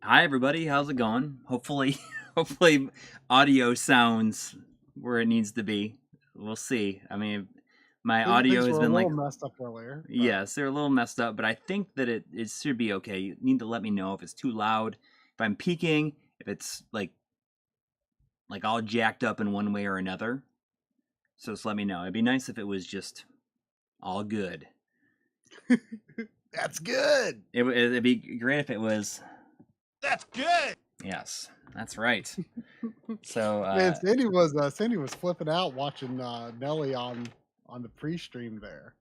Hi everybody, how's it going? Hopefully, hopefully audio sounds where it needs to be. We'll see. I mean, my audio Things has were a been like, little messed up earlier. But yes, they're a little messed up, but I think that it should be okay. You need to let me know if it's too loud, if I'm peaking, if it's like all jacked up in one way or another. So just let me know. It'd be nice if it was just all good. that's good. It'd be great if it was. That's good. Yes, that's right. So Man, Sandy was flipping out watching Nelly on the pre-stream there.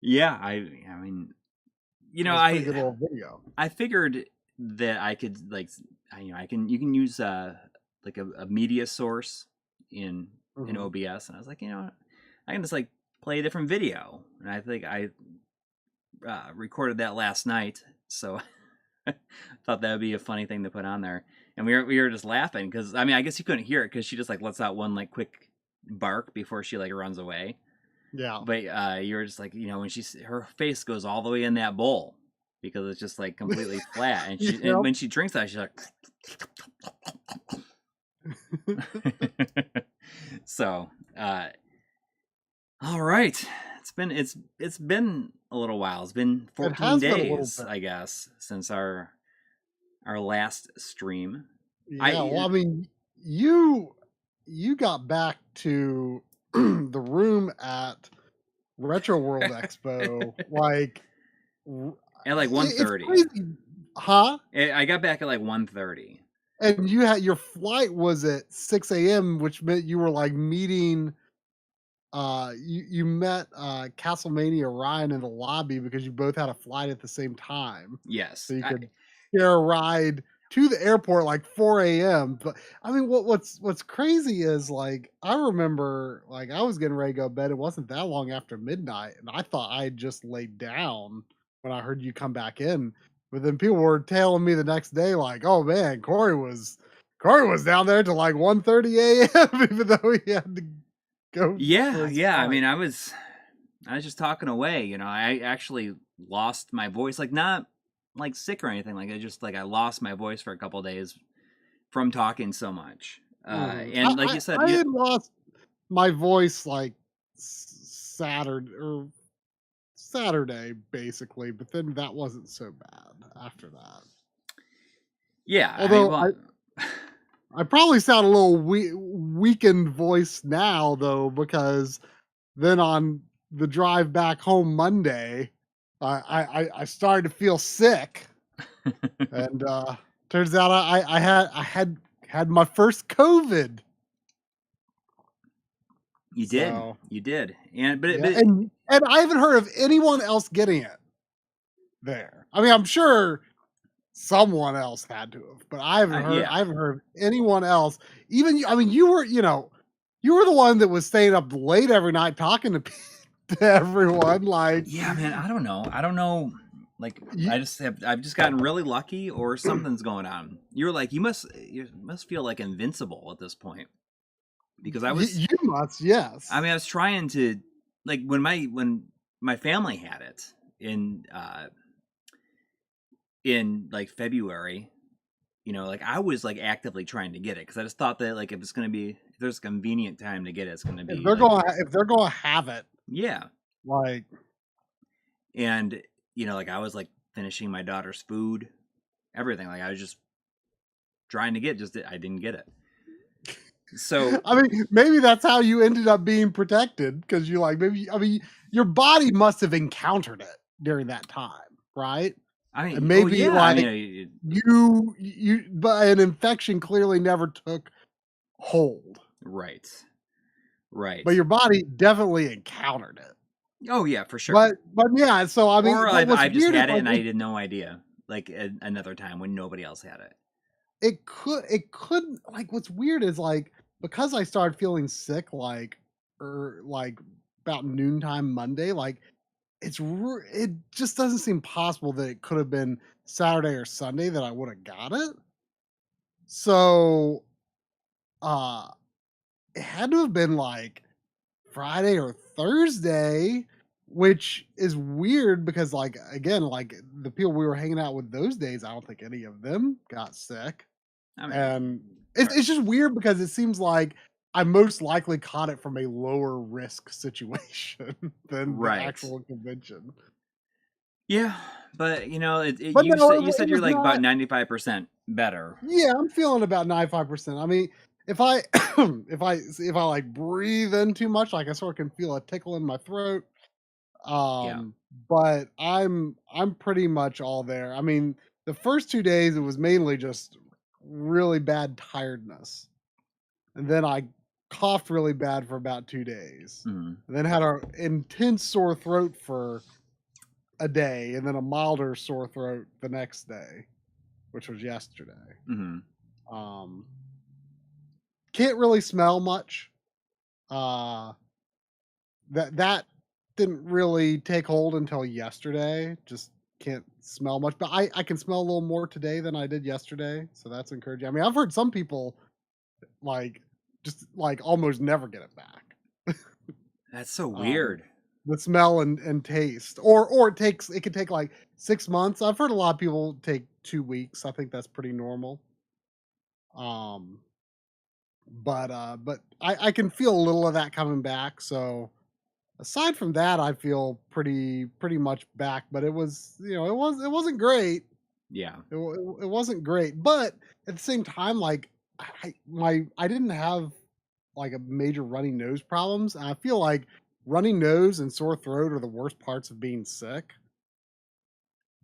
Yeah, I mean, you know, Pretty good little video. I figured that I could you can use like a media source in OBS, and I was like, I can just like play a different video, and I think I recorded that last night, so thought that would be a funny thing to put on there. And we were just laughing because I mean I guess you couldn't hear it because she just like lets out one like quick bark before she like runs away. Yeah. But you were just like, when her face goes all the way in that bowl because it's just like completely flat, and and when she drinks that, she's like. So, all right, it's been a little while. It's been 14 days, I guess, since our last stream. Yeah, well, I mean, you got back to the room at Retro World Expo like at like 1:30. Huh? I got back at like 1:30. And your flight was at 6 a.m., which meant you were like meeting. You met Castlemania Ryan in the lobby because you both had a flight at the same time. Yes, so you could share a ride to the airport like 4 a.m. But I mean, what's crazy is like I remember like I was getting ready to go to bed. It wasn't that long after midnight, and I thought I had just laid down when I heard you come back in. But then people were telling me the next day, like, "Oh man, Coury was down there till like 1:30 a.m. even though he had to go." Yeah. I mean, I was just talking away. I actually lost my voice, like not like sick or anything. Like I lost my voice for a couple days from talking so much. And like you said, I had lost my voice like Saturday basically, but then that wasn't so bad after that. Yeah, although I probably sound a little weakened voice now though, because then on the drive back home Monday, I started to feel sick, and turns out I had my first COVID. You did, and and I haven't heard of anyone else getting it there. I mean, I'm sure someone else had to have, but I haven't heard. I haven't heard of anyone else. Even you. I mean, you were the one that was staying up late every night talking to everyone. Like, yeah, man, I don't know. Like, I've just gotten really lucky, or something's going on. You're like, you must feel like invincible at this point, because I was. You must, yes. I mean, I was trying to, like, when my family had it in like February, like I was like actively trying to get it because I just thought that like if there's a convenient time to get it, it's gonna be. If they're gonna have it, yeah. Like, and like I was like finishing my daughter's food, everything. Like I was just trying to get, I didn't get it. So I mean, maybe that's how you ended up being protected, because you like your body must have encountered it during that time, right? I mean, and maybe you, but an infection clearly never took hold. Right. But your body definitely encountered it. Oh yeah, for sure. But yeah, so I mean, or I just had it and I had no idea. Like another time when nobody else had it. It could like what's weird is like because I started feeling sick like about noontime Monday, like it just doesn't seem possible that it could have been Saturday or Sunday that I would have got it. So it had to have been like Friday or Thursday which is weird because, like, again, like the people we were hanging out with those days, I don't think any of them got sick. I mean, And it's just weird because it seems like I most likely caught it from a lower risk situation than the right. actual convention. Yeah, but But no, you it said you're was like about not. 95% better. Yeah, I'm feeling about 95%. I mean, if I if I like breathe in too much, like I sort of can feel a tickle in my throat. Yeah. But I'm pretty much all there. I mean, the first 2 days it was mainly just really bad tiredness. And then I coughed really bad for about 2 days. Mhm. And then had a intense sore throat for a day and then a milder sore throat the next day, which was yesterday. Mhm. Um can't really smell much. Uh that didn't really take hold until yesterday. Just can't smell much, but I can smell a little more today than I did yesterday, so that's encouraging. I mean, I've heard some people like just like almost never get it back. That's so Um, weird. the smell and taste, or it could take like 6 months. I've heard a lot of people take 2 weeks. I think that's pretty normal. Um, but I can feel a little of that coming back. So aside from that, I feel pretty much back. But it was it wasn't great. Yeah. It wasn't great. But at the same time, like I didn't have like a major runny nose problems. And I feel like runny nose and sore throat are the worst parts of being sick,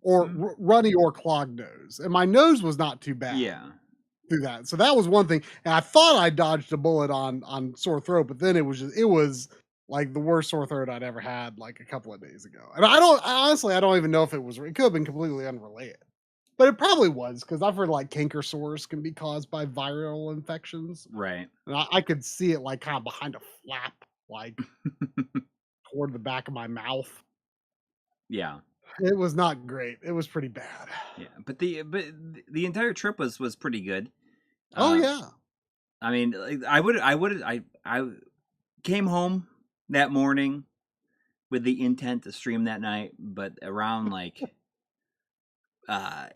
or Mm. runny or clogged nose. And my nose was not too bad Yeah. through that. So that was one thing. And I thought I dodged a bullet on sore throat, but then it was like the worst sore throat I'd ever had like a couple of days ago. And honestly I don't even know if it could have been completely unrelated. But it probably was because I've heard like canker sores can be caused by viral infections. Right. And I could see it like kind of behind a flap, like toward the back of my mouth. Yeah. It was not great. It was pretty bad. Yeah. But the entire trip was pretty good. Oh Uh yeah. I mean, like, I came home that morning with the intent to stream that night, but around like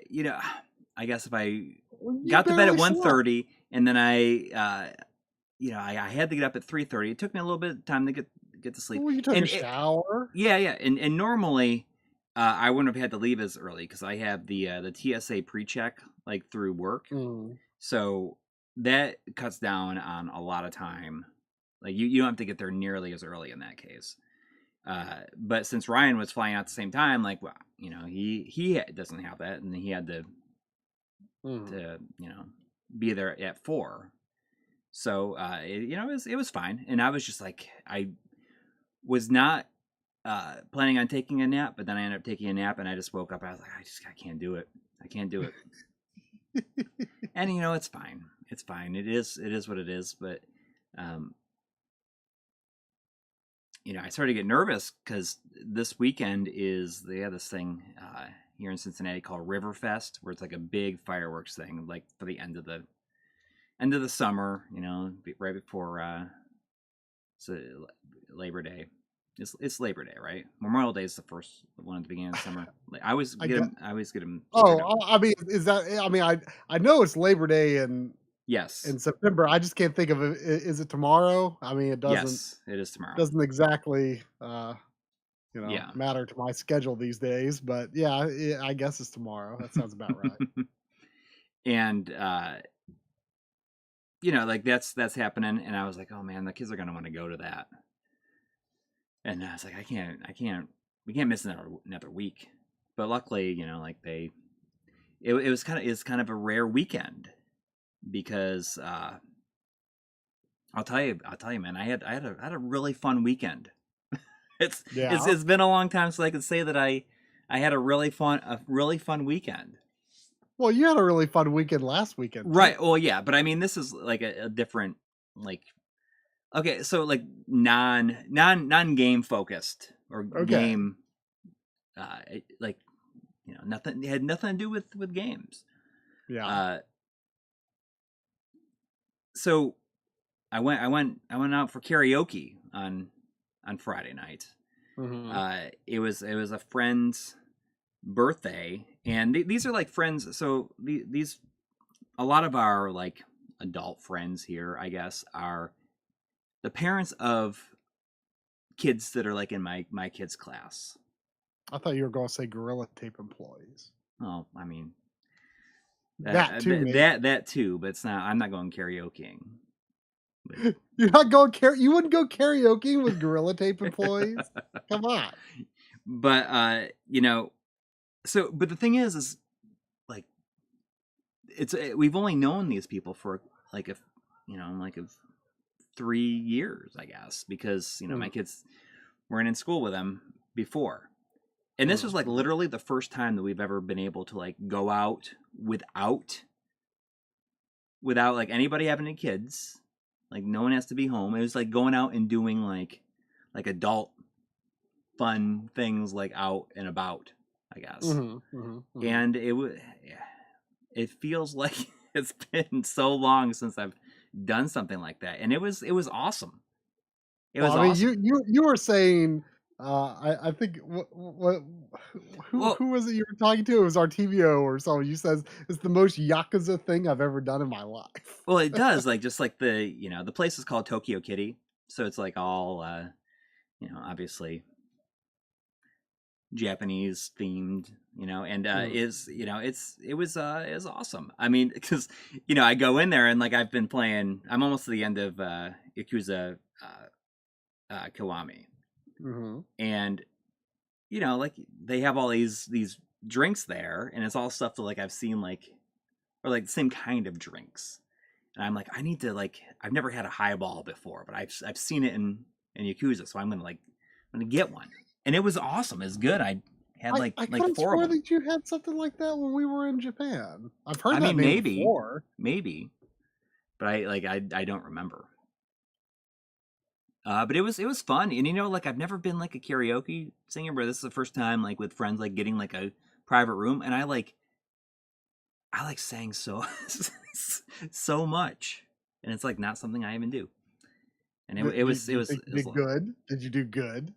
you know, I guess if I Well, you got to bed at barely one slept. thirty, and then I had to get up at 3:30. It took me a little bit of time to get to sleep. Well, you took a And shower. yeah, and normally I wouldn't have had to leave as early because I have the TSA pre-check like through work. Mm. So that cuts down on a lot of time. Like you don't have to get there nearly as early in that case. But since Ryan was flying out at the same time, like, well, he doesn't have that, and he had Mm. to be there at 4. So it was fine, and I was just like, I was not planning on taking a nap, but then I ended up taking a nap, and I just woke up. I was like, I can't do it. I can't do it. And it's fine. It's fine. It is what it is. But um, I started to get nervous because this weekend they have this thing here in Cincinnati called Riverfest, where it's like a big fireworks thing, like for the end of the summer. Right before so Labor Day. It's Labor Day, right? Memorial Day is the first one at the beginning of the summer. Like I get. I always get them screwed up. Oh, I mean, is that? I mean, I know it's Labor Day Yes, in September. I just can't think of it. Is it tomorrow? I mean, it yes, it is tomorrow. doesn't exactly Yeah, matter to my schedule these days. But yeah, I guess it's tomorrow. That sounds about right. and like that's happening, and I was like, oh man, the kids are gonna want to go to that, and I was like, we can't miss another week. But luckily, like it was kind of a rare weekend because I'll tell you, man, I had a really fun weekend. Yeah. It's been a long time since I could say that I had a really fun weekend. Well, you had a really fun weekend last weekend too. Right. Well, yeah, but I mean, this is like a different, like, okay, so like non game focused or Okay. game, like nothing, it had nothing to do with games. Yeah. Uh, so I went out for karaoke on Friday night. It was a friend's birthday, and these are like friends. So these a lot of our like adult friends here, I guess, are the parents of kids that are like in my kids' class. I thought you were going to say Gorilla Tape employees. Oh, I mean That too, mate. that too, but it's not. I'm not going karaokeing. But... You're not going You wouldn't go karaokeing with Gorilla Tape employees? Come on. But you know, so but the thing is like we've only known these people for like a 3 years, I guess, because my kids weren't in school with them before. And this was like literally the first time that we've ever been able to like go out without like anybody having any kids. Like no one has to be home. It was like going out and doing like adult fun things like out and about, I guess. And it feels like it's been so long since I've done something like that, and it was awesome. It was awesome. You were saying I think who was it you were talking to? It was Artivio or someone. You says it's the most Yakuza thing I've ever done in my life. Well, it does, like just like the the place is called Tokyo Kitty, so it's like all obviously Japanese themed, and it was awesome. I mean, because I go in there and like I'm almost to the end of Yakuza Kiwami. And like they have all these drinks there, and it's all stuff that like I've seen or like the same kind of drinks, and I'm like, I need to I've never had a highball before, but I've seen it in Yakuza, so I'm gonna get one, and it was awesome. It's good. I had I couldn't 4 of them. that you had something like that when we were in Japan. I've heard that name maybe before, but I don't remember. But it was fun, and like I've never been like a karaoke singer, but this is the first time like with friends like getting like a private room, and I sang so so much, and it's like not something I even do. And it was good. Did you do good?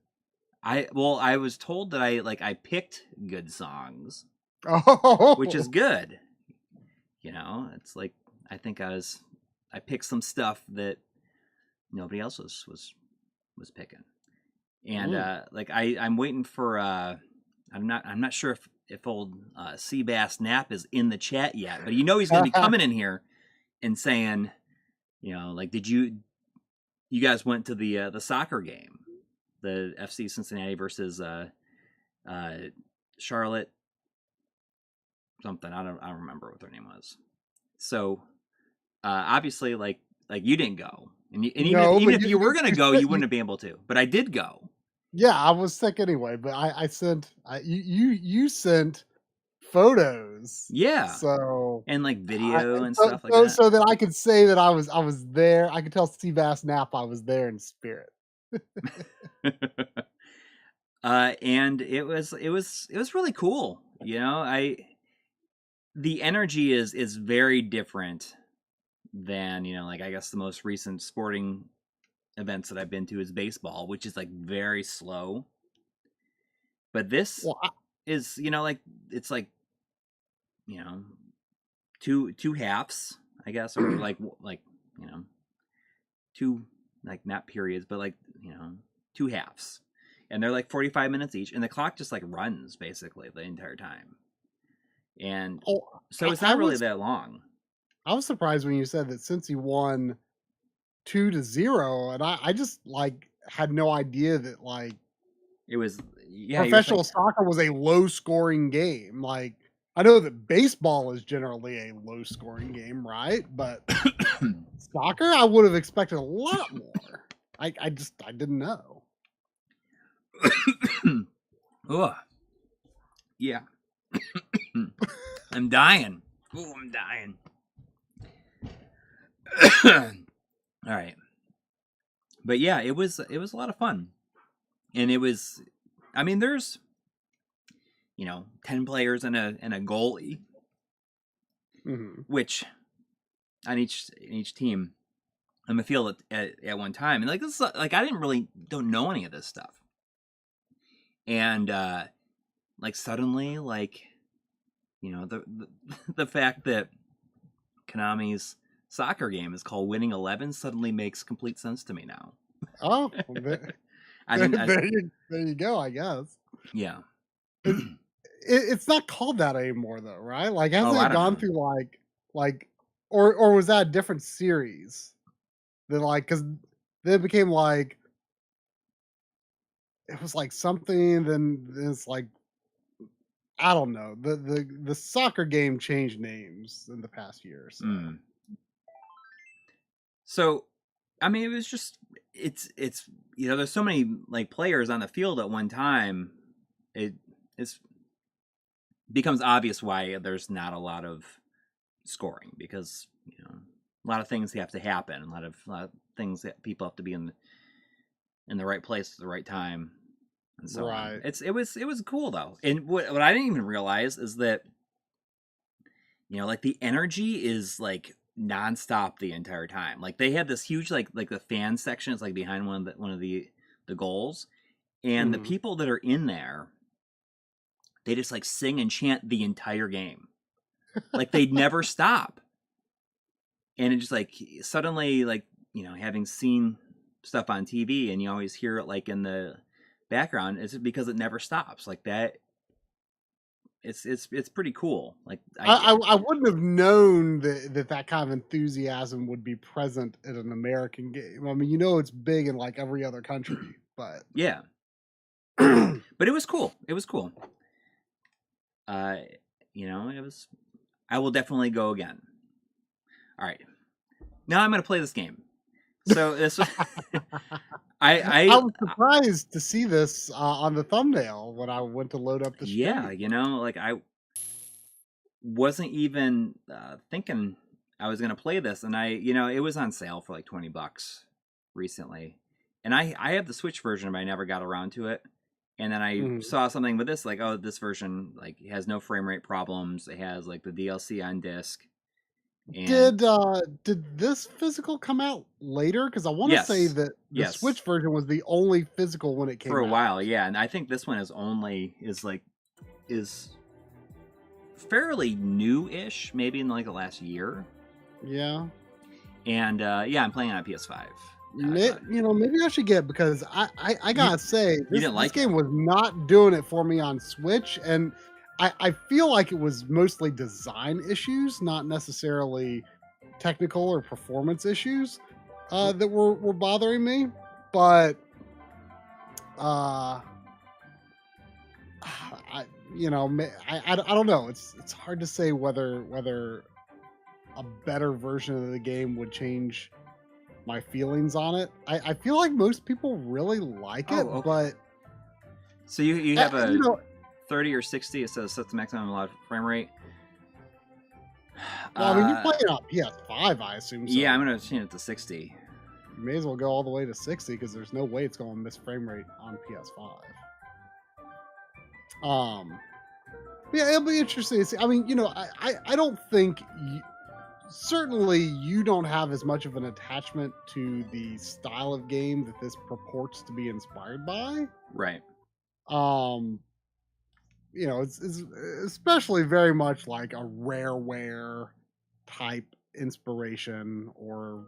I was told that I picked good songs, which is good. It's like I think I picked some stuff that nobody else was picking, and I'm waiting for I'm not sure if old Seabass Nap is in the chat yet, but he's gonna be coming in here and saying, like, did you guys went to the soccer game, the FC Cincinnati versus Charlotte something, I don't remember what their name was. So obviously like you didn't go. And even if you were going to go, you wouldn't have been able to. But I did go. Yeah, I was sick anyway. But I sent you sent photos. Yeah. So and like video and stuff like that. So that I could say that I was there. I could tell Seabass Nap I was there in spirit. And it was really cool. The energy is very different than like I guess the most recent sporting events that I've been to is baseball, which is like very slow. But this is like it's like two halves, I guess, or like two like not periods, but like 2 halves, and they're like 45 minutes each, and the clock just like runs basically the entire time, and so it's not really that long. I was surprised when you said that since he won 2-0, and I just like had no idea that like it was professional soccer was a low scoring game. Like I know that baseball is generally a low scoring game, right? But soccer, I would have expected a lot more. I didn't know. Oh, yeah. I'm dying. Oh, I'm dying. All right, but yeah, it was a lot of fun, and it was. I mean, there's 10 players and a goalie, which on each team on the field at one time, and like this, like I don't know any of this stuff. And like suddenly, like, you know, the fact that Konami's soccer game is called Winning 11 suddenly makes complete sense to me now. Oh, I didn't. there you go. I guess Yeah. it's not called that anymore, though, right? Like, hasn't I it don't gone know. through like, or was that a different series? That like, because then it became like it was like something. Then it's like I don't know. The soccer game changed names in the past year or so. So, I mean, it was just it's you know, there's so many like players on the field at one time. It's becomes obvious why there's not a lot of scoring, because you know a lot of things have to happen, a lot of things that people have to be in the right place at the right time, and so on. Right. It was cool though, and what I didn't even realize is that, you know, like the energy is like nonstop the entire time. Like they had this huge like the fan section is like behind one of the goals, and the Mhm. people that are in there, they just like sing and chant the entire game. Like they never stop. And it just like suddenly, like, you know, having seen stuff on TV and you always hear it like in the background, it's because it never stops like that. It's pretty cool. Like I wouldn't have known that kind of enthusiasm would be present in an American game. I mean, you know, it's big in like every other country, but yeah, but it was cool. It was cool. Uh, you know, it was. I will definitely go again. All right, now I'm gonna play this game. So this, I was surprised to see this on the thumbnail when I went to load up the yeah, stream. you know, like I wasn't even thinking I was gonna play this, and you know, it was on sale for like $20 recently, and I have the Switch version, but I never got around to it. And then I Mhm. saw something with this, like, oh, this version like has no frame rate problems. It has like the DLC on disc, and Did this physical come out later? Because I want to say yes, that the yes, Switch version was the only physical when it for came a while, out. yeah. And I think this one is fairly new-ish, maybe in like the last year. Yeah. And yeah, I'm playing on PS5. You know, maybe I should get because I You gotta say you this didn't like it? game was not doing it for me on Switch, and I feel like it was mostly design issues, not necessarily technical or performance issues that were bothering me. But uh, I you know I don't know. It's hard to say whether a better version of the game would change my feelings on it. I feel like most people really like Oh, it, okay. but So you have you a know, 30 or 60. It says set the maximum allowed frame rate. well, I mean, you're playing on PS5, I assume, Yeah, I'm so gonna change it to 60. you may as well go all the way to 60 because there's no way it's going to miss frame rate on PS5. Yeah, it'll be interesting to see. I mean, you know, I don't think certainly you don't have as much of an attachment to the style of game that this purports to be inspired by. Right. Um, you know, it's especially very much like a rareware type inspiration, or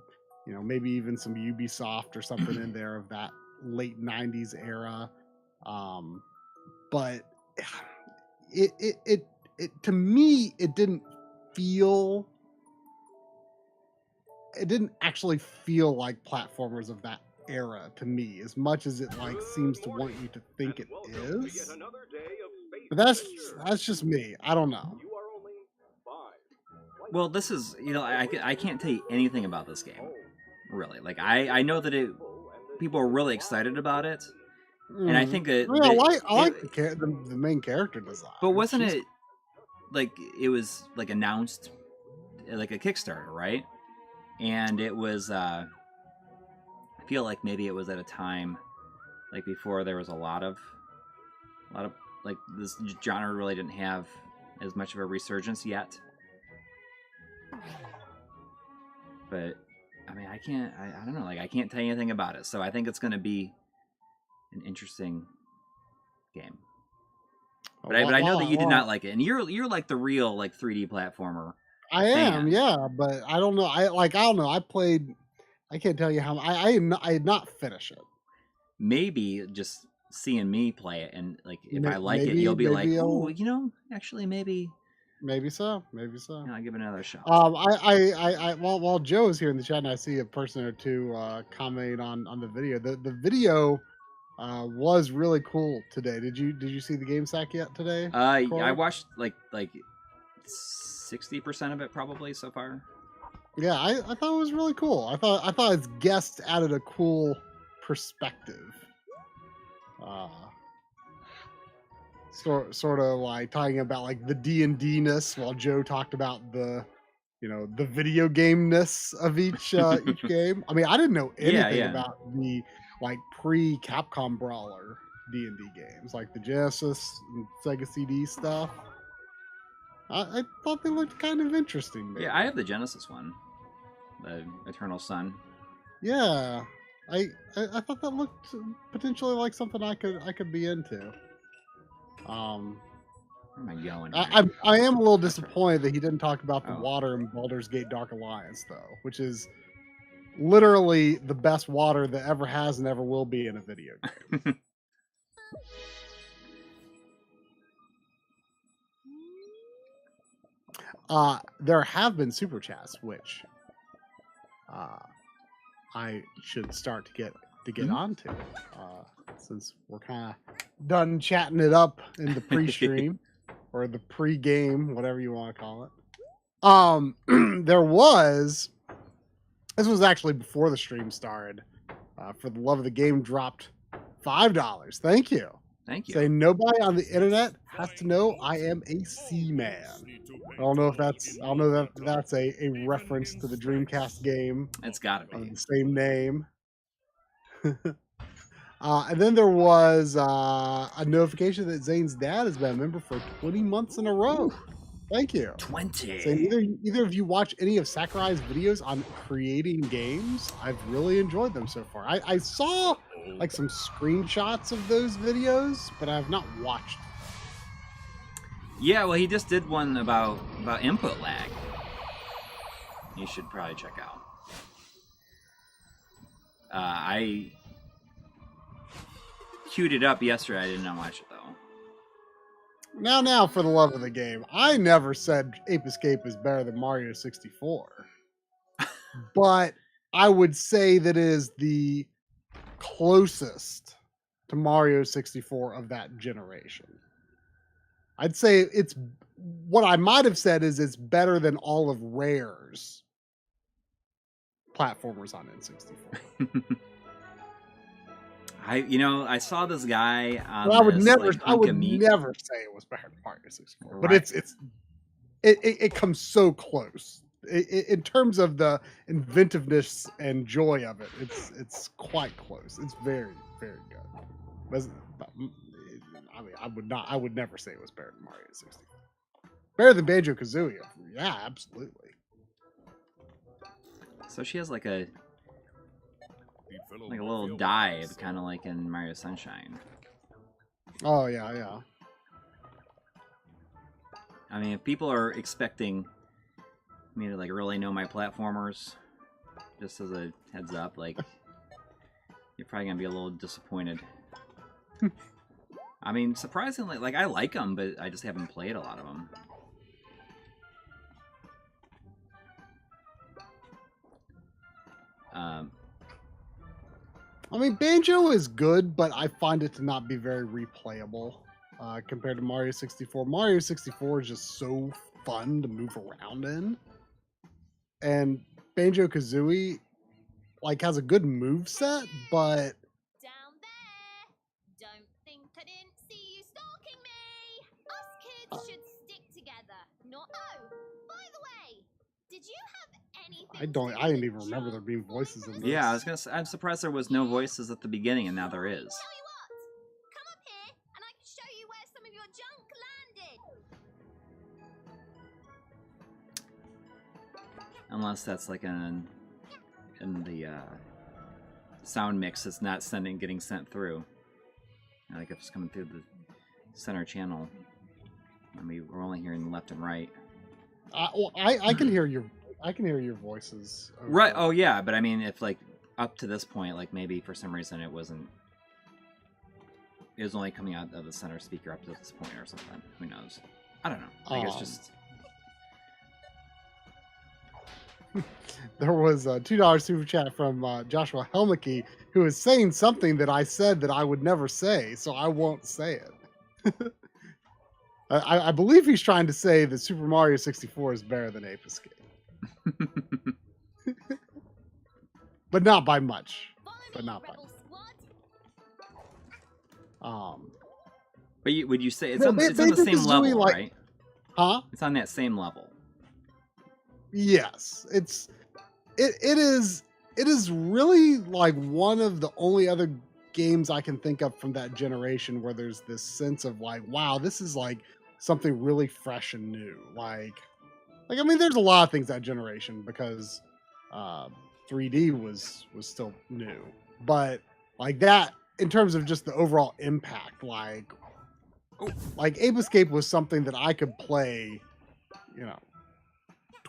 you know, maybe even some Ubisoft or something in there of that late '90s era. Um, but it to me, feel it didn't actually feel like platformers of that era to me, as much as it like seems to want you to think it is. But that's just me. I don't know. Well, this is, you know, I can't tell you anything about this game, really. Like I know that people are really excited about it, and I think that Yeah, I like it, the main character design. but wasn't She's it like it was like announced like a Kickstarter, right? And it was I feel like maybe it was at a time like before there was a lot of like this genre really didn't have as much of a resurgence yet. But I mean, I don't know, like I can't tell you anything about it. So I think it's going to be an interesting game. But I know that you did well, not like it, and you're like the real like 3D platformer I am, fan. yeah, but I don't know. I don't know. I played. I can't tell you how. I did not finish it. Maybe just seeing me play it, and like if I like it, Maybe you'll be like, maybe oh, I'll actually maybe maybe so. Maybe so. I'll give it another shot. While Joe is here in the chat, and I see a person or two commenting on the video. The video was really cool today. Did you see the game sack yet today? I Corey? watched like 60% of it probably so far. Yeah, I thought it was really cool. I thought its guests added a cool perspective. Sort of like talking about like the D&D-ness, while Joe talked about the the video game-ness of each game. I mean, I didn't know anything about the like pre-Capcom brawler D&D games, like the Genesis and Sega CD stuff. I thought they looked kind of interesting. Maybe. Yeah, I have the Genesis one, the Eternal Sun. Yeah, I thought that looked potentially like something I could be into. Where am I going? I am a little disappointed that he didn't talk about the Oh. water in Baldur's Gate Dark Alliance, though, which is literally the best water that ever has and ever will be in a video game. There have been super chats, which I should start to get onto, since we're kind of done chatting it up in the pre-stream or the pre-game, whatever you want to call it. This was actually before the stream started. For the Love of the Game dropped $5. Thank you. Thank you. Say nobody on the internet has to know I am a C-man. I don't know if that's a reference to the Dreamcast game. It's gotta be the same name. And then there was a notification that Zane's dad has been a member for 20 months in a row. Ooh. Thank you. 20. So either of you watch any of Sakurai's videos on creating games? I've really enjoyed them so far. I saw like some screenshots of those videos, but I have not watched. Yeah, well, he just did one about input lag. You should probably check out. I queued it up yesterday. I did not watch it though. Now, for the love of the game, I never said Ape Escape is better than Mario 64, but I would say that it is the closest to Mario 64 of that generation. I'd say it's what I might have said is it's better than all of Rare's platformers on N64. I saw this guy on I would this, never like, hunk of meat. never say it was better than Mario 64. Right. But it comes so close. In terms of the inventiveness and joy of it, it's quite close. It's very, very good. I mean, I would never say it was better than Mario 64. Better than Banjo-Kazooie. Yeah, absolutely. So she has like a little dive, kind of like in Mario Sunshine. Oh yeah. I mean, if people are expecting me to like really know my platformers, just as a heads up, like you're probably gonna be a little disappointed. I mean, surprisingly, like I like them, but I just haven't played a lot of them. I mean, Banjo is good, but I find it to not be very replayable compared to Mario 64. Mario 64 is just so fun to move around in. And Banjo-Kazooie like has a good move set, but down there. Don't think I didn't see you stalking me. Us kids should stick together. Not by the way, did you have anything? I didn't even remember there being voices in this. Yeah, I was gonna say, I'm surprised there was no voices at the beginning, and now there is. Tell you what, come up here and I can show you where some of your junk landed. Unless that's like in the sound mix, it's not getting sent through. Like if it's coming through the center channel. I mean, we're only hearing left and right. I can hear your voices. Right. Oh yeah, but I mean, if like up to this point, like maybe for some reason it was only coming out of the center speaker up to this point or something. Who knows? I don't know. Like it's just. There was a $2 super chat from Joshua Helmicke, who is saying something that I said that I would never say, so I won't say it. I believe he's trying to say that Super Mario 64 is better than Ape Escape. But not by much. But would you say it's on the same level, like, right? Huh? It's on that same level. Yes, it is really like one of the only other games I can think of from that generation where there's this sense of like, wow, this is like something really fresh and new. Like I mean, there's a lot of things that generation because 3D was still new, but like that in terms of just the overall impact, like Ape Escape was something that I could play,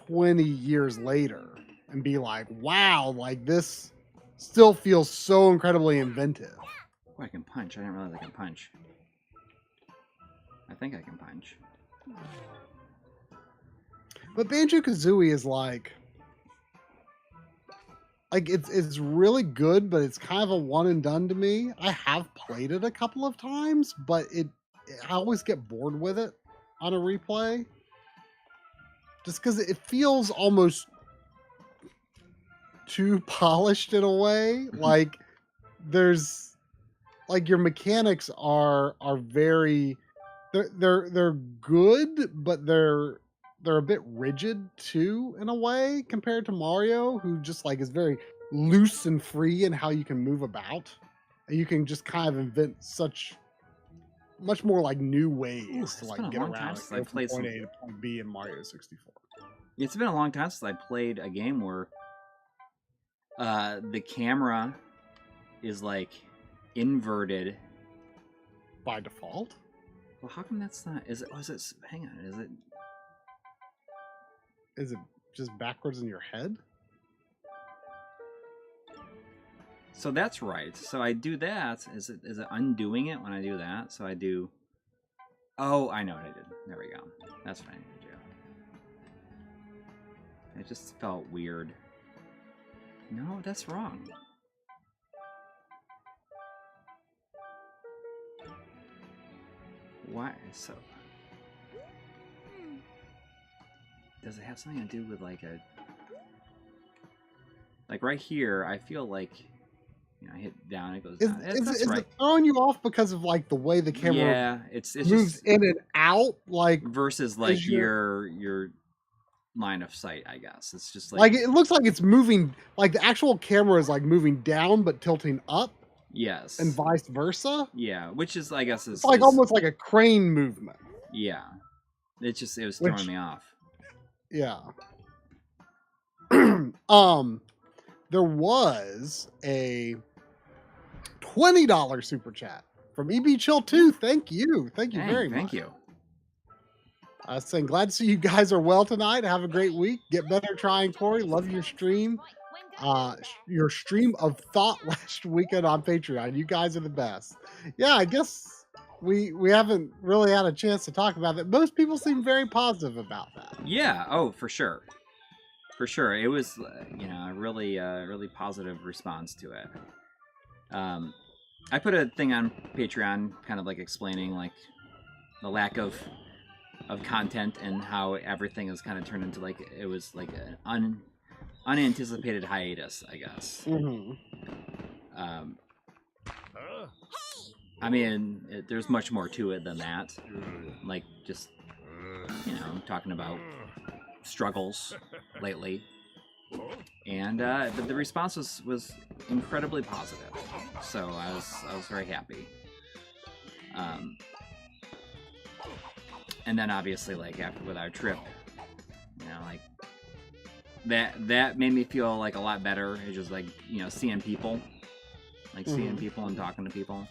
20 years later and be like, wow, like this still feels so incredibly inventive. Oh, I can punch. I didn't realize I can punch. I think I can punch. But Banjo-Kazooie is like it's really good, but it's kind of a one and done to me. I have played it a couple of times, but I always get bored with it on a replay. Just because it feels almost too polished in a way. Like there's like your mechanics are very they're good, but they're a bit rigid too in a way compared to Mario, who just like is very loose and free in how you can move about, and you can just kind of invent much more like new ways to like get around from point A to point B in Mario 64. It's been a long time since I played a game where the camera is like inverted by default. Well, how come that's not? Hang on. Is it just backwards in your head? So that's right. So I do that. Is it undoing it when I do that? So I do. Oh, I know what I did. There we go. That's what I need to do. It just felt weird. No, that's wrong. Why? So. Does it have something to do with like right here? I feel like, I hit down, it goes down. Is it throwing you off because of like the way the camera? Yeah, it's moves just, in and out, like versus like your line of sight. I guess it's just like it looks like it's moving. Like the actual camera is like moving down but tilting up. Yes, and vice versa. Yeah, which is it's like almost like a crane movement. Yeah, it was throwing me off. Yeah. There was a $20 super chat from EB Chill 2. Thank you very much. Thank you. Saying glad to see you guys are well tonight. Have a great week. Get better trying, Coury. Love your stream. Your stream of thought last weekend on Patreon. You guys are the best. Yeah, I guess we haven't really had a chance to talk about that. Most people seem very positive about that. Yeah. Oh, for sure. For sure. It was, a really positive response to it. I put a thing on Patreon kind of like explaining like the lack of content and how everything has kind of turned into like, it was like an unanticipated hiatus, I guess. Mm-hmm. I mean, there's much more to it than that. Like, just, talking about struggles lately. And but the response was incredibly positive. So I was very happy. And then obviously, like, after with our trip, like, that made me feel like a lot better. It's just like, seeing people. Like, seeing people and talking to people.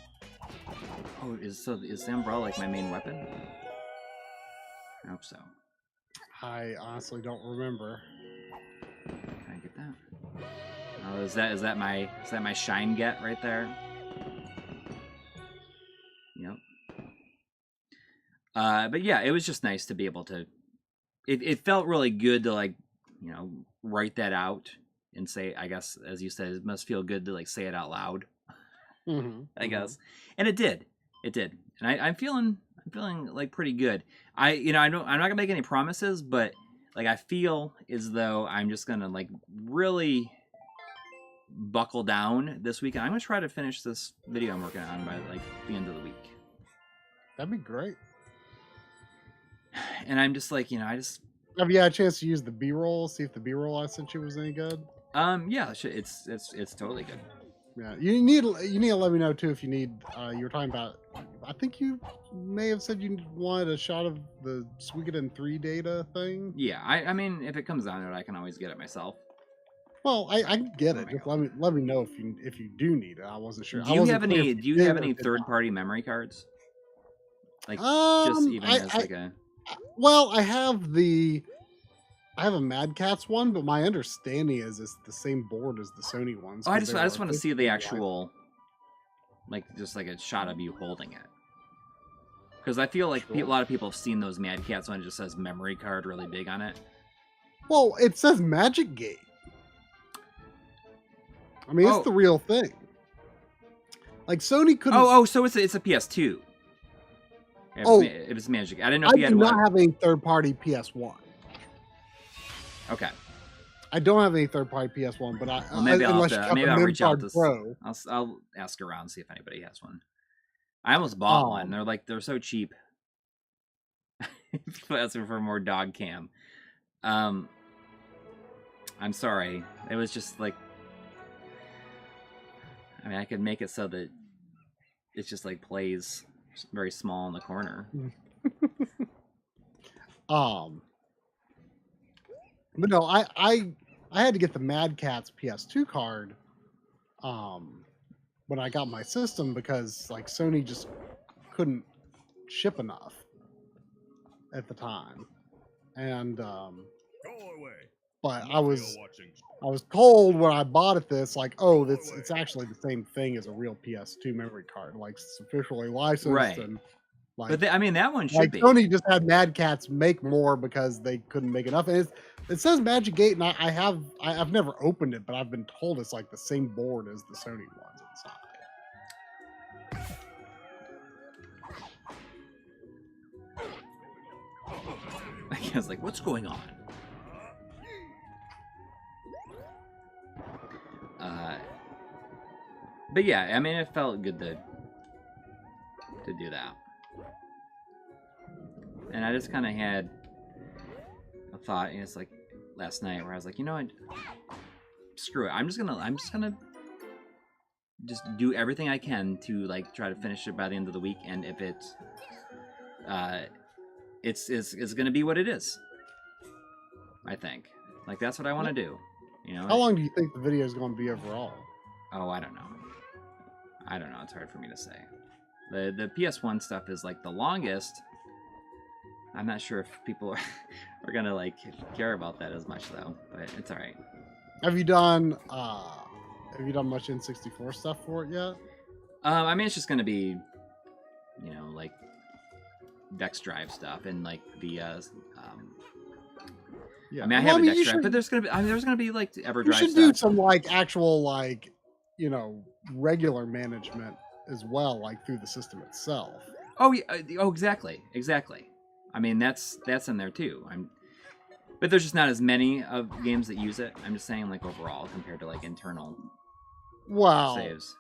Oh, is the umbrella like my main weapon? I hope so. I honestly don't remember. Can I get that? Oh, is that my shine get right there? Yep. But yeah, it was just nice to be able to. It felt really good to like, write that out and say. I guess as you said, it must feel good to like say it out loud. I guess, and it did, and I'm feeling like pretty good. I'm not gonna make any promises, but like I feel as though I'm just gonna like really buckle down this weekend. I'm gonna try to finish this video I'm working on by like the end of the week. That'd be great. And I'm just like, Have you had a chance to use the B-roll? See if the B-roll I sent you was any good. Yeah, it's totally good. Yeah, you need to let me know too if you need. You were talking about. I think you may have said you wanted a shot of the Suikoden 3 data thing. Yeah, I mean, if it comes down to it, I can always get it myself. Well, I can get it. Just let me know if you do need it. I wasn't sure. Do you have any third-party memory cards? Like just even as like a. Well, I have a Mad Catz one, but my understanding is it's the same board as the Sony ones. Oh, I just want to see the actual, like just like a shot of you holding it, because I feel like a lot of people have seen those Mad Catz one. It just says memory card really big on it. Well, it says Magic Gate. I mean, it's the real thing. Like Sony couldn't. Oh, so it's a PS2. It was Magic. I didn't know if you had one. I one. do not have any third-party PS1. Okay. I don't have any third-party PS1, but maybe I'll reach out to. Pro. I'll ask around, see if anybody has one. I almost bought one. They're so cheap. People asking for more dog cam. I'm sorry. It was just like. I mean, I could make it so that it's just like plays very small in the corner. But no, I had to get the Mad Catz PS2 card when I got my system because like Sony just couldn't ship enough at the time. And but I was told when I bought it this like, oh, it's actually the same thing as a real PS2 memory card, like it's officially licensed, right? And like, but I mean that one should like be. Sony just had Mad Catz make more because they couldn't make enough. And it says Magic Gate, and I've never opened it, but I've been told it's like the same board as the Sony ones inside. I was like, what's going on? But yeah, I mean, it felt good to do that. And I just kind of had a thought, and it's like last night where I was like, screw it. I'm just gonna just do everything I can to like try to finish it by the end of the week. And if it's gonna be what it is. I think like that's what I want to do. How long do you think the video is going to be overall? Oh, I don't know. It's hard for me to say. The PS1 stuff is like the longest. I'm not sure if people are gonna like care about that as much though, but it's all right. Have you done much N64 stuff for it yet? I mean, it's just gonna be, like Dex Drive stuff and like the yeah. I mean, I have a Dex Drive, but there's gonna be like EverDrive stuff. You should do some like actual like regular management as well, like through the system itself. Oh yeah. Oh, exactly. I mean, that's in there too. But there's just not as many of games that use it. I'm just saying, like overall, compared to like internal saves.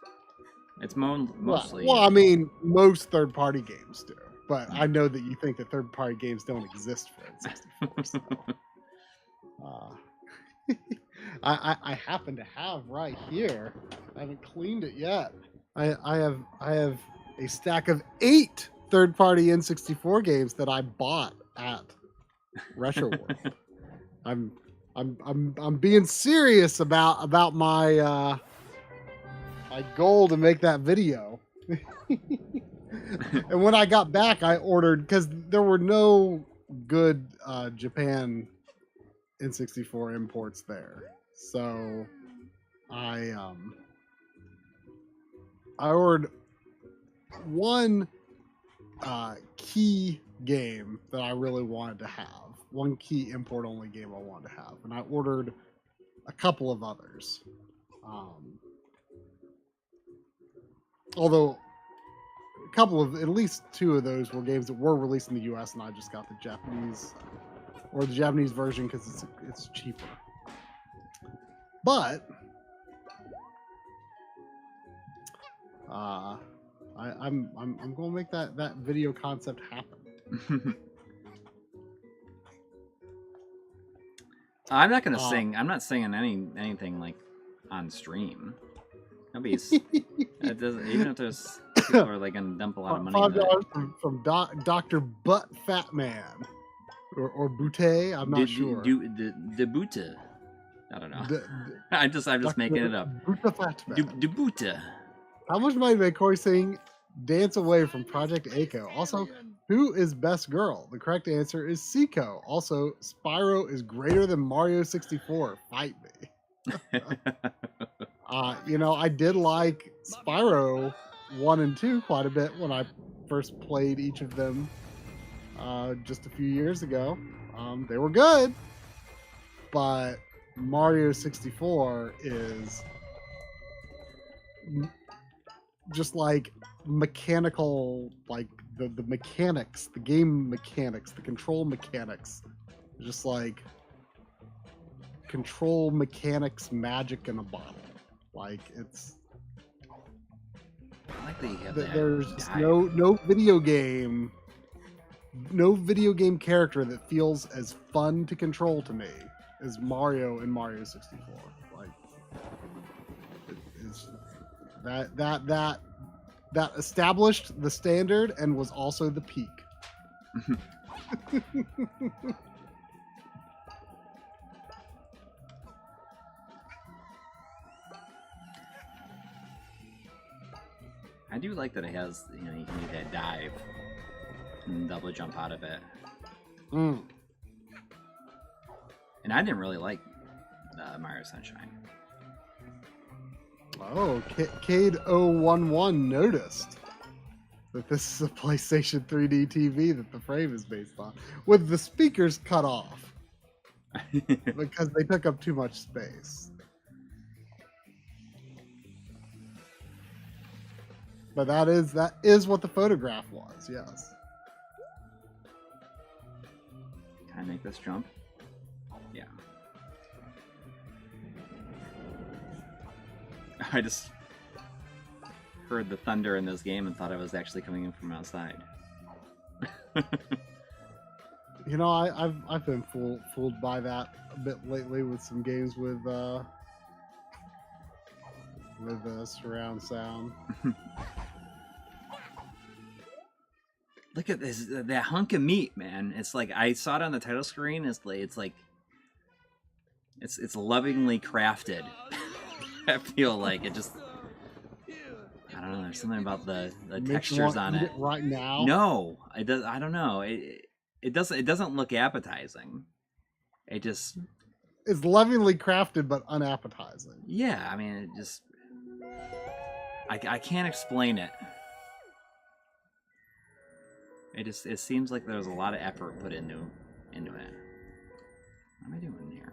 It's mostly. Well, I mean, most third-party games do, but I know that you think that third-party games don't exist for N64. So. I happen to have right here. I haven't cleaned it yet. I have a stack of 8 third-party N64 games that I bought at Retro World. I'm being serious about my my goal to make that video. And when I got back, I ordered, because there were no good Japan N64 imports there. So I ordered one key game that I really wanted to have. One key import only game I wanted to have. And I ordered a couple of others. Although a couple of, at least two of those were games that were released in the US, and I just got the Japanese version because it's cheaper. But I'm gonna make that video concept happen. I'm not gonna sing. I'm not singing anything like on stream. Nobody's. It doesn't. Even if there's people are like gonna dump a lot of money. $5 from Dr. Butt Fat Man or Butte. I'm not sure. The Butte. I don't know. I'm just making it up. Butte Fat Man. The Butte. How much money did Coury sing "Dance Away" from Project A-ko? Also, who is best girl? The correct answer is Seiko. Also, Spyro is greater than Mario 64. Fight me. I did like Spyro 1 and 2 quite a bit when I first played each of them just a few years ago. They were good, but Mario 64 is just like mechanical, like the mechanics, the game mechanics, the control mechanics, just like control mechanics magic in a bottle. Like it's I like that you have there's just no video game character that feels as fun to control to me as Mario and Mario 64. Like it's that established the standard and was also the peak. I do like that it has, you can do that dive and double jump out of it. Mm. And I didn't really like Mario Sunshine. Oh, Cade011 noticed that this is a PlayStation 3D TV that the frame is based on, with the speakers cut off because they took up too much space. But that is what the photograph was, yes. Can I make this jump? Yeah. I just heard the thunder in this game and thought it was actually coming in from outside. I've been fooled by that a bit lately with some games with surround sound. Look at this, that hunk of meat, man. It's like I saw it on the title screen. It's lovingly crafted. I feel like it just. I don't know. There's something about the textures on it. Right now? No, it does. I don't know. It doesn't look appetizing. It just. It's lovingly crafted but unappetizing. Yeah, I mean, it just. I can't explain it. It seems like there's a lot of effort put into it. What am I doing here?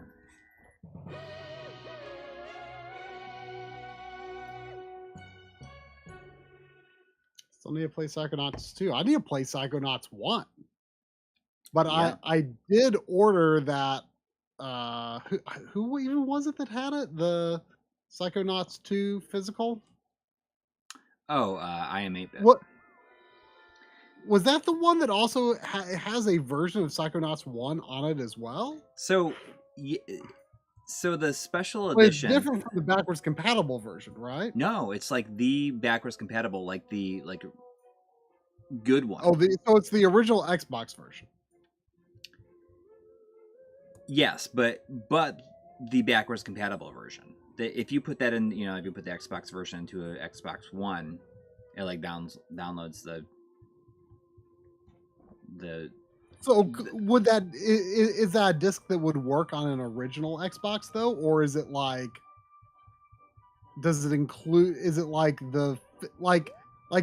Still need to play Psychonauts 2. I need to play Psychonauts 1. But Yeah. I did order that who even was it that had it? The Psychonauts 2 physical? Oh, I am 8-bit. What was that, the one that also has a version of Psychonauts 1 on it as well? So the special Well, it's edition. different from the backwards compatible version, right? No, it's like the backwards compatible, like the good one. Oh, so it's the original Xbox version. Yes, but the backwards compatible version. If you put that in, if you put the Xbox version into an Xbox One, it like downloads the So would that is that a disc that would work on an original Xbox though, or is it like? Does it include? Is it like the like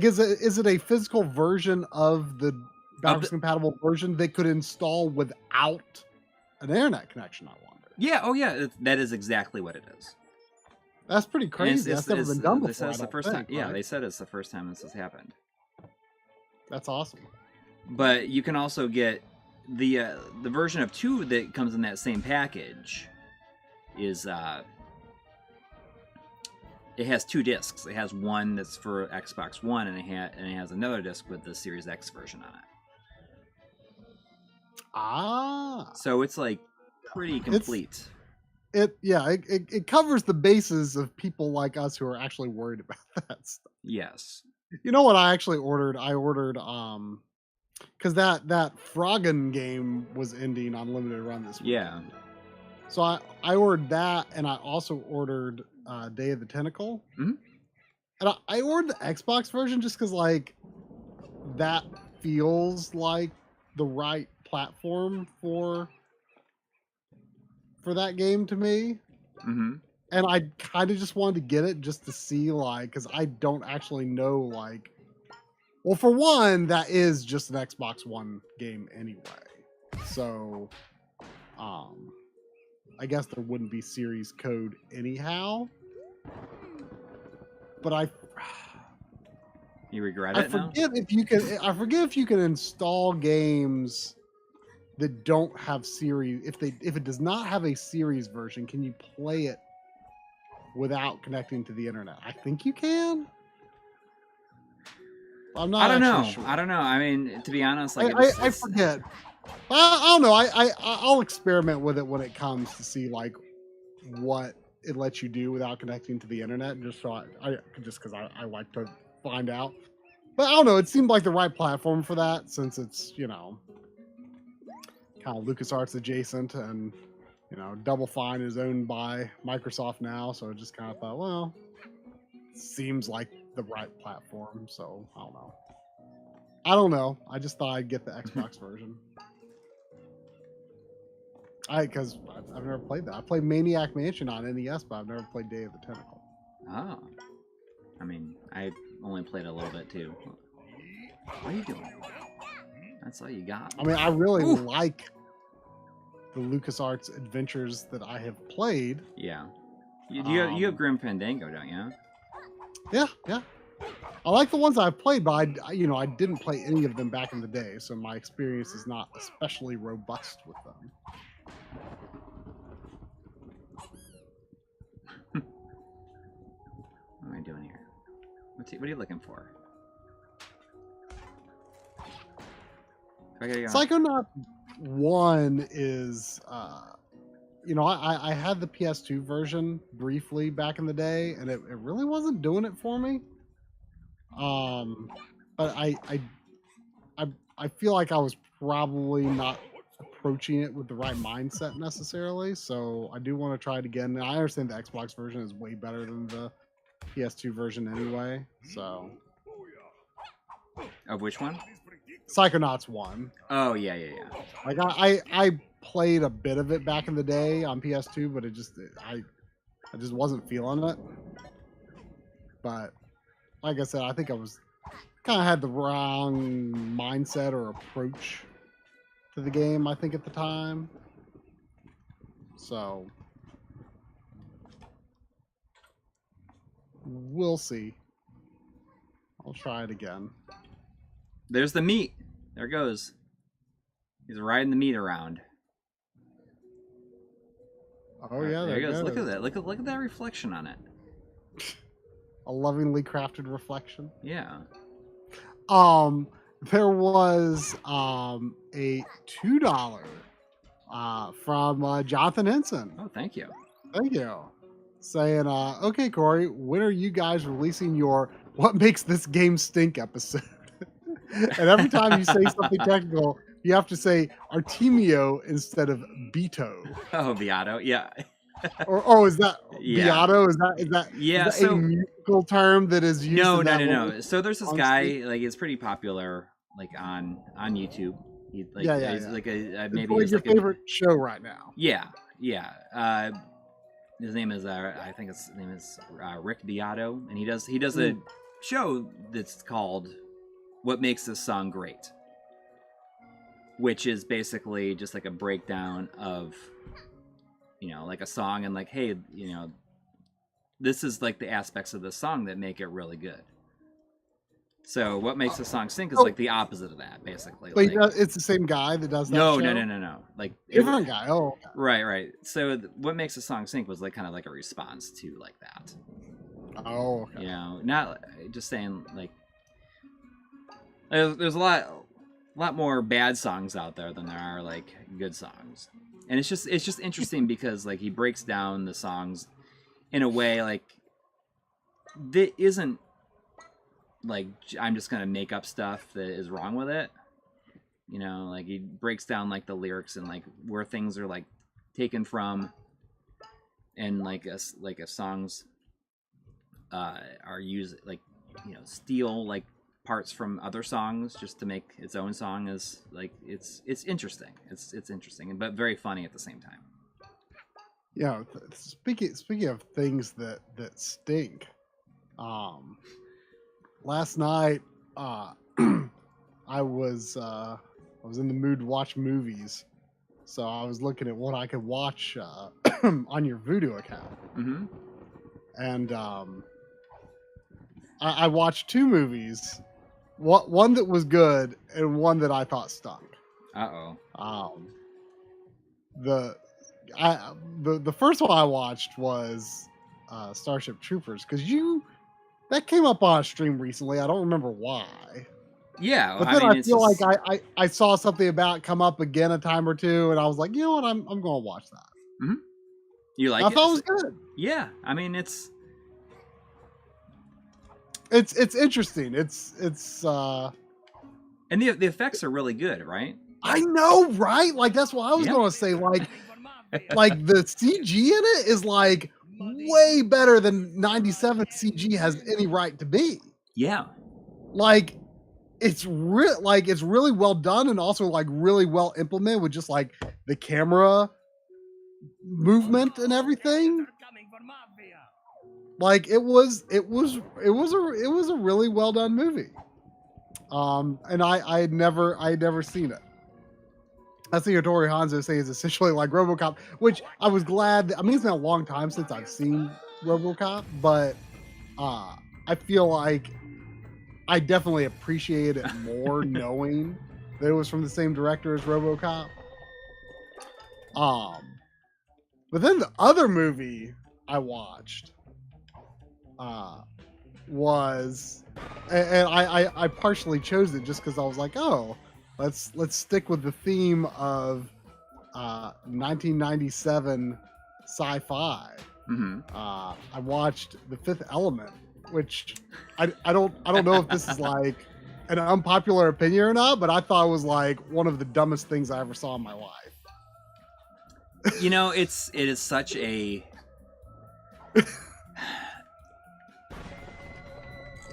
is it a physical version of the backwards compatible version that could install without an internet connection? I wonder. Yeah. Oh yeah. That is exactly what it is. That's pretty crazy. That's never been done before. It's the first time. Yeah, they said it's the first time this has happened. That's awesome. But you can also get the version of 2 that comes in that same package. Is it has 2 discs. It has one that's for Xbox One, and it has another disc with the Series X version on it. Ah. So it's like pretty complete. It covers the bases of people like us who are actually worried about that stuff. Yes. You know what I actually ordered? I ordered because that Froggen game was ending on limited run this week. Yeah. So I ordered that, and I also ordered Day of the Tentacle. Mm-hmm. And I ordered the Xbox version just because like that feels like the right platform for that game to me. Mm-hmm. And I kind of just wanted to get it just to see, like, because I don't actually know, like, well, for one, that is just an Xbox One game anyway. So, I guess there wouldn't be series code anyhow. But you regret it now? I forget if you can install games that don't have series. If it does not have a series version, can you play it without connecting to the internet? I think you can. I'm not. I don't know. Sure. I don't know. I mean, to be honest, like I forget. I don't know. I'll experiment with it when it comes to see like what it lets you do without connecting to the internet, just so I because I like to find out. But I don't know. It seemed like the right platform for that, since it's kind of LucasArts adjacent, and Double Fine is owned by Microsoft now, so I just kind of thought, well, seems like the right platform. So I don't know. I just thought I'd get the Xbox version. Because I've never played that. I played Maniac Mansion on NES, but I've never played Day of the Tentacle. Oh. I mean, I only played a little bit too. What are you doing? That's all you got. I mean, I really like the LucasArts adventures that I have played. Yeah. You have Grim Fandango, don't you? Yeah. I like the ones I've played, but I didn't play any of them back in the day, so my experience is not especially robust with them. What am I doing here? What are you looking for? Psychonaut 1 is, I had the PS2 version briefly back in the day, and it really wasn't doing it for me. But I feel like I was probably not approaching it with the right mindset necessarily, so I do want to try it again. And I understand the Xbox version is way better than the PS2 version anyway, so. Of which one? Psychonauts 1. Oh, yeah. Like, I played a bit of it back in the day on PS2, but I just wasn't feeling it. But, like I said, I think I was kind of had the wrong mindset or approach to the game, I think, at the time. So, we'll see. I'll try it again. There's the meat. There it goes. He's riding the meat around. Oh yeah, there it goes. Look at that. Look at that reflection on it. A lovingly crafted reflection. Yeah. There was a $2 from Jonathan Henson. Oh, thank you. Thank you. Saying, okay, Coury, when are you guys releasing your "What Makes This Game Stink" episode? And every time you say something technical, you have to say Artemio instead of Beato. Oh, Beato, yeah. or is that Beato? Is that yeah? Is that a musical term that is used? No. So there's this guy, like, it's pretty popular, like on YouTube. He like Yeah, yeah, he's yeah. like a It's maybe like he's your like favorite show right now. yeah. His name is I think his name is Rick Beato, and he does a show that's called "What Makes This Song Great," which is basically just like a breakdown of, like a song, and like, hey, this is like the aspects of the song that make it really good. So what makes a song sink is like the opposite of that, basically. But Like, it's the same guy that does that no, show? no. Like Different guy. Oh, okay. Right. So what makes a song sink was like kind of like a response to like that. Oh, okay. Not just saying like there's a lot more bad songs out there than there are like good songs, and it's just interesting because like he breaks down the songs in a way like that isn't like I'm just gonna make up stuff that is wrong with it. Like he breaks down like the lyrics and like where things are like taken from, and like if songs are used like steal like parts from other songs just to make its own song is like it's interesting. It's interesting, but very funny at the same time. Yeah. Speaking of things that stink, last night I was in the mood to watch movies, so I was looking at what I could watch on your Vudu account, and I watched two movies, one that was good and one that I thought stunk. The first one I watched was Starship Troopers, because that came up on a stream recently. I don't remember why. Yeah, But then I feel like I saw something about it come up again a time or two, and I was like, you know what, I'm going to watch that. You like I it? thought it was good. Yeah, I mean it's interesting. It's and the effects are really good, right? I know, right? Like that's what I was going to say. Like the CG in it is like way better than 97 CG has any right to be. Yeah. Like it's really well done, and also like really well implemented with just like the camera movement and everything. Like it was a really well done movie. And I had never seen it. I see Hattori Hanzo say it's essentially like RoboCop, which I was glad. I mean, it's been a long time since I've seen RoboCop, but I feel like I definitely appreciate it more knowing that it was from the same director as RoboCop. But then the other movie I watched was, and I partially chose it just because I was like, oh, let's stick with the theme of 1997 sci-fi. I watched The Fifth Element, which I don't know if this is like an unpopular opinion or not, but I thought it was like one of the dumbest things I ever saw in my life. It is such a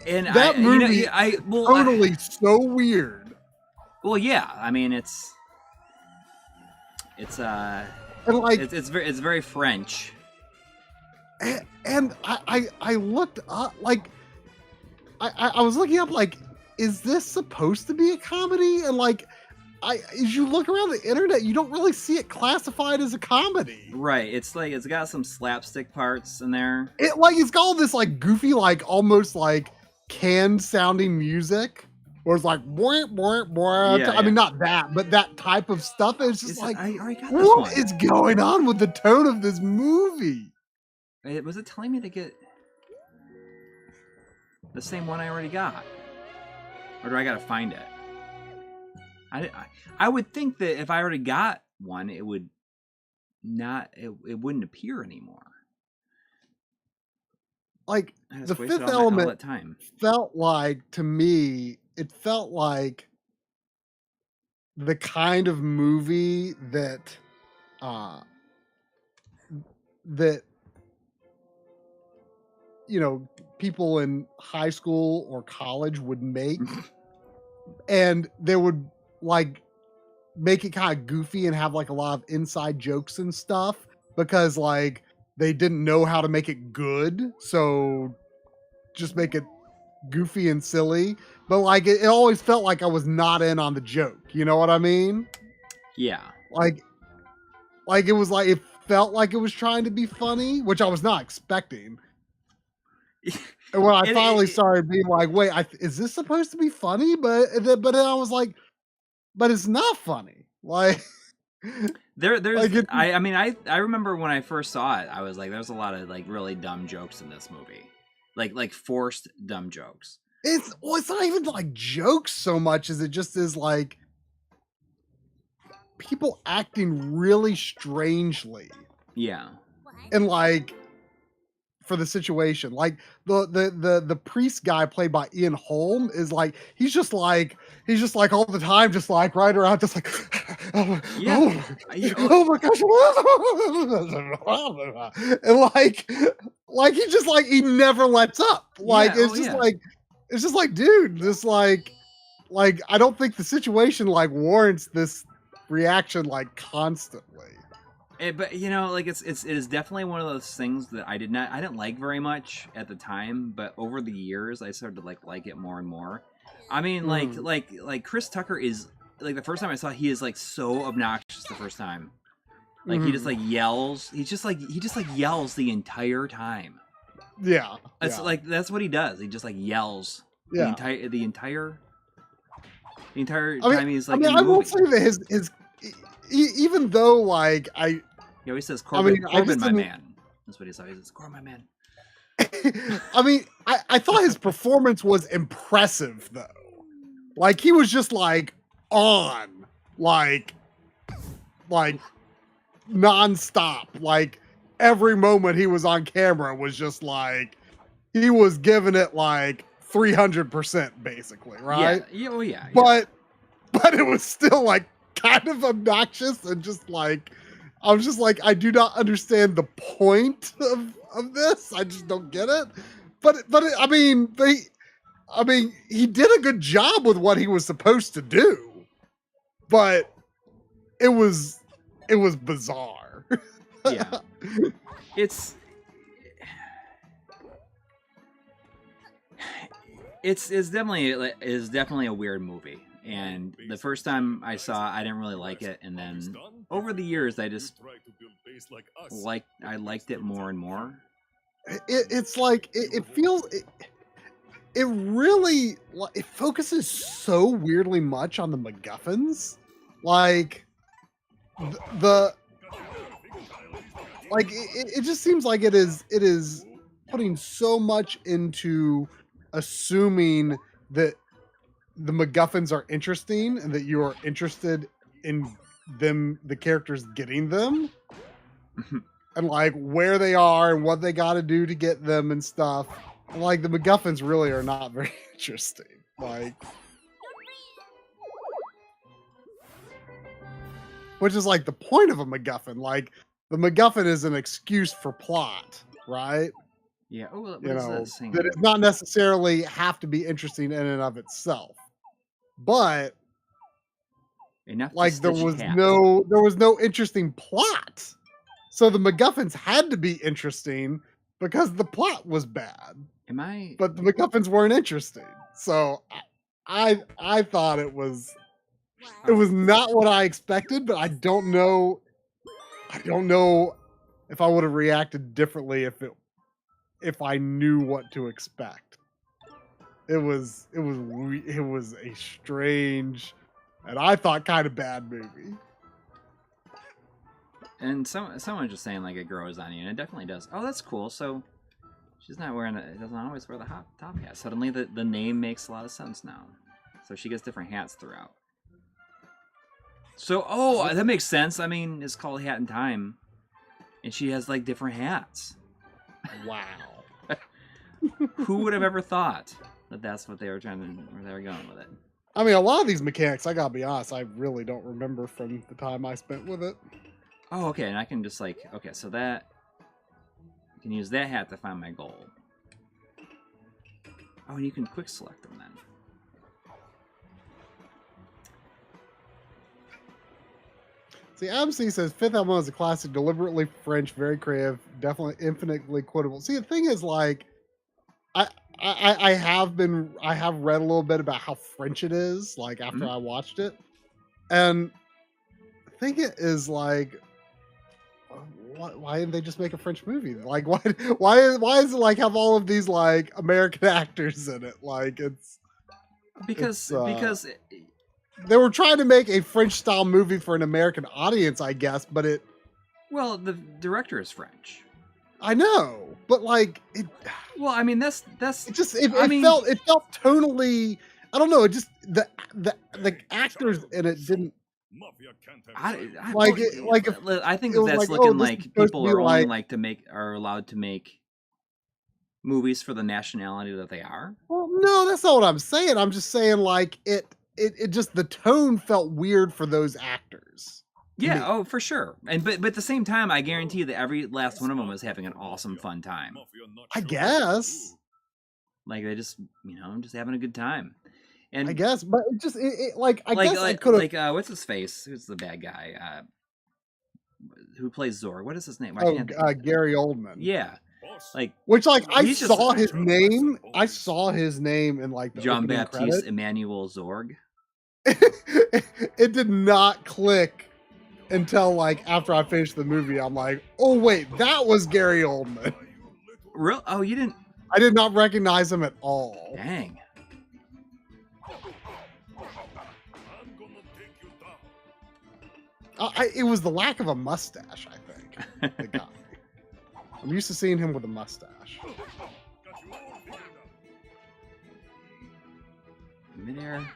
and that movie totally so weird. Well, yeah, I mean it's and like it's very French. And I looked up, like I was looking up, like, is this supposed to be a comedy? And like as you look around the internet, you don't really see it classified as a comedy. Right. It's like it's got some slapstick parts in there. It's got all this like goofy, like almost like canned sounding music. Where it's like, boing, boing, boing. I mean, not that, but that type of stuff. And it's just like, what is going on with the tone of this movie? Was it telling me to get the same one I already got? Or do I gotta find it? I would think that if I already got one, it would not, it wouldn't appear anymore. Like, The Fifth Element felt like, to me, it felt like the kind of movie that people in high school or college would make, and they would like make it kind of goofy and have like a lot of inside jokes and stuff because like they didn't know how to make it good, so just make it goofy and silly. But like it always felt like I was not in on the joke. You know what I mean? Yeah. Like it was like it felt like it was trying to be funny, which I was not expecting. And when I finally started being like, "Wait, is this supposed to be funny?" But then I was like, "But it's not funny." Like there's like I remember when I first saw it, I was like, there's a lot of like really dumb jokes in this movie, like forced dumb jokes. It's not even like jokes so much as it just is like people acting really strangely. Yeah. And like for the situation, like the priest guy played by Ian Holm is like he's just like all the time just like right around just like oh my gosh and like he just like he never lets up like it's just like dude this like I don't think the situation like warrants this reaction like constantly. But you know, like it is definitely one of those things that I didn't like very much at the time, but over the years I started to like it more and more. I mean, like Chris Tucker is like the first time I saw he is like so obnoxious the first time. Like he just like yells. He just like yells the entire time. Yeah. It's like that's what he does. He just like yells the entire time he's like in the movie. I will say that his even though like he always says Corbin, my man. That's what he says. He says, Corbin, my man. I mean, I thought his performance was impressive though. Like he was just like on, like nonstop. Like every moment he was on camera was just like he was giving it like 300% basically, right? Yeah. But it was still like kind of obnoxious and just like I was just like I do not understand the point of this. I just don't get it. But I mean he did a good job with what he was supposed to do. But it was bizarre. Yeah. It's definitely a weird movie. And the first time I saw it, I didn't really like it, and then over the years, I just liked it more and more. It's like it feels it really it focuses so weirdly much on the MacGuffins, like it just seems like it is putting so much into assuming that the MacGuffins are interesting and that you are interested in them, the characters getting them, and like where they are and what they got to do to get them and stuff. And like the MacGuffins really are not very interesting. Like, which is like the point of a MacGuffin. Like the MacGuffin is an excuse for plot, right? Yeah. Oh, what you is know, this thing? that it not necessarily have to be interesting in and of itself. But enough like there was no interesting plot. So the MacGuffins had to be interesting because the plot was bad. But the MacGuffins weren't interesting. So I thought it was not what I expected, but I don't know if I would have reacted differently if I knew what to expect. It was a strange and I thought kind of bad movie. And someone just saying like it grows on you, and it definitely does. Oh, that's cool. So she's not wearing it. Doesn't always wear the top hat. Suddenly the name makes a lot of sense now. So she gets different hats throughout. So that makes sense. I mean, it's called Hat in Time, and she has like different hats. Wow. Who would have ever thought that that's what they were where they were going with it? I mean, a lot of these mechanics, I gotta be honest, I really don't remember from the time I spent with it. Oh, okay, and I can just like, okay, so that, I can use that hat to find my goal. Oh, and you can quick select them then. See, MC says Fifth Element is a classic, deliberately French, very creative, definitely infinitely quotable. See, the thing is, like, I have read a little bit about how French it is, like after I watched it, and the thing is, like, why didn't they just make a French movie? Like, why is it like have all of these like American actors in it? Like, because they were trying to make a French style movie for an American audience, I guess, but well, the director is French. I know, but like it. Well, I mean that's it felt tonally. I don't know. It just the actors in it didn't. I think it was that's like, looking oh, this like is supposed people to be are only like- are allowed to make movies for the nationality that they are. Well, no, that's not what I'm saying. I'm just saying like it just the tone felt weird for those actors. Yeah, oh, for sure. And but at the same time, I guarantee that every last one of them was having an awesome, fun time. I guess. Like they just, just having a good time. And I guess, but it just like I like, guess I like, could have. like what's his face? Who's the bad guy? Who plays Zorg? What is his name? Gary Oldman. Yeah, like which I he's saw just- his name. I saw his name in like the Jean opening Baptiste credits. Emmanuel Zorg. It did not click until like after I finished the movie. I'm like, oh wait, that was Gary Oldman. Real? Oh, you didn't? I did not recognize him at all. Dang. It was the lack of a mustache, I think, that got me. I'm used to seeing him with a mustache. Midair.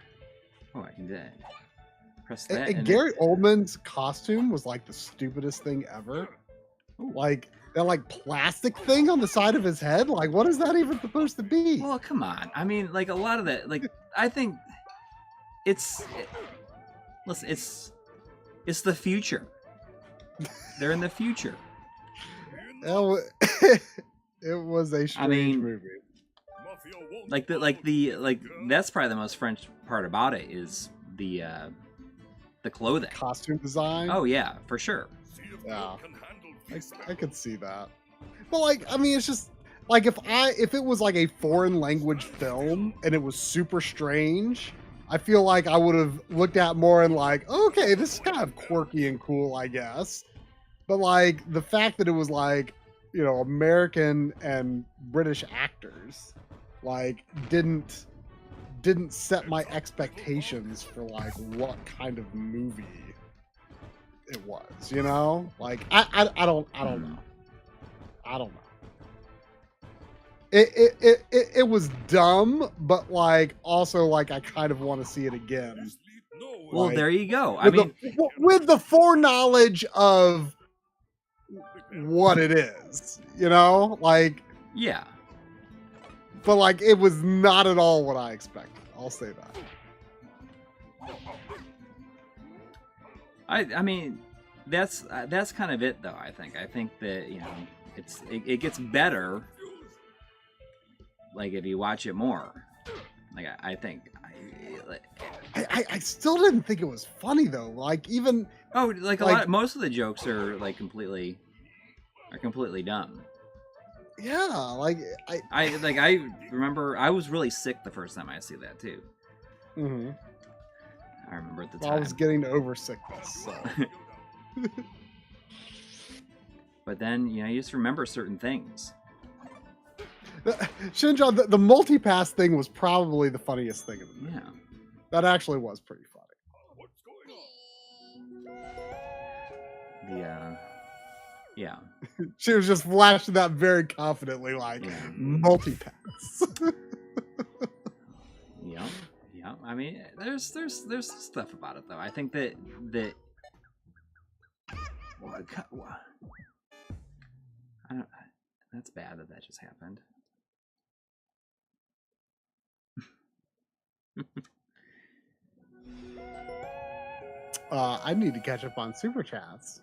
Oh, I can do that. Press that. And and Gary Oldman's costume was like the stupidest thing ever. Like that like plastic thing on the side of his head. Like, what is that even supposed to be? Well, come on. I mean, like a lot of that. Like, I think listen, it's the future. They're in the future. It was a strange movie. Like that's probably the most French part about it is the clothing, Costume design. Oh yeah, for sure. Yeah, I could see that. But like, I mean, it's just like if it was like a foreign language film and it was super strange, I feel like I would have looked at more and like, okay, this is kind of quirky and cool, I guess. But like the fact that it was like, American and British actors, like didn't set my expectations for like what kind of movie it was, Like I don't know. I don't know. It was dumb, but like also like I kind of want to see it again. Well, Like, there you go. I mean, with the foreknowledge of what it is, like yeah. But like it was not at all what I expected. I'll say that. I mean, that's kind of it though. I think that it gets better. Like if you watch it more, like I think I still didn't think it was funny though. Like even most of the jokes are like completely dumb. Yeah, like I remember I was really sick the first time I see that too. Mm-hmm. I remember at the time. I was getting over sickness. So. But then you just remember certain things. Shinjan, the multipass thing was probably the funniest thing in the movie. Yeah. That actually was pretty funny. Yeah. She was just flashing that very confidently, like multipass. Yeah. I mean, there's stuff about it though. I think that I don't. That's bad that just happened. I need to catch up on super chats.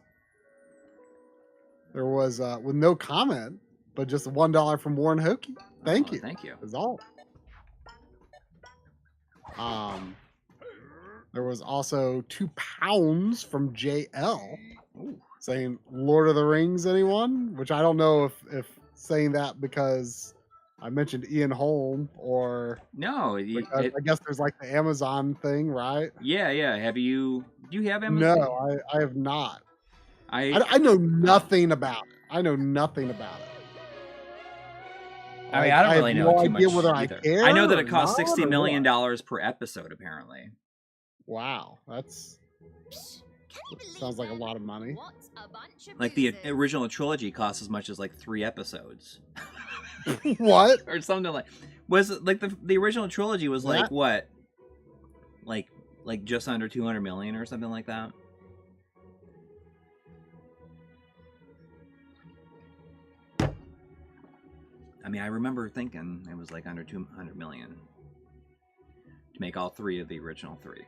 There was with no comment, but just $1 from Warren Hokie. Thank you. Thank you. Is all. There was also £2 from JL Ooh. saying Lord of the Rings, anyone? Which I don't know if saying that because I mentioned Ian Holm or No, because I guess there's like the Amazon thing, right? yeah. Do you have Amazon? No, I have not. I know nothing about it. I know nothing about it. I mean, I don't really know too much whether either. I care. I know that it costs not, $60 or million what. per episode, apparently. Wow, that's sounds like a lot of money. What a bunch of Like the losers. original trilogy costs as much as like 3 episodes, What? or something like. Was it like the original trilogy was like That- what? Like just under 200 million or something like that. I mean, I remember thinking it was like under 200 million to make all 3 of the original 3.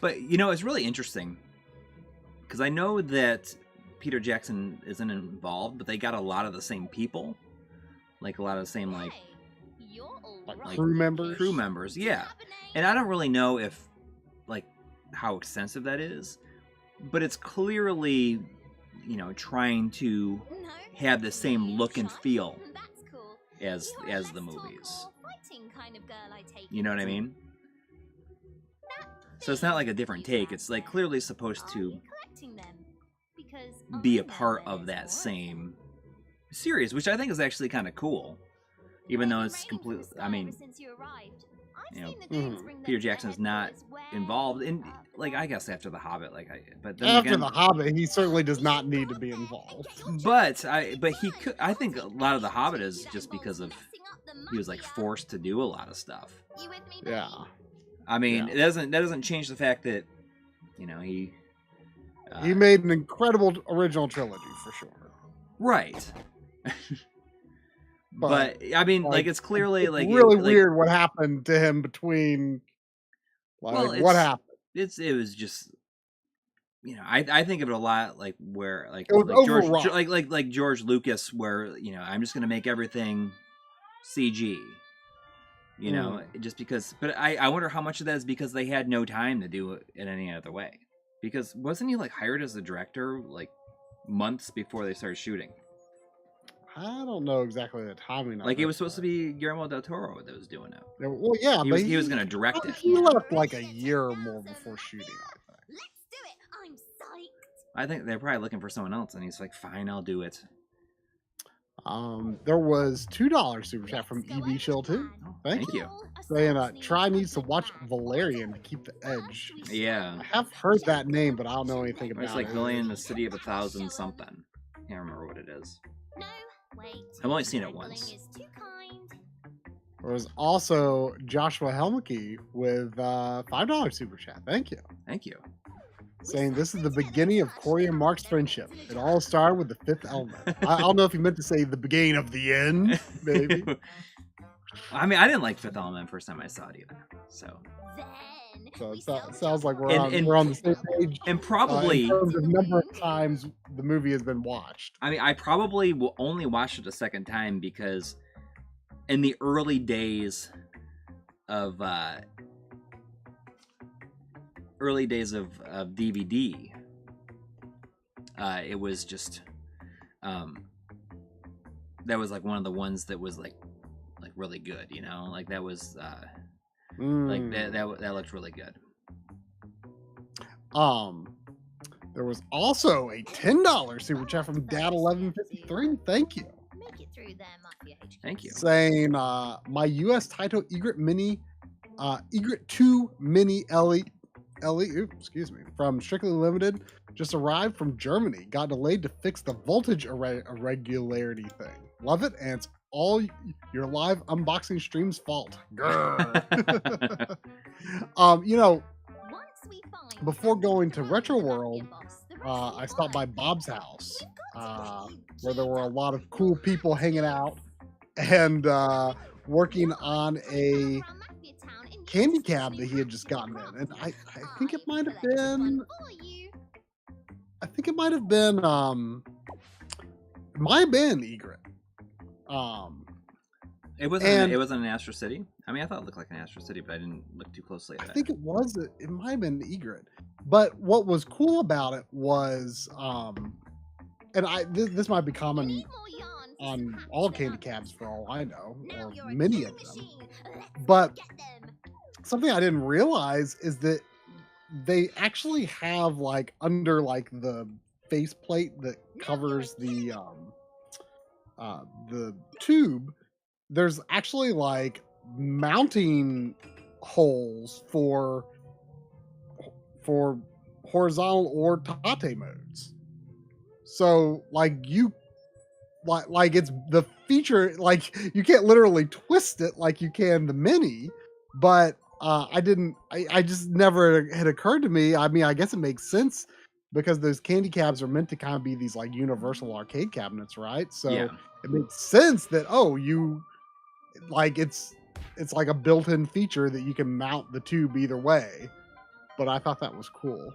But you know, it's really interesting because I know that Peter Jackson isn't involved, but they got a lot of the same people, like a lot of the same like Hey, you're all Like right. crew members? crew members. Do you Yeah, have a name? and I don't really know if like how extensive that is, but it's clearly, you know, trying to No? have the same You look and shush? feel That's cool. as You're a the let's talk movies. or fighting kind of girl, I take You know what I it. mean? So it's not like a different take. It's like clearly supposed Are to you collecting them? Because be I a know part where of there's that more of same series, which I think is actually kind of cool, even though They've it's been raining completely. for the I sky mean, ever since you arrived. I've you know, seen the goons bring Peter them to Jackson's their not headquarters way involved in, up like, there. I guess after the Hobbit, but then After again, the Hobbit, he certainly does not need to be involved. but he could. I think a lot of the Hobbit is just because of he was like forced to do a lot of stuff. You with me, Yeah. buddy? I mean, Yeah. that doesn't change the fact that, you know, he He made an incredible original trilogy for sure. right. But, I mean, like like, it's clearly It's like really like, weird what happened to him between. Like, Well, what it's- happened? it was just, you know, I think of it a lot like where like It was George overwrought. like George Lucas, where, you know, I'm just gonna make everything CG, you know, just because. But I wonder how much of that is because they had no time to do it in any other way. Because wasn't he like hired as a director like months before they started shooting? I don't know exactly the timing. Like of it was supposed to be Guillermo del Toro that was doing it. Well, yeah, He but was going to direct it. He left like a year or more before shooting. I think. Let's do it. I'm psyched. I think they're probably looking for someone else, and he's like, "Fine, I'll do it." There was $2 super chat from Let's go EB over Chill the too. plan. Thank you. All Saying assaults Try need needs to good watch plan. Valerian to keep the edge. First we Yeah. I have heard that name, but I don't know anything It's about like it. Villian, the City of 1,000 something. Can't remember what it is. No, wait. I've only seen it Trembling once. is too kind. There was also Joshua Helmke with $5 super chat. Thank you. Thank you. Saying this is the beginning of Coury and Marc's friendship. It all started with the fifth element. I don't know if he meant to say the beginning of the end, maybe. I mean, I didn't like Fifth Element first time I saw it either. So, Then So we it sell sounds like we're And- on the same page. and In probably, terms of number of times the movie has been watched. I mean, I probably will only watch it a second time because in the early days of DVD, it was just that was like one of the ones that was like really good, you know, like that was like that looked really good. There was also a $10 super chat from Dad1153. Thank you. Make it through there, Mafia HQ. Thank you. Saying my US title Egret Mini Egret 2 Mini excuse me, from Strictly Limited just arrived from Germany. Got delayed to fix the voltage irregularity thing. Love it, and it's all your live unboxing stream's fault. Grr. You know, Once we find before going to the Retro Mafia World, boss, the rest of I your stopped by life Bob's house, We've got to get you where there were a geared lot up of cool people hanging out and working on a candy cab that he had just gotten in. And I think it might have been, it might have been Egret. It wasn't in Astro City. I mean, I thought it looked like an Astro City, but I didn't look too closely at I it. think it was. It might have been Egret. But what was cool about it was, and this might be common on all candy cabs for all I know, or many of them. But something I didn't realize is that they actually have like under like the faceplate that covers the tube, there's actually like mounting holes for horizontal or tate modes. So like you like it's the feature, like you can't literally twist it like you can the mini, but I just never had occurred to me. I mean, I guess it makes sense because those candy cabs are meant to kind of be these like universal arcade cabinets, right? So Yeah. it makes sense that you like it's like a built-in feature that you can mount the tube either way. But I thought that was cool.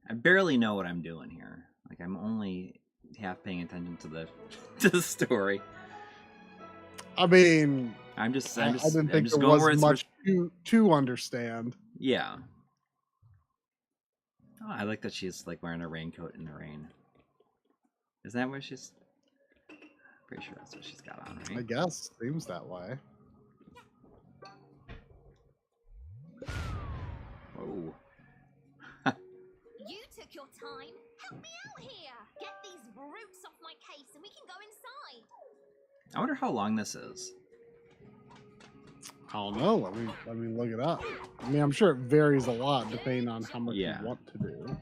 I barely know what I'm doing here. Like I'm only half paying attention to the story. I mean, I didn't think there was much to understand. Yeah. Oh, I like that she's like wearing a raincoat in the rain. Is that what she's? Pretty sure that's what she's got on, right? I guess seems that way. Whoa. You took your time. Help me out here. Get these brutes off my case and we can go inside. I wonder how long this is. I don't know. Let me look it up. I mean, I'm sure it varies a lot depending on how much you want to do.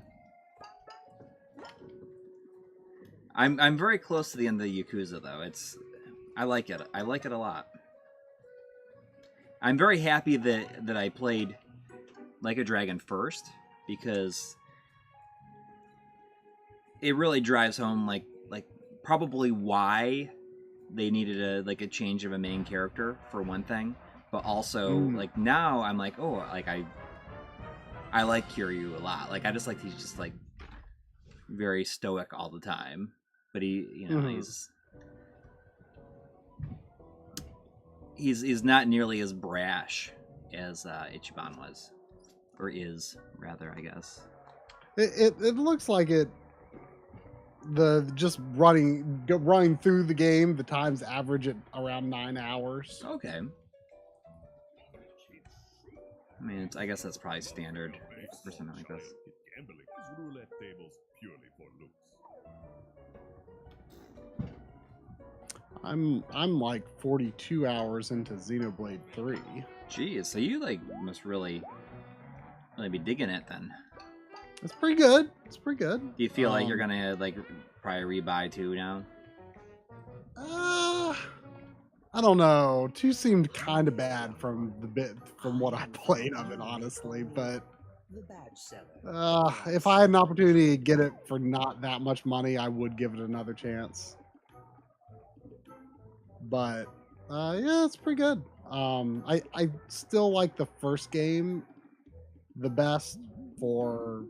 I'm very close to the end of the Yakuza though. I like it. I like it a lot. I'm very happy that I played Like a Dragon first, because it really drives home like probably why they needed a change of a main character for one thing, but also like now I'm like, oh, like I like Kiryu a lot. Like I just like he's just like very stoic all the time, but he's not nearly as brash as Ichiban was, or is rather, I guess. It looks like it. The just running through the game, the times average at around 9 hours. Okay. I mean, I guess that's probably standard for something like this. Gambling is roulette tables purely for looks. I'm like 42 hours into Xenoblade 3. Geez, so you like must really be digging it then. It's pretty good. It's pretty good. Do you feel like you're gonna like probably rebuy 2 now? I don't know. 2 seemed kind of bad from what I played of it, honestly. But if I had an opportunity to get it for not that much money, I would give it another chance. But yeah, it's pretty good. I still like the first game the best for,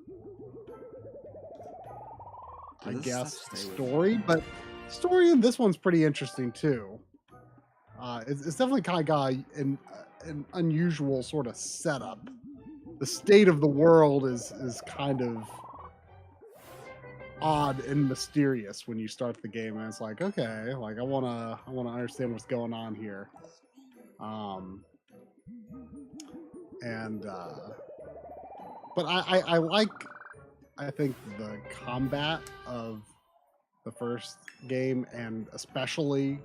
I guess, story, but story in this one's pretty interesting too. It's definitely kind of got an unusual sort of setup. The state of the world is kind of odd and mysterious when you start the game, and it's like, okay, like I wanna understand what's going on here. But I like, I think, the combat of the first game, and especially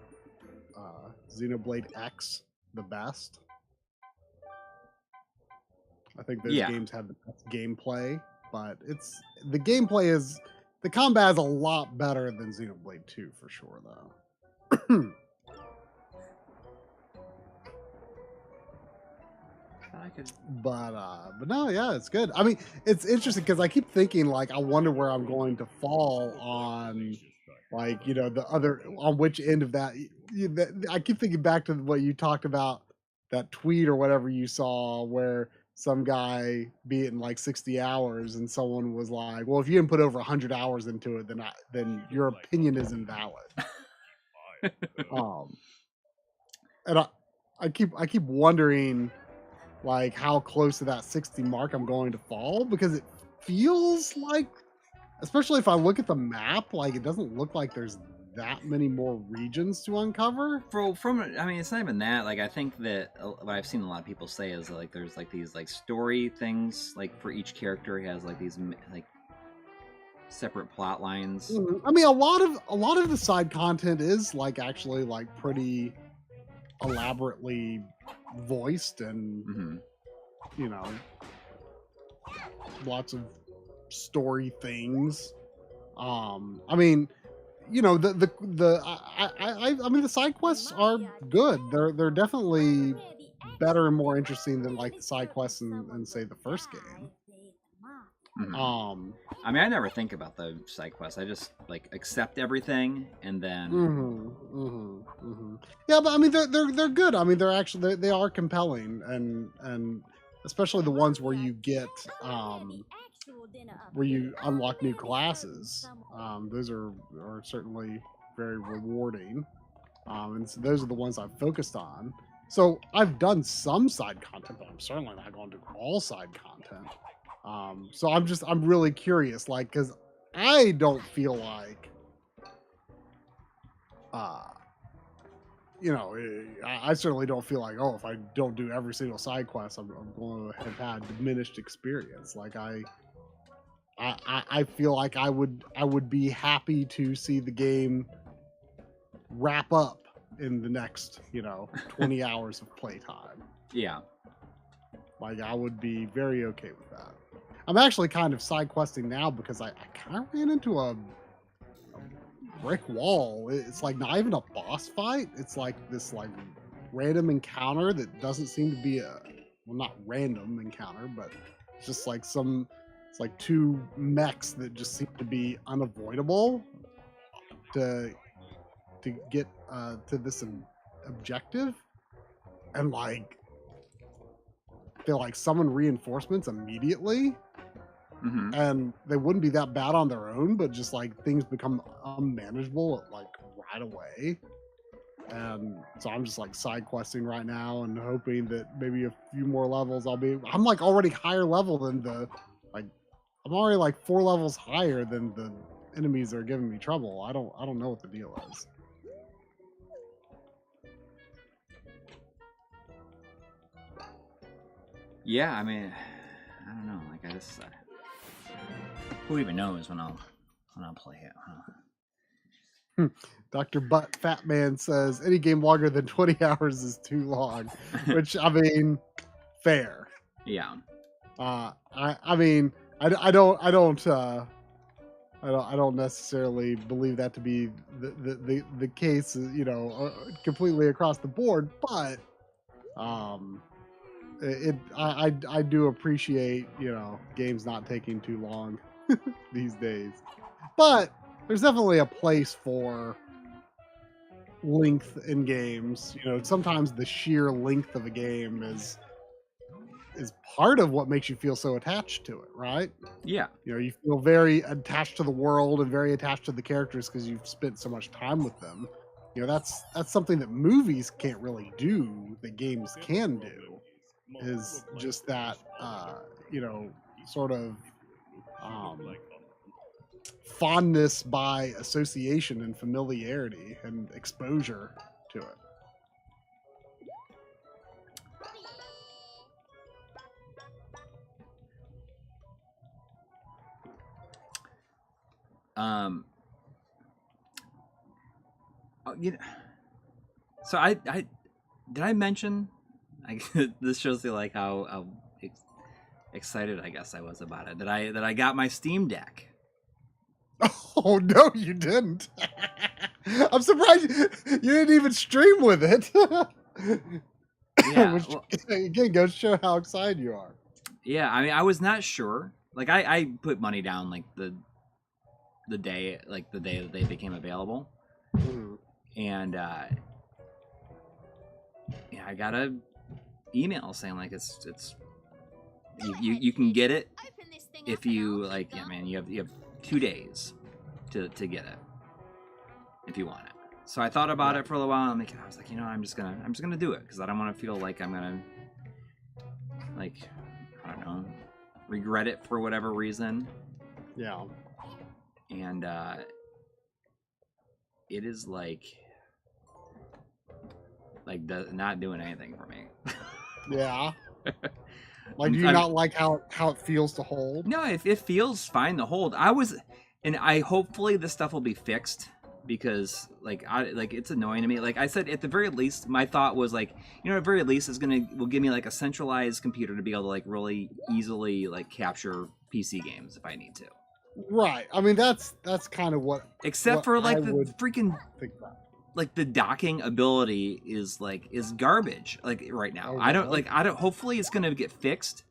Xenoblade X the best. I think those games have the best gameplay, but the combat is a lot better than Xenoblade 2 for sure, though. But no, yeah, it's good. I mean, it's interesting because I keep thinking, like, I wonder where I'm going to fall on, like, the other, on which end of that. I keep thinking back to what you talked about that tweet or whatever you saw where some guy beat it in like 60 hours and someone was like, well, if you didn't put over 100 hours into it, then your opinion is invalid. And I keep wondering like how close to that 60 mark I'm going to fall, because it feels like, especially if I look at the map, like it doesn't look like there's that many more regions to uncover. I mean, it's not even that. Like, I think that what I've seen a lot of people say is like there's like these like story things, like for each character has like these like separate plot lines. I mean, a lot of the side content is like actually like pretty elaborately voiced and you know, lots of story things. I mean, you know, I mean the side quests are good. They're definitely better and more interesting than like the side quests in say the first game. I mean, I never think about the side quests. I just like accept everything and then. Yeah, but I mean, they're good. I mean, they're actually they are compelling, and especially the ones where you get where you unlock new classes. Those are certainly very rewarding, and so those are the ones I've focused on. So I've done some side content, but I'm certainly not going to do all side content. So I'm really curious, like, because I don't feel like, you know, I certainly don't feel like, oh, if I don't do every single side quest, I'm going to have had diminished experience. Like I feel like I would be happy to see the game wrap up in the next, 20 hours of playtime. Yeah. Like I would be very okay with that. I'm actually kind of side questing now because I kind of ran into a brick wall. It's like not even a boss fight. It's like this like random encounter that doesn't seem to be not random encounter, but it's just like it's like two mechs that just seem to be unavoidable to get to this objective, and like they like summon reinforcements immediately. And they wouldn't be that bad on their own, but just like things become unmanageable like right away. And so I'm just like side questing right now and hoping that maybe a few more levels I'm like already higher level than I'm already like 4 levels higher than the enemies that are giving me trouble. I don't know what the deal is. Yeah, I mean, I don't know. Like I just. Who even knows when I'll play it? Huh? Dr. Butt Fat Man says any game longer than 20 hours is too long, which I mean, fair. Yeah. I mean, I don't necessarily believe that to be the case, completely across the board, but I do appreciate, games not taking too long these days. But there's definitely a place for length in games. Sometimes the sheer length of a game is part of what makes you feel so attached to it, right? Yeah. You feel very attached to the world and very attached to the characters because you've spent so much time with them. That's something that movies can't really do, that games can do, is just that sort of fondness by association and familiarity and exposure to it. So I did I mention? This shows you like how excited I guess I was about it. That I got my Steam Deck. Oh no, you didn't. I'm surprised you didn't even stream with it. Yeah. Which, again, goes to show how excited you are. Yeah, I mean, I was not sure. Like, I put money down like the day that they became available, and yeah, I got a emails saying like it's you can get it if you like. Yeah, man, you have 2 days to get it if you want it. So I thought about it for a little while. I was like, I'm just gonna do it because I don't want to feel like I'm gonna like, I don't know, regret it for whatever reason. Yeah. And it is like not doing anything for me. Yeah. Like, do you not like how it feels to hold? No, it feels fine to hold. Hopefully this stuff will be fixed because it's annoying to me. Like I said, at the very least, my thought was like, at the very least, will give me like a centralized computer to be able to like really easily like capture PC games if I need to. Right. I mean, that's kind of what. Except for like the freaking think about. Like the docking ability is garbage like right now. I don't hopefully it's gonna get fixed.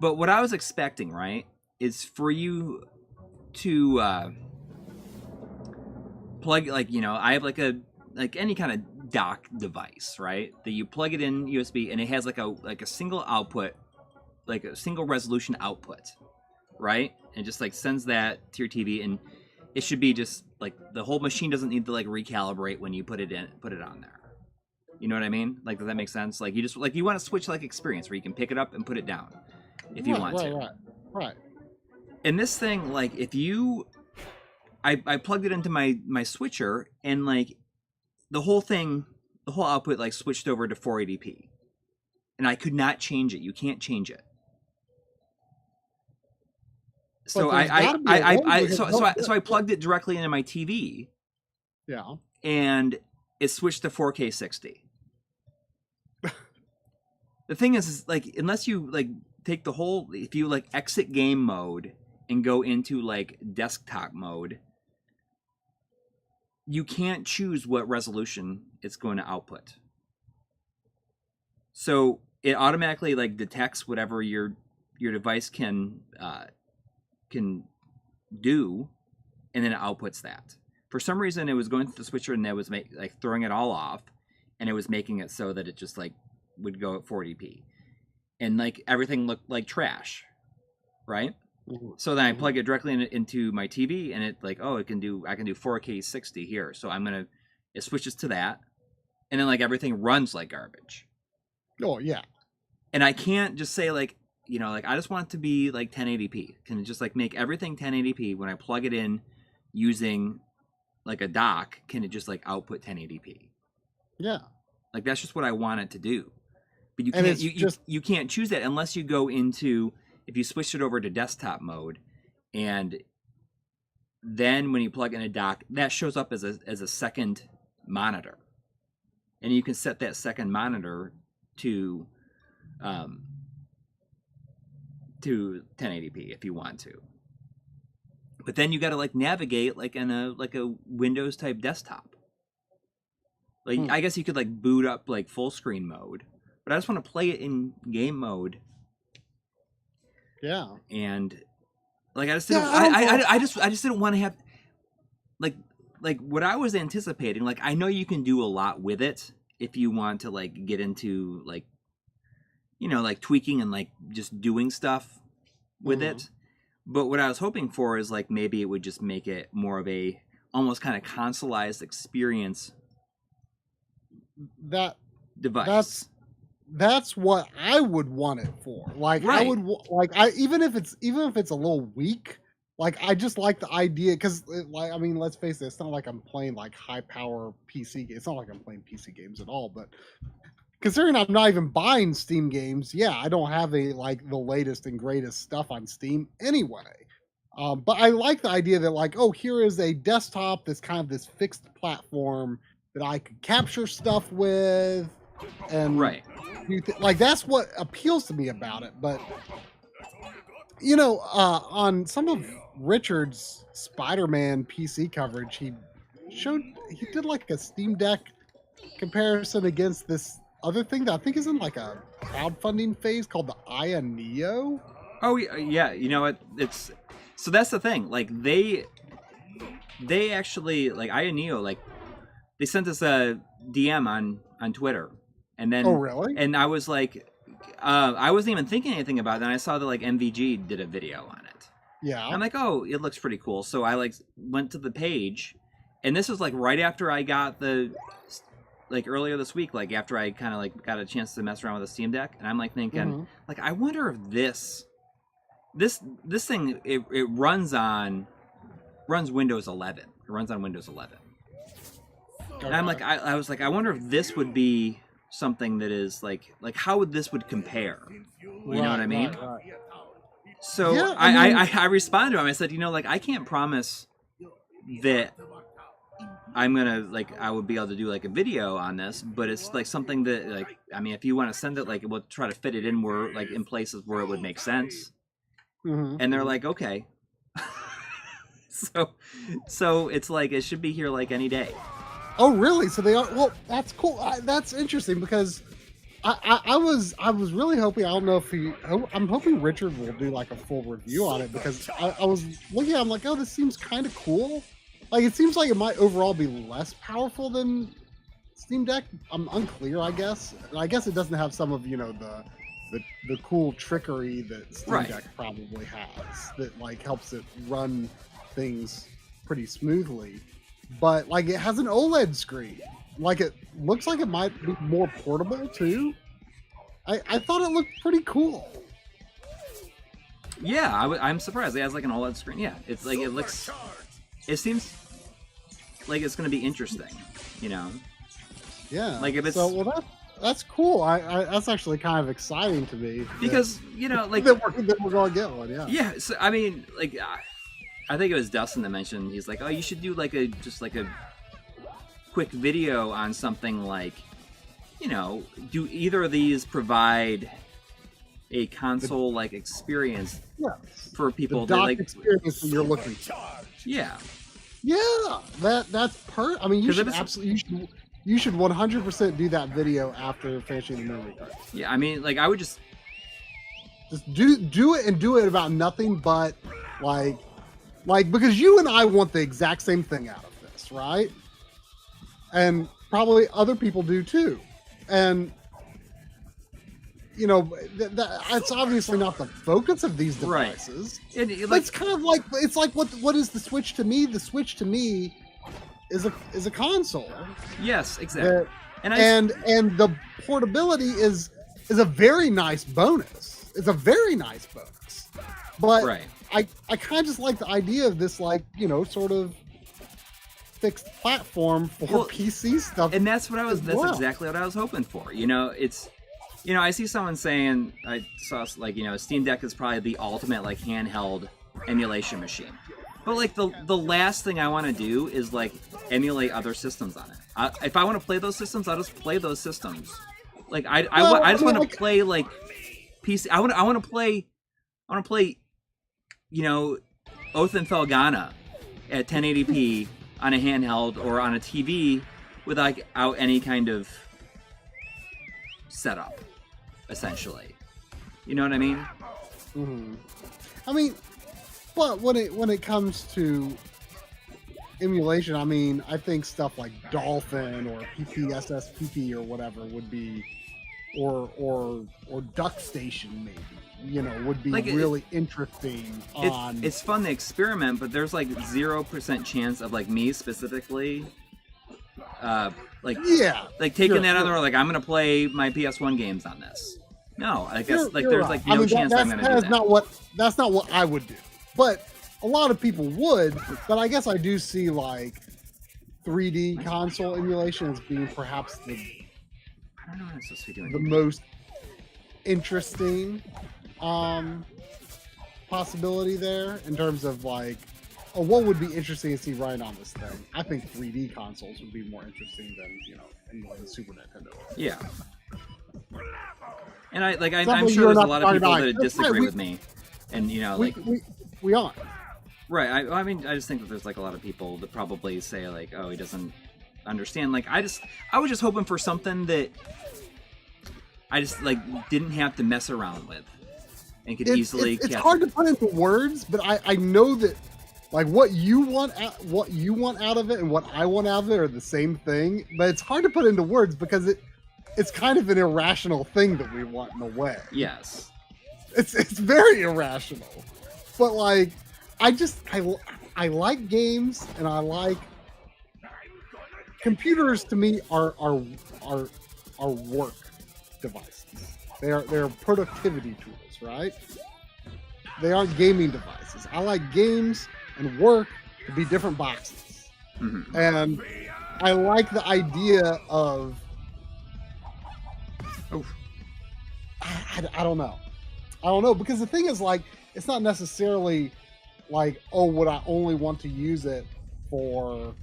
But what I was expecting, right, is for you to plug I have like any kind of dock device, right? That you plug it in USB and it has like a single output, like a single resolution output, right? And just like sends that to your TV, and it should be just like the whole machine doesn't need to like recalibrate when you put it on there. You know what I mean? Like, does that make sense? Like you want to switch like experience where you can pick it up and put it down if you want to. Right. And this thing, like I plugged it into my switcher and like the whole output like switched over to 480p. And I could not change it. You can't change it. So I plugged it directly into my TV. Yeah. And it switched to 4K 60. The thing is like unless you like take if you like exit game mode and go into like desktop mode, you can't choose what resolution it's going to output. So it automatically like detects whatever your device can do, and then it outputs that. For some reason, it was going through the switcher and that was throwing it all off, and it was making it so that it just like would go at 40p, and like everything looked like trash, right? Mm-hmm. So then I plug it directly into my TV, and it like, I can do 4K 60 here. So it switches to that, and then like everything runs like garbage. Oh yeah. And I can't just say like, I just want it to be like 1080p. Can it just like make everything 1080p when I plug it in using like a dock? Can it just like output 1080p? Yeah. Like that's just what I want it to do. But you can't you can't choose that unless you go into, if you switch it over to desktop mode, and then when you plug in a dock, that shows up as a second monitor. And you can set that second monitor to 1080p if you want to. But then you got to like navigate like in a Windows type desktop. Like I guess you could like boot up like full screen mode, but I just want to play it in game mode. Yeah. And like I just didn't I just didn't want to have like what I was anticipating. Like I know you can do a lot with it if you want to like get into like like tweaking and like just doing stuff with it. But what I was hoping for is like maybe it would just make it more of a almost kind of consoleized experience. That device. That's what I would want it for. Like right. I would like even if it's a little weak. Like I just like the idea because like I mean let's face it, it's not like I'm playing like high power PC games. It's not like I'm playing PC games at all, but considering I'm not even buying Steam games, yeah, I don't have the latest and greatest stuff on Steam anyway. But I like the idea that like, here is a desktop that's kind of this fixed platform that I could capture stuff with, and right, like that's what appeals to me about it. But on some of Richard's Spider-Man PC coverage, he did like a Steam Deck comparison against this other thing that I think is in like a crowdfunding phase called the Aya Neo. Oh yeah, you know what? So that's the thing. Like they actually like Aya Neo, like they sent us a DM on Twitter, And then, Oh, really? And I was like, I wasn't even thinking anything about it. And I saw that like MVG did a video on it. Yeah. I'm like, oh, it looks pretty cool. So I like went to the page, and this was like right after I got like earlier this week, like after I kind of like got a chance to mess around with the Steam Deck, and I'm like thinking, like, I wonder if this thing it runs Windows 11. It runs on Windows 11. And I'm like, I was like, I wonder if this would be something that is like how would this would compare? You know what I mean? Right. So Yeah, I responded to him. I said, like, I can't promise that I'm gonna like I would be able to do like a video on this, but it's like something that like I mean, if you want to send it, like we'll try to fit it in where like in places where it would make sense. And they're like, okay. so it's like it should be here like any day. Oh, really? So they are. Well, that's cool. That's interesting because I was really hoping. I don't know if I'm hoping Richard will do like a full review on it because I was looking. I'm like, oh, this seems kind of cool. Like it seems like it might overall be less powerful than Steam Deck. I'm unclear. I guess. I guess it doesn't have some of the cool trickery that Steam Deck probably has that like helps it run things pretty smoothly. But like it has an OLED screen. Like it looks like it might be more portable too. I thought it looked pretty cool. Yeah, I'm surprised it has like an OLED screen. Yeah, it's like it looks. It seems like it's going to be interesting. Yeah. Like if it's that's cool. That's actually kind of exciting to me because like that we're going to get one. Yeah. Yeah. So I mean, like. I think it was Dustin that mentioned, he's like, oh, you should do like a quick video on something like, do either of these provide a console like experience for people the that like experience that you're looking for. Yeah. Yeah. That's I mean, you should 100% do that video after finishing the memory card. Yeah, I mean, like I would just do it and do it about nothing but like, because you and I want the exact same thing out of this, right? And probably other people do too. And, it's obviously not the focus of these devices. Right. It's kind of like, it's like, what is the Switch to me? The Switch to me is a console. Yes, exactly. And the portability is a very nice bonus. It's a very nice bonus. But I kind of just like the idea of this, like, sort of fixed platform for PC stuff. And that's exactly what I was hoping for. It's, I see someone saying, I saw like, Steam Deck is probably the ultimate like handheld emulation machine. But like the last thing I want to do is like emulate other systems on it. If I want to play those systems, I'll just play those systems. Like I just want to play like PC. I want to play. Oath and Felghana at 1080p on a handheld or on a TV without any kind of setup, essentially. You know what I mean? Mm-hmm. I mean, but when it comes to emulation, I mean, I think stuff like Dolphin or PPSSPP or whatever would be, or DuckStation maybe. Would be like really interesting. It's fun to experiment, but there's like 0% chance of like me specifically, taking that other like I'm gonna play my PS1 games on this. No, I guess there's like no chance I'm gonna do that. That's not what I would do. But a lot of people would. But I guess I do see like 3D console emulation as being perhaps the most interesting possibility there in terms of like, what would be interesting to see right on this thing. I think 3D consoles would be more interesting than the Super Nintendo. Yeah. And I'm sure there's a lot of people that disagree with me, and we are. Right. I mean, I just think that there's like a lot of people that probably say like, oh, he doesn't understand. Like I was just hoping for something that I just like didn't have to mess around with. And could easily. It's hard to put into words, but I know that like what you want out of it and what I want out of it are the same thing. But it's hard to put into words because it's kind of an irrational thing that we want in a way. Yes. It's very irrational. But like I like games, and I like computers. To me are work devices. They're productivity tools, right? They aren't gaming devices. I like games and work to be different boxes. Mm-hmm. And I like the idea of I don't know. I don't know, because the thing is, like, it's not necessarily like, oh, would I only want to use it for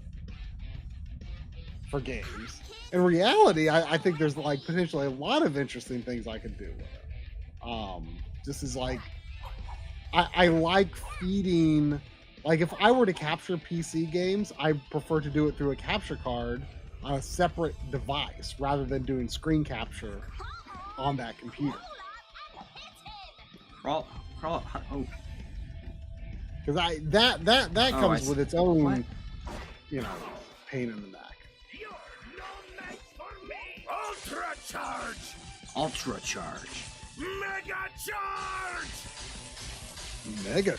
games? In reality, I think there's like potentially a lot of interesting things I could do with it. This is like I like feeding. Like, if I were to capture PC games, I prefer to do it through a capture card on a separate device rather than doing screen capture on that computer. Oh. Because that comes with its own, What? you know, pain in the neck. Ultra charge! Ultra charge. Mega charge! Mega.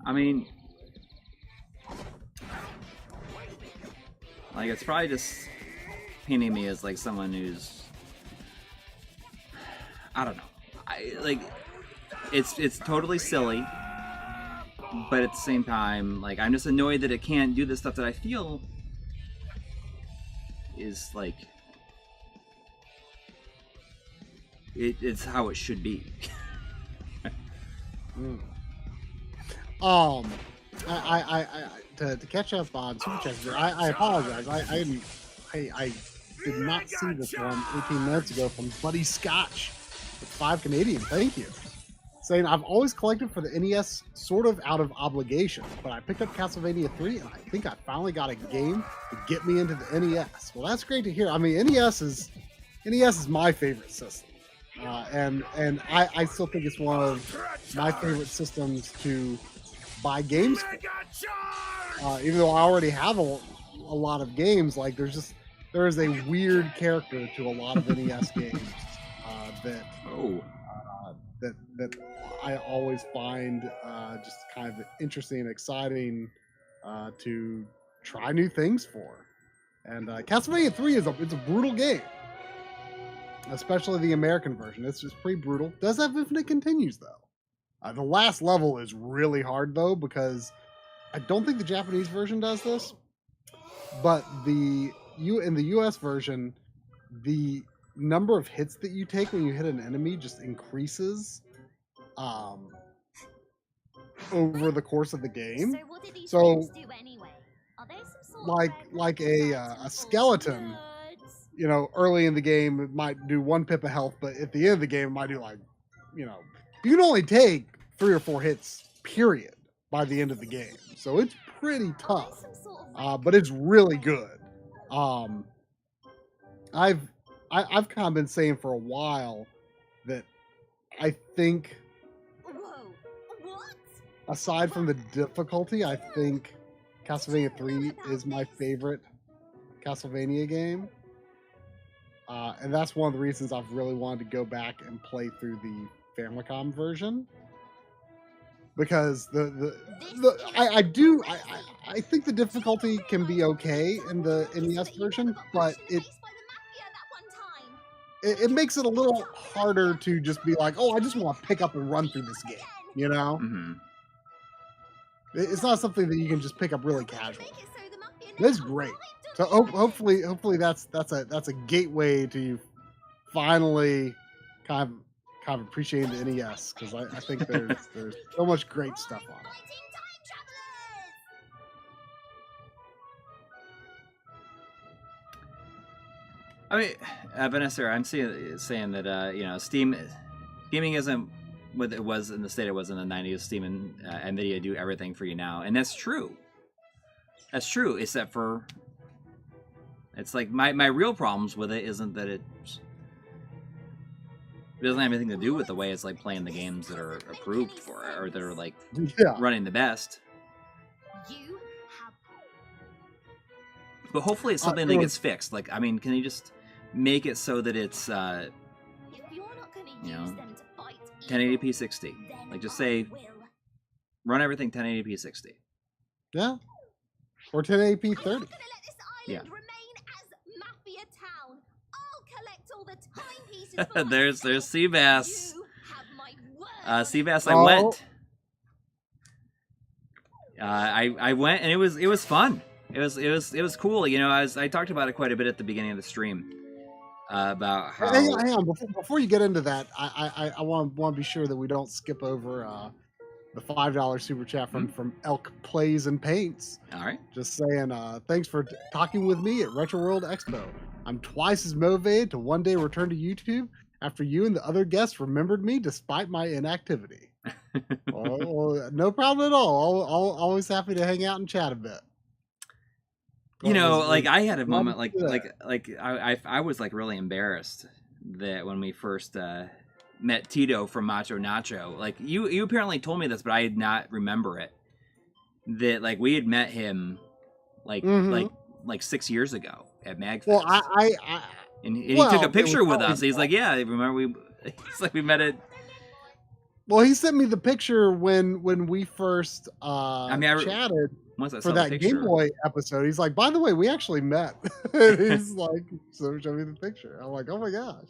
I mean, like, it's probably just painting me as like someone who's, I don't know. It's totally silly, but at the same time, like, I'm just annoyed that it can't do the stuff that I feel is like it's how it should be. I to catch up on Super Chats, I apologize. I did not see this one 18 minutes ago from Buddy Scotch with 5 Canadian. Thank you. Saying, I've always collected for the NES sort of out of obligation, but I picked up Castlevania 3 and I think I finally got a game to get me into the NES. Well, that's great to hear. I mean, NES is my favorite system. And I still think it's one of my favorite systems to buy games for. Even though I already have a lot of games, like there is a weird character to a lot of NES games that I always find just kind of interesting and exciting to try new things for. And Castlevania 3 it's a brutal game. Especially the American version. It's just pretty brutal. Does have infinite continues, though. The last level is really hard, though, because I don't think the Japanese version does this. But in the US version, the number of hits that you take when you hit an enemy just increases over the course of the game. So what do these So, things do anyway? Are they some sort of like a skeleton. nerds? You know, early in the game, it might do 1 pip of health, but at the end of the game, it might do like, you know, you can only take 3 or 4 hits, period, by the end of the game. So it's pretty tough, Some sort of but it's really good. I've kind of been saying for a while that I think, Whoa! What? aside from the difficulty, I think Castlevania 3 is my favorite Castlevania game. And that's one of the reasons I've really wanted to go back and play through the Famicom version, because I think the difficulty can be okay in the NES version, but it makes it a little harder to just be like, oh, I just want to pick up and run through this game, you know? Mm-hmm. It's not something that you can just pick up really casually. It's great. So hopefully that's a gateway to finally kind of appreciating the NES, because I think there's so much great stuff on it. I mean, Vanessa, I'm saying that you know, Steam gaming isn't what it was in the state it was in the 90s. Steam and Nvidia do everything for you now, and that's true. That's true, except for it's like my real problems with it isn't that it doesn't have anything to do with the way it's like playing the games that are approved for it or that are like running the best. But hopefully it's something that gets fixed. Like, I mean, can you just make it so that it's If you're not gonna you know, use them to fight 1080p 60. then Like just I say will. run everything 1080p 60. Yeah. Or 1080p I'm not 30. gonna let this Yeah. island remain as Mafia Town. I'll collect all the timepieces for there's myself. Seabass. You have my word on it. Seabass, I Oh. went. I went and it was fun. It was cool. You know, I talked about it quite a bit at the beginning of the stream about how. Hang on. Before you get into that, I want to be sure that we don't skip over the $5 super chat from Elk Plays and Paints. All right. Just saying, thanks for talking with me at Retro World Expo. I'm twice as motivated to one day return to YouTube after you and the other guests remembered me despite my inactivity. Oh, no problem at all. Always happy to hang out and chat a bit. You know, like I had a glad moment, to do like I was like really embarrassed that when we first met Tito from Macho Nacho. Like you apparently told me this, but I did not remember it. That like we had met him like 6 years ago at MagFest. Well, and he took a picture with us. He's like, yeah, remember we? He's like, we met at. Well, he sent me the picture when we first chatted once I for saw that the picture. Game Boy episode. He's like, by the way, we actually met. And he's like, so show me the picture. I'm like, oh my gosh.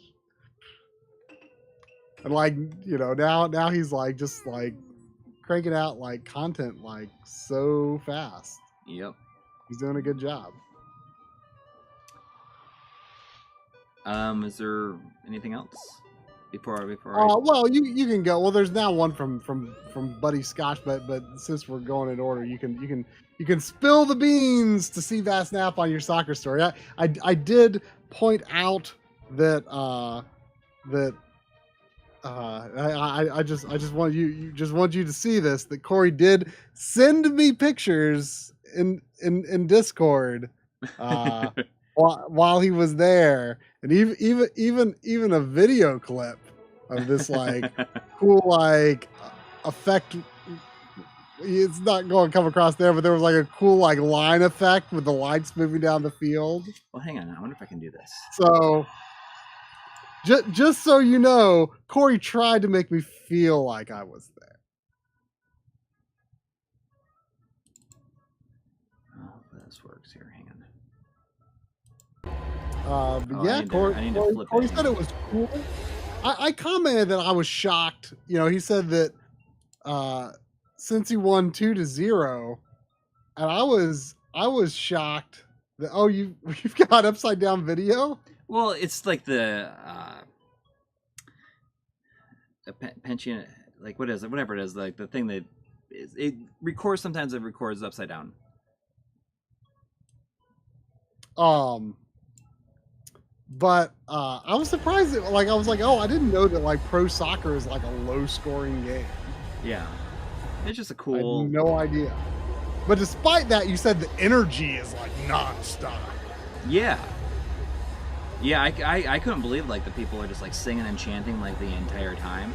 And like, you know, now he's like just like cranking out like content like so fast. Yep. He's doing a good job. Is there anything else before I? Well, you can go. Well, there's now one from Buddy Scotch, but since we're going in order, you can spill the beans to see Vast Nap on your soccer story. I did point out that I just want you to see this, that Coury did send me pictures in Discord while he was there, and even a video clip of this like cool like effect. It's not going to come across there, but there was like a cool like line effect with the lights moving down the field. Well, hang on. I wonder if I can do this. So, just so you know, Coury tried to make me feel like I was there. Oh, this works here. Hang on. But yeah, I need to flip Coury it. said it was cool. I commented that I was shocked. You know, he said that since he won 2-0, and I was shocked that you've got upside down video. Well, it's like the pension, like what is it? Whatever it is, like the thing that it records. Sometimes it records upside down. But I was surprised that, like, I was like, oh, I didn't know that like pro soccer is like a low scoring game. Yeah, it's just a I cool. had no idea. But despite that, you said the energy is like nonstop. Yeah. Yeah, I couldn't believe like the people are just like singing and chanting like the entire time.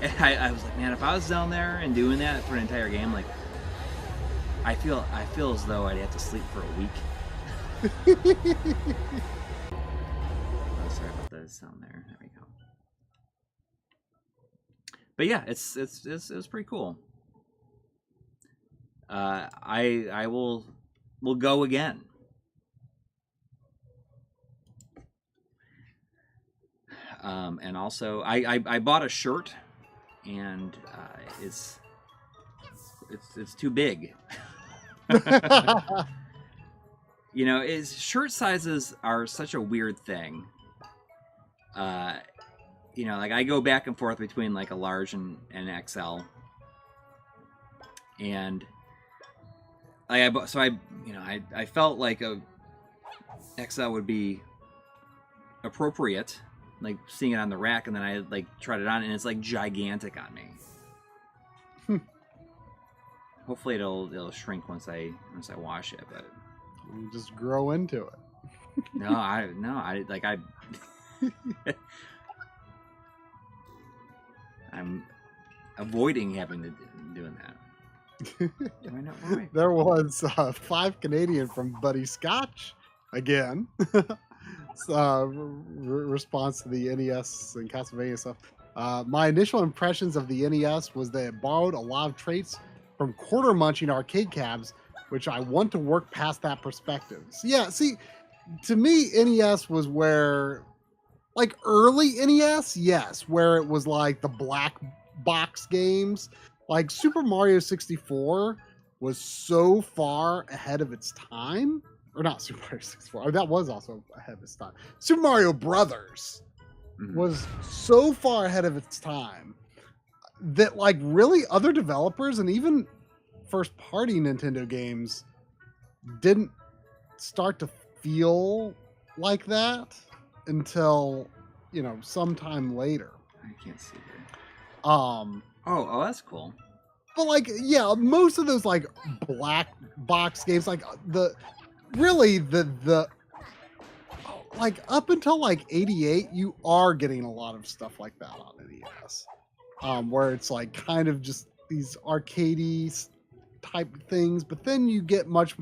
And I was like, man, if I was down there and doing that for an entire game, like I feel as though I'd have to sleep for a week. Oh, sorry about the sound there. There we go. But yeah, it's pretty cool. We'll go again. And also I bought a shirt, and it's too big. You know, shirt sizes are such a weird thing. You know, like I go back and forth between like a large and XL, and I felt like a XL would be appropriate, like seeing it on the rack, and then I like tried it on, and it's like gigantic on me. Hopefully it'll shrink once I wash it, but You just grow into it. I'm avoiding having to doing that. Do I know why? There was 5 Canadian from Buddy Scotch again. response to the NES and Castlevania stuff. My initial impressions of the NES was that it borrowed a lot of traits from quarter munching arcade cabs, which I want to work past that perspective. So yeah, see, to me, NES was where, like early NES, yes, where it was like the black box games. Like Super Mario 64 was so far ahead of its time. Or not Super Mario 64. That was also ahead of its time. Super Mario Brothers was so far ahead of its time that like really other developers and even first party Nintendo games didn't start to feel like that until, you know, sometime later. I can't see here. Oh, That's cool. But like, yeah, most of those like black box games, like the like up until like 88, you are getting a lot of stuff like that on NES, where it's like kind of just these arcadey type things. But then you get much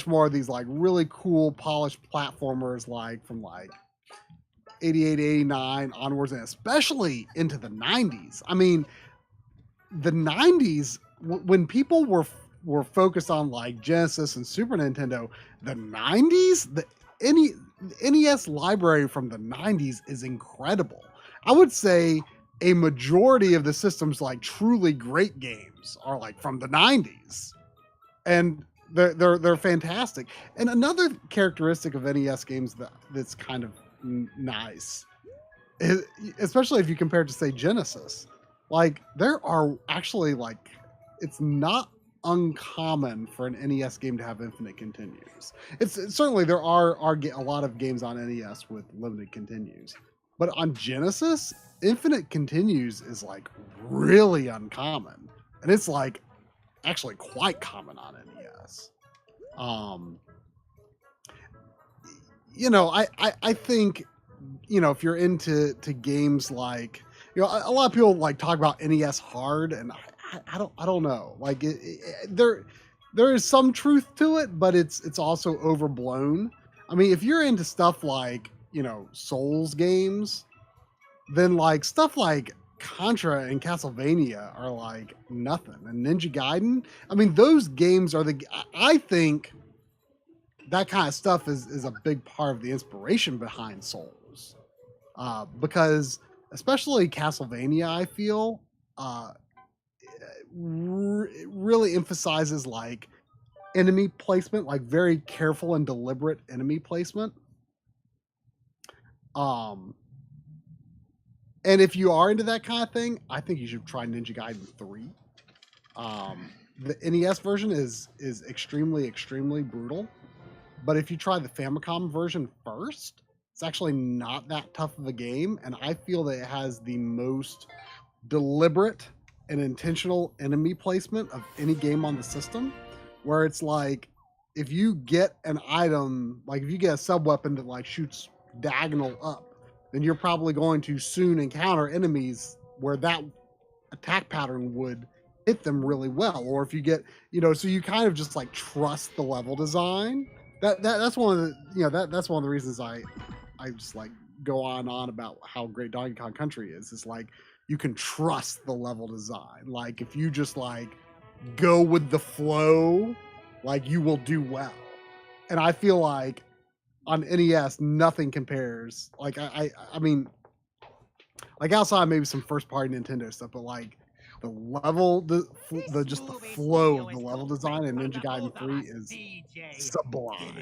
more of these like really cool polished platformers, like from like 88, 89 onwards, and especially into the 90s. I mean, the 90s, when people were focused on like Genesis and Super Nintendo, the 90s, the NES library from the 90s is incredible. I would say a majority of the system's like truly great games are like from the 90s, and they're fantastic. And another characteristic of NES games that's kind of nice, especially if you compare it to say Genesis, like there are actually like, it's not uncommon for an NES game to have infinite continues. It's certainly there are a lot of games on NES with limited continues, but on Genesis, infinite continues is like really uncommon, and it's like actually quite common on NES. You know, I think, you know, if you're into games like, you know, a lot of people like talk about NES hard, and I don't know. Like there is some truth to it, but it's also overblown. I mean, if you're into stuff like, you know, Souls games, then like stuff like Contra and Castlevania are like nothing. And Ninja Gaiden, I mean, those games are I think that kind of stuff is a big part of the inspiration behind Souls. Because especially Castlevania, I feel, really emphasizes like enemy placement, like very careful and deliberate enemy placement. And if you are into that kind of thing, I think you should try Ninja Gaiden 3. The NES version is extremely brutal, but if you try the Famicom version first, it's actually not that tough of a game, and I feel that it has the most deliberate and intentional enemy placement of any game on the system, where it's like, if you get an item, like if you get a sub weapon that like shoots diagonal up, then you're probably going to soon encounter enemies where that attack pattern would hit them really well. Or if you get, you know, so you kind of just like trust the level design. That's one of the, you know, that's one of the reasons I just like go on about how great Donkey Kong Country is. It's like, you can trust the level design. Like if you just like go with the flow, like you will do well. And I feel like on NES, nothing compares. Like I mean, like outside maybe some first party Nintendo stuff, but like the level, the just the flow of the level design in Ninja Gaiden 3 is sublime.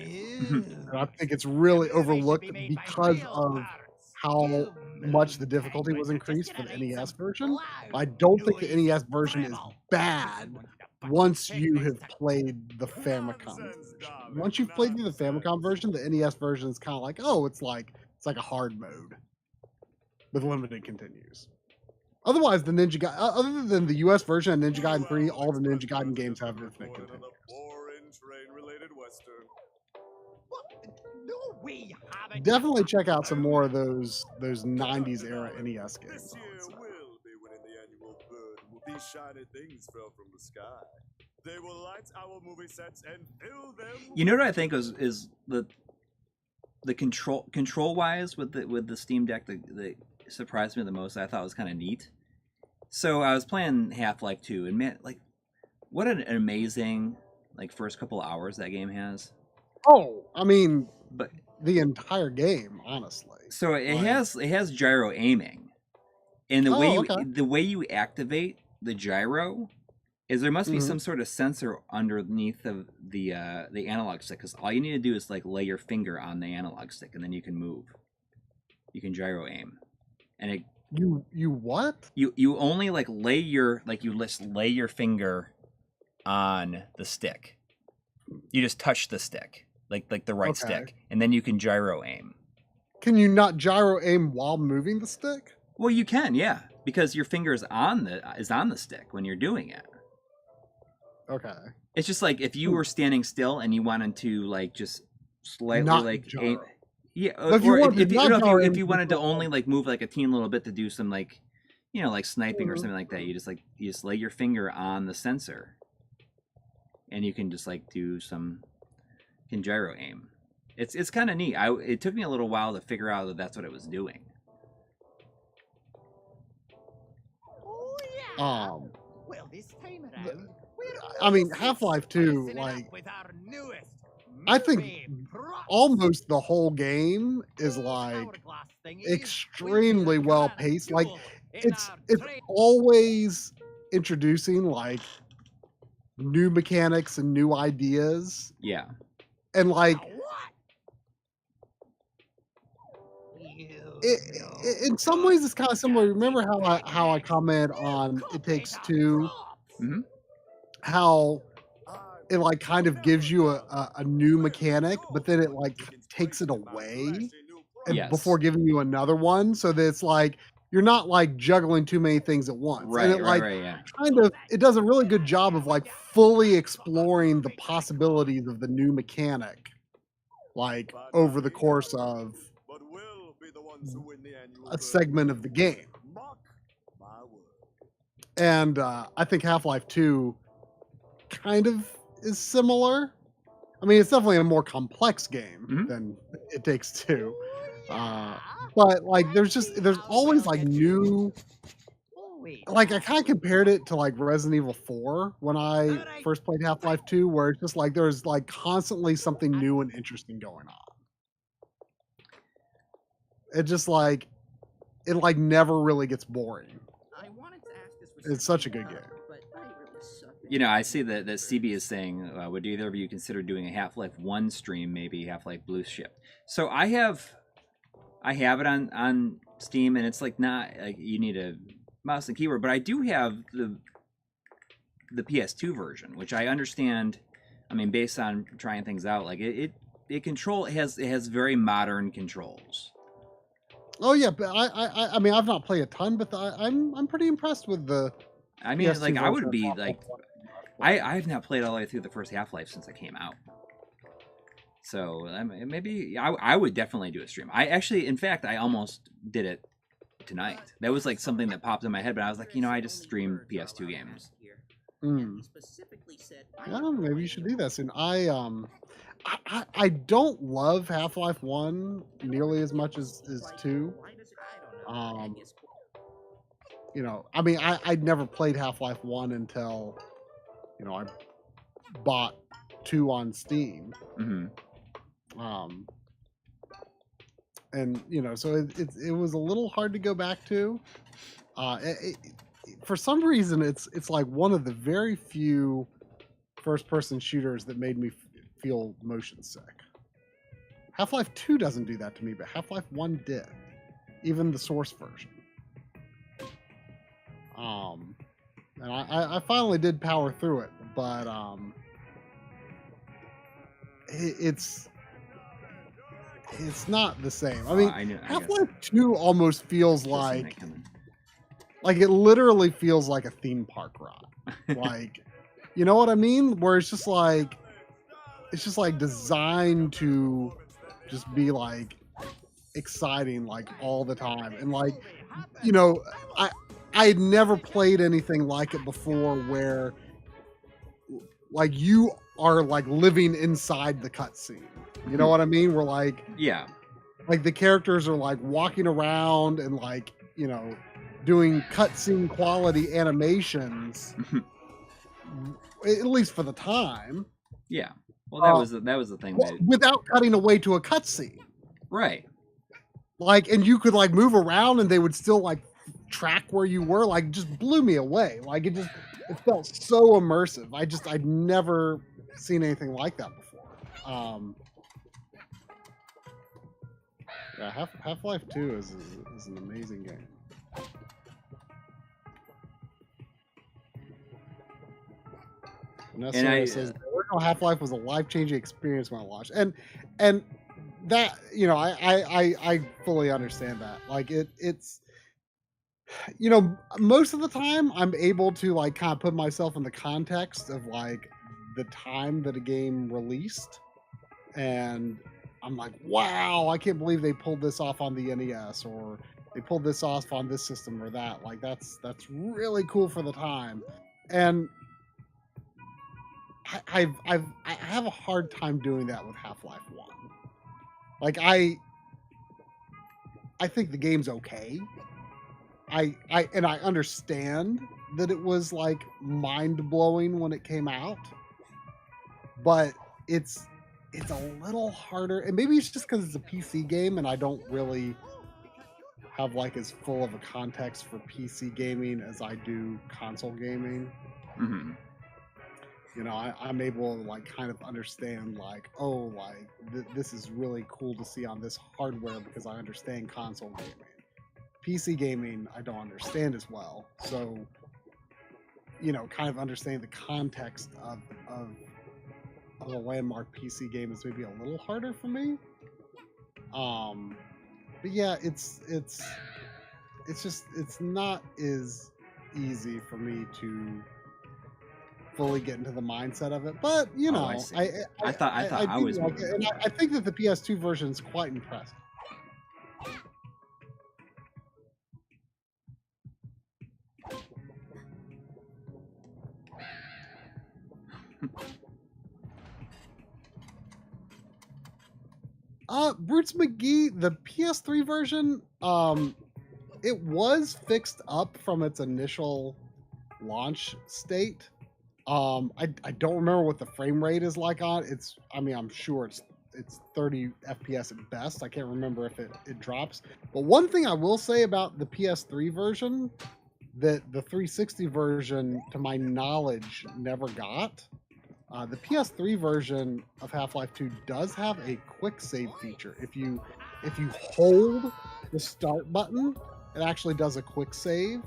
And I think it's really overlooked because of how much the difficulty was increased for the NES version. I don't think the NES version is bad once you have played the Famicom version. Once you've played through the Famicom version, the NES version is kind of like, oh, it's like a hard mode with limited continues. Otherwise, the other than the US version and Ninja Gaiden 3, all the Ninja Gaiden games have infinite continues. Definitely check out some more of those 90s era NES games. These shiny things fell from the sky. They will light our movie sets and fill them. You know what I think is the the control wise with the Steam Deck, the surprised me the most. I thought was kind of neat. So I was playing Half-Life 2, and man, like, what an amazing like first couple hours that game has. Oh, I mean, But the entire game, honestly. so it Like- has gyro aiming, and the Oh, way you activate the gyro is there must be Mhm. some sort of sensor underneath of the analog stick, because all you need to do is like lay your finger on the analog stick, and then you can move. You can gyro aim, and it You what? you only like lay your finger on the stick. You just touch the stick, like the right Okay. stick, and then you can gyro aim. Can you not gyro aim while moving the stick? Well, you can, yeah, because your finger is on the stick when you're doing it. Okay. It's just like if you were standing still and you wanted to like just slightly Not like gyro. aim, yeah, But if you or wanted if to you, not know, gyro if aim, you you wanted to could- only like move like a teeny little bit to do some like, like sniping or Mhm. something like that, you just lay your finger on the sensor, and you can just like do some gyro aim. It's kind of neat. It took me a little while to figure out that that's what it was doing. Oh, yeah. Well, this time around, I mean, Half-Life 2, spicing it like, up with our newest I think movie props. almost the whole game is Those like hourglass thingies extremely will be well the paced. crown Like, jewel in it's our it's trade. always introducing like new mechanics and new ideas, Yeah. and like Now what? You in some ways it's kind of similar. Remember how I comment on It Takes Two, Mhm. how it like kind of gives you a new mechanic, but then it like takes it away and Yes. before giving you another one, so that it's like you're not like juggling too many things at once. Right, And it like right, yeah. kind of it does a really good job of like fully exploring the possibilities of the new mechanic, like over the course of But we'll be the ones who win the annual a segment of the game. Mark my word. And I think Half-Life 2 kind of is similar. I mean, it's definitely a more complex game Mhm. than It Takes Two. But like there's always like new, like I kind of compared it to like Resident Evil 4 when I first played Half-Life 2, where it's just like there's like constantly something new and interesting going on. It just like it like never really gets boring. I wanted to ask this for It's such a good game. but I really suck at I see that CB is saying, would either of you consider doing a Half-Life 1 stream, maybe Half-Life Blue Shift? So I have it on Steam, and it's like not like you need a mouse and keyboard, but I do have the PS2 version, which I understand. I mean, based on trying things out, like it has very modern controls. Oh yeah, but I mean I've not played a ton, but I'm pretty impressed with the. I mean, PS2 like I would version be of like, Half-Life. I've not played all the way through the first Half-Life since it came out. So maybe I would definitely do a stream. In fact, I almost did it tonight. That was like something that popped in my head, but I was like, I just stream PS2 games. Yeah, maybe you should do that soon. I don't love Half-Life 1 nearly as much as 2. I mean, I'd never played Half-Life 1 until, I bought 2 on Steam. Mm-hmm. And, so it was a little hard to go back to. For some reason, it's like one of the very few first-person shooters that made me feel motion sick. Half-Life 2 doesn't do that to me, but Half-Life 1 did. Even the source version. And I finally did power through it, but it's not the same. I mean, Half-Life 2 almost feels like it literally feels like a theme park ride. Like, you know what I mean? Where it's just like designed to just be like exciting like all the time. And like, I had never played anything like it before where like you are like living inside the cutscene. You know what I mean? Where Yeah. like the characters are like walking around and like, you know, doing cutscene quality animations, at least for the time. Yeah. Well, that was the thing that without cutting away to a cutscene. right. Like, and you could like move around and they would still like track where you were. Like, just blew me away. Like, it felt so immersive. I'd never seen anything like that before. Yeah, Half-Life 2 is an amazing game. And says the original Half-Life was a life-changing experience when I watched, and that, you know, I fully understand that. Like it's, you know, most of the time I'm able to like kind of put myself in the context of like the time that a game released, and I'm like, wow, I can't believe they pulled this off on the NES, or they pulled this off on this system or that. Like that's really cool for the time. And I have a hard time doing that with Half-Life 1. Like I think the game's okay. I understand that it was like mind-blowing when it came out, but it's a little harder, and maybe it's just because it's a PC game and I don't really have like as full of a context for PC gaming as I do console gaming. Mm-hmm. You know, I'm able to like kind of understand like, oh, like this is really cool to see on this hardware because I understand console gaming. PC gaming I don't understand as well, so, you know, kind of understanding the context of a landmark PC game is maybe a little harder for me. But yeah, it's not as easy for me to fully get into the mindset of it. But you know, I thought I was like it, and I think that the PS2 version is quite impressive. Brutes McGee, the PS3 version, it was fixed up from its initial launch state. I don't remember what the frame rate is like on it. I'm sure it's 30 FPS at best. I can't remember if it drops. But one thing I will say about the PS3 version that the 360 version, to my knowledge, never got. The PS3 version of Half-Life 2 does have a quick save feature. If you hold the start button, it actually does a quick save.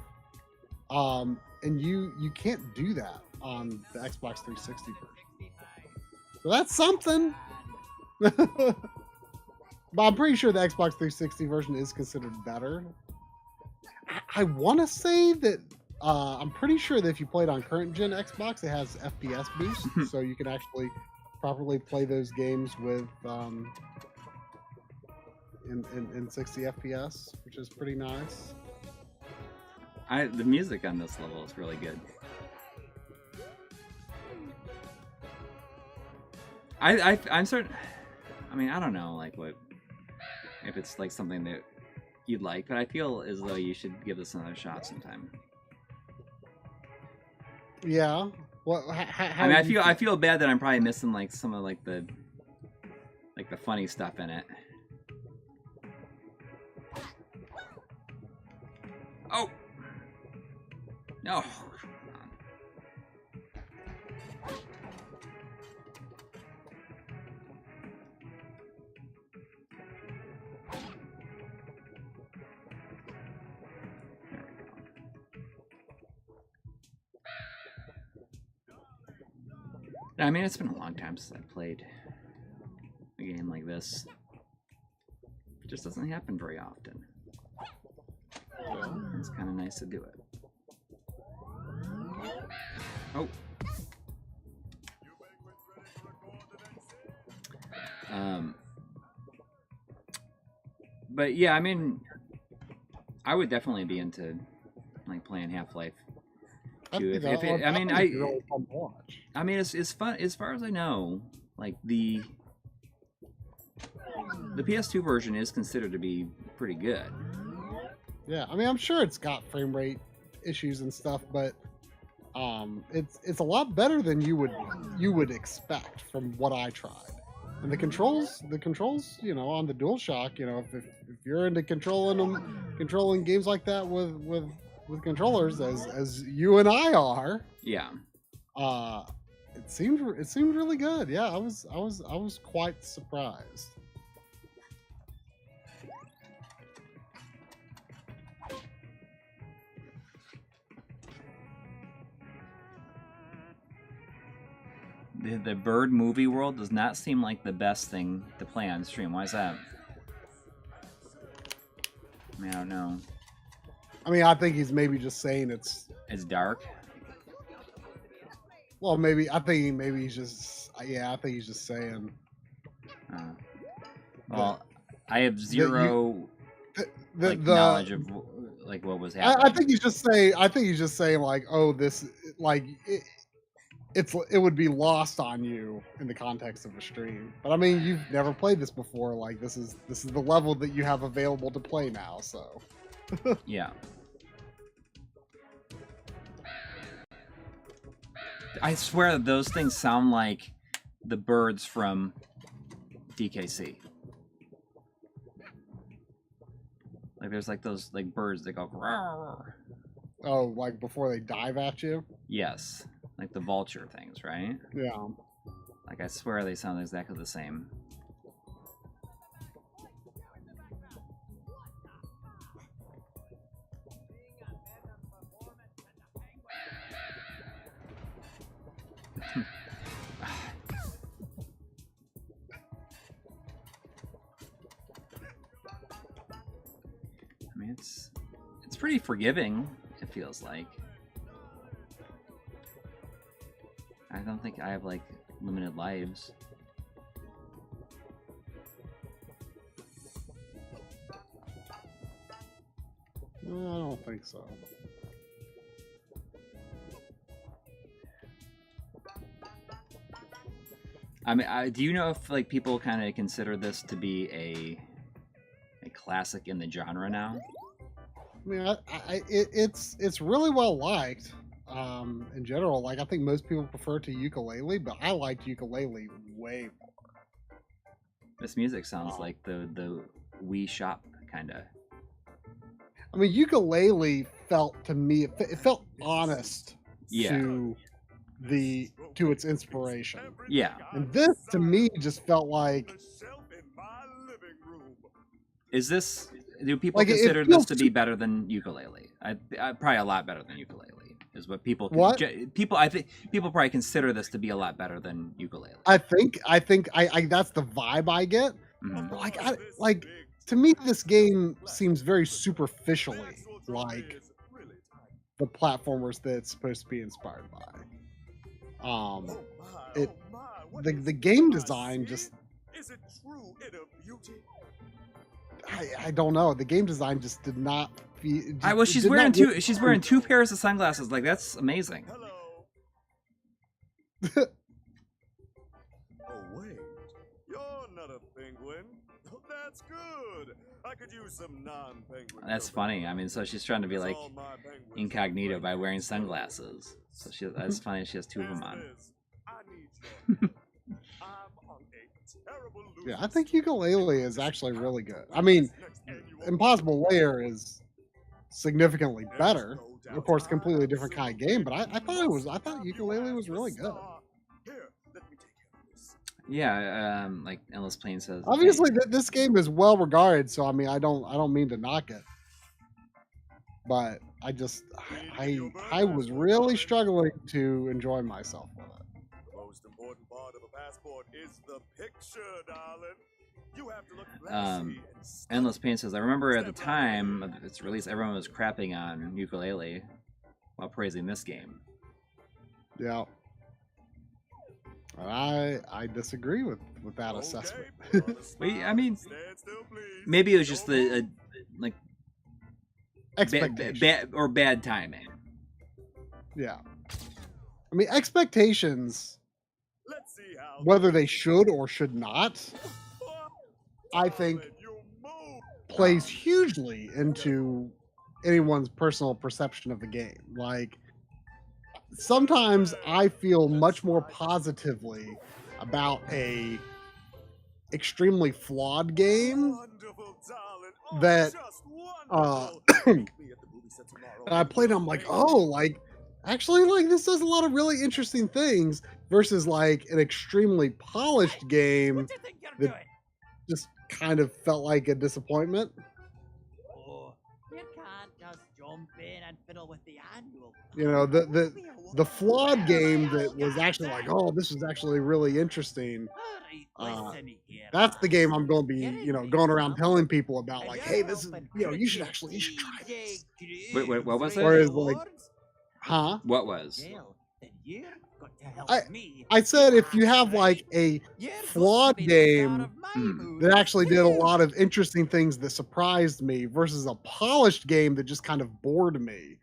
And you can't do that on the Xbox 360 version. So that's something. But I'm pretty sure the Xbox 360 version is considered better. I want to say that I'm pretty sure that if you play it on current gen Xbox, it has FPS boost, so you can actually properly play those games with in 60 FPS, which is pretty nice. The music on this level is really good. I'm certain. I mean, I don't know, like what if it's like something that you'd like, but I feel as though you should give this another shot sometime. Yeah. Well, I mean, I feel bad that I'm probably missing like some of like the funny stuff in it. Oh no! I mean, it's been a long time since I played a game like this. It just doesn't happen very often. It's kind of nice to do it. Oh. But yeah, I mean, I would definitely be into like playing Half-Life 2. I mean, it's fun as far as I know. Like the the PS2 version is considered to be pretty good. Yeah, I mean, I'm sure it's got frame rate issues and stuff, but it's a lot better than you would expect from what I tried. And the controls, you know, on the DualShock, you know, if you're into controlling games like that with controllers, as you and I are, Yeah. it seemed really good. Yeah, I was quite surprised. The bird movie world does not seem like the best thing to play on stream. Why is that? I mean, I don't know. I mean, I think he's maybe just saying it's dark. Well, maybe I think he's just I think he's just saying. Well, I have zero knowledge of like what was happening. I think he's just saying like, oh, this like it would be lost on you in the context of a stream. But I mean, you've never played this before. Like this is the level that you have available to play now. So yeah. I swear that those things sound like the birds from DKC. Like there's like those like birds that go. Rawr. Oh, like before they dive at you? Yes, like the vulture things, right? Yeah. Like I swear they sound exactly the same. I mean, it's pretty forgiving, it feels like. I don't think I have, like, limited lives. No, I don't think so. I mean, do you know if, like, people kind of consider this to be a classic in the genre now? I mean, it's really well liked. In general, like I think most people prefer to ukulele, but I liked ukulele way more. This music sounds like the Wii Shop kind of. I mean, ukulele felt to me it felt honest to its inspiration. Yeah. And this to me just felt like. Is this? Do people Like, consider this to be better than ukulele? I probably a lot better than ukulele. Is what people people I think people probably consider this to be a lot better than ukulele. I think that's the vibe I get. Mm-hmm. Like to me this game seems very superficially like the platformers that it's supposed to be inspired by. The game design just I don't know. The game design just did not feel. She's wearing two pairs of sunglasses. Like that's amazing. Oh wait, you're not a penguin. That's good. I could use some non-penguin. That's funny. I mean, so she's trying to be like incognito by wearing sunglasses. So that's funny. She has two of them on. Yeah, I think ukulele is actually really good. I mean, Impossible Lair is significantly better. Of course, completely different kind of game, but I thought ukulele was really good. Yeah, like Endless Plane says. Obviously, this game is well regarded, so I mean, I don't mean to knock it, but I was really struggling to enjoy myself with it. Most important part of a passport is the picture, darling. You have to look classy and Endless Pain says, I remember at the time of its release, everyone was crapping on ukulele while praising this game. Yeah. I disagree with that assessment. I mean, maybe it was just the like bad timing. Yeah. I mean, expectations, whether they should or should not, I think plays hugely into anyone's personal perception of the game. Like, sometimes I feel much more positively about a extremely flawed game that I played. I'm like, oh, like actually, like this does a lot of really interesting things versus like an extremely polished game What do you think you're that doing? just kind of felt like a disappointment. Oh, you can't just jump in and fiddle with the annual. You know, the flawed game that was actually like, oh, this is actually really interesting. Listen here, That's the game I'm going to be, Get you know, in going there, around huh? telling people about, And like, you're hey, this is, helping you know, you should cricket try this. DJ Wait, what was it? Whereas, like, huh? What was? Well, then you've got to help me. I said if you That's have like a You're going to flawed be the star game of my Mm. movie, that actually did a too. lot of interesting things that surprised me versus a polished game that just kind of bored me.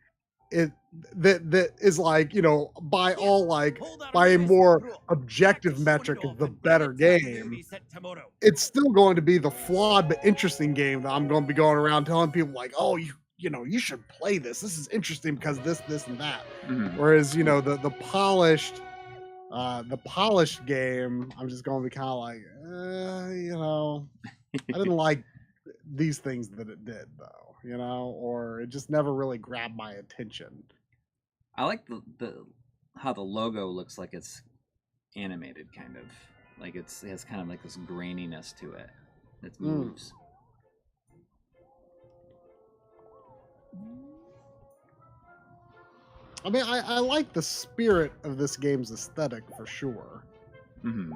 That is like, you know, by all like Hold on by a minute, more bro. objective Back to metric showing is the off and better get that game. movie set tomorrow. It's still going to be the flawed but interesting game that I'm going to be going around telling people like, oh, you know, you should play this. This is interesting because this, and that. Mhm. Whereas, you know, the polished game, I'm just going to be kind of like, you know, I didn't like these things that it did though, you know, or it just never really grabbed my attention. I like the how the logo looks like it's animated, kind of like it has kind of like this graininess to it. It moves. I mean, I like the spirit of this game's aesthetic for sure. Mm-hmm.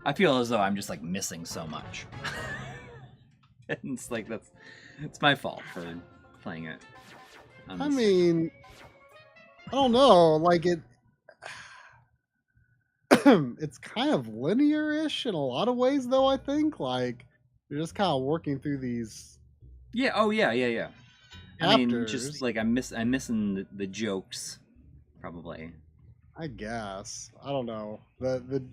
I feel as though I'm just like missing so much. And it's like it's my fault for playing it. I mean, I don't know, like it. It's kind of linear-ish in a lot of ways, though. I think like you're just kind of working through these. Yeah. Oh yeah. I mean, chapters. just like I'm missing the jokes, probably. I guess I don't know the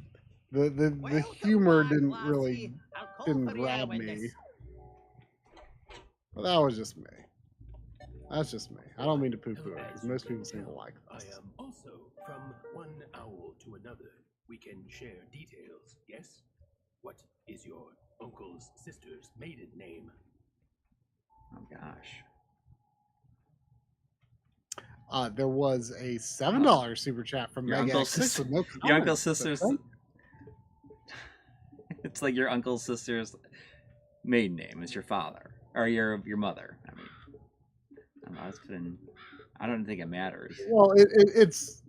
Welcome humor back, didn't lassie. really I'll call didn't for you grab when me. this- But that was just me. That's just me. I don't mean to poo-poo it because most people seem to like I this. am also from one owl to another. We can share details, yes? What is your uncle's sister's maiden name? Oh gosh. There was a $7 super chat from Your Mega uncle's X6 sister. with no Your comments, uncle's but sister's. thank- It's like your uncle's sister's maiden name is your father or your mother. I mean, I don't know. Let's put in. I don't think it matters. Well, it's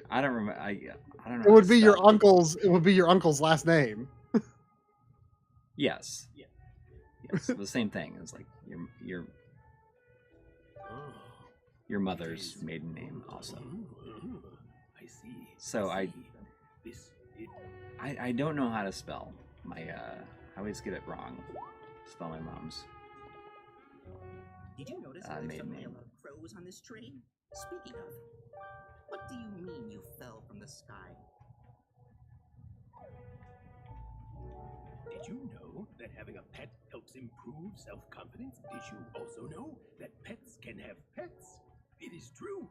I don't remember. I don't know. it how would to be your spell. uncle's. It would be your uncle's last name. Yes. Yes. The same thing. It's like Oh, your mother's it is- maiden name also. I see. So I- see. This it, I don't know how to spell my. I always get it wrong. Spell my mom's. Did you notice that there's maiden so many name. crows on this train? Speaking of, what do you mean you fell from the sky? Did you know that having a pet helps improve self-confidence? Did you also know that pets can have pets? It is true.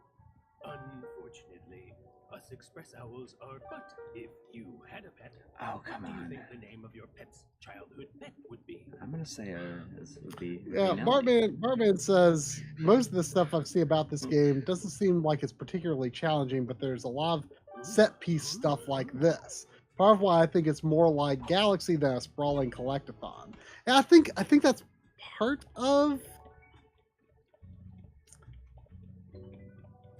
Unfortunately, us express owls are but if you had a pet. Oh, come what do you on. think the name of your pet's childhood pet would be? I'm gonna say this would be. Yeah, Bartman says most of the stuff I've seen about this game doesn't seem like it's particularly challenging, but there's a lot of set piece stuff like this. Part of why I think it's more like Galaxy than a sprawling collectathon. And I think that's part of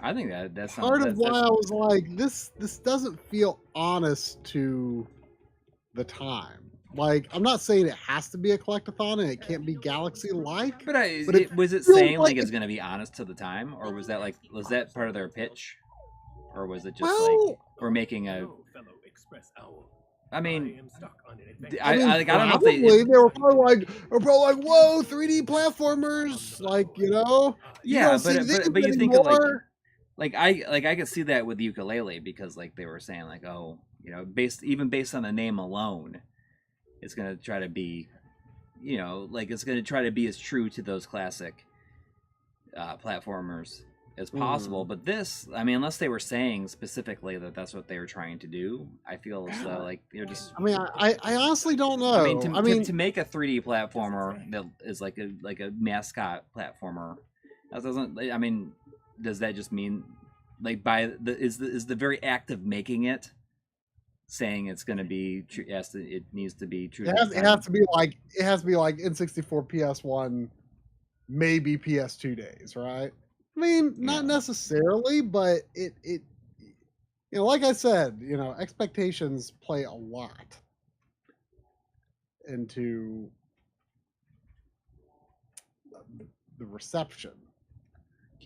I think that's part not, of why I was like, this doesn't feel honest to the time. Like, I'm not saying it has to be a collectathon and it can't be Galaxy-like. But, But was it feels saying like like it's gonna be honest to the time, or was that part of their pitch, or was it just Well, like we're making a? No, fellow express owl. I mean, am stuck on an adventure. I don't know if probably they were probably like, whoa, 3D platformers, like, you know. You Yeah, don't see but these you think of anymore. like I could see that with the ukulele because like they were saying like, oh, you know, based on the name alone, it's going to try to be, like it's going to try to be as true to those classic platformers as possible. But this, I mean, unless they were saying specifically that that's what they were trying to do, I feel as though like they're just. I mean, I honestly don't know. I mean, to make a 3D platformer that is like a mascot platformer, that doesn't. I mean, does that just mean like is the very act of making it saying it's going to be true? Yes, it needs to be true. It has to be like N64, PS1, maybe PS2 days, right? I mean, not necessarily, but it like I said, expectations play a lot into the reception,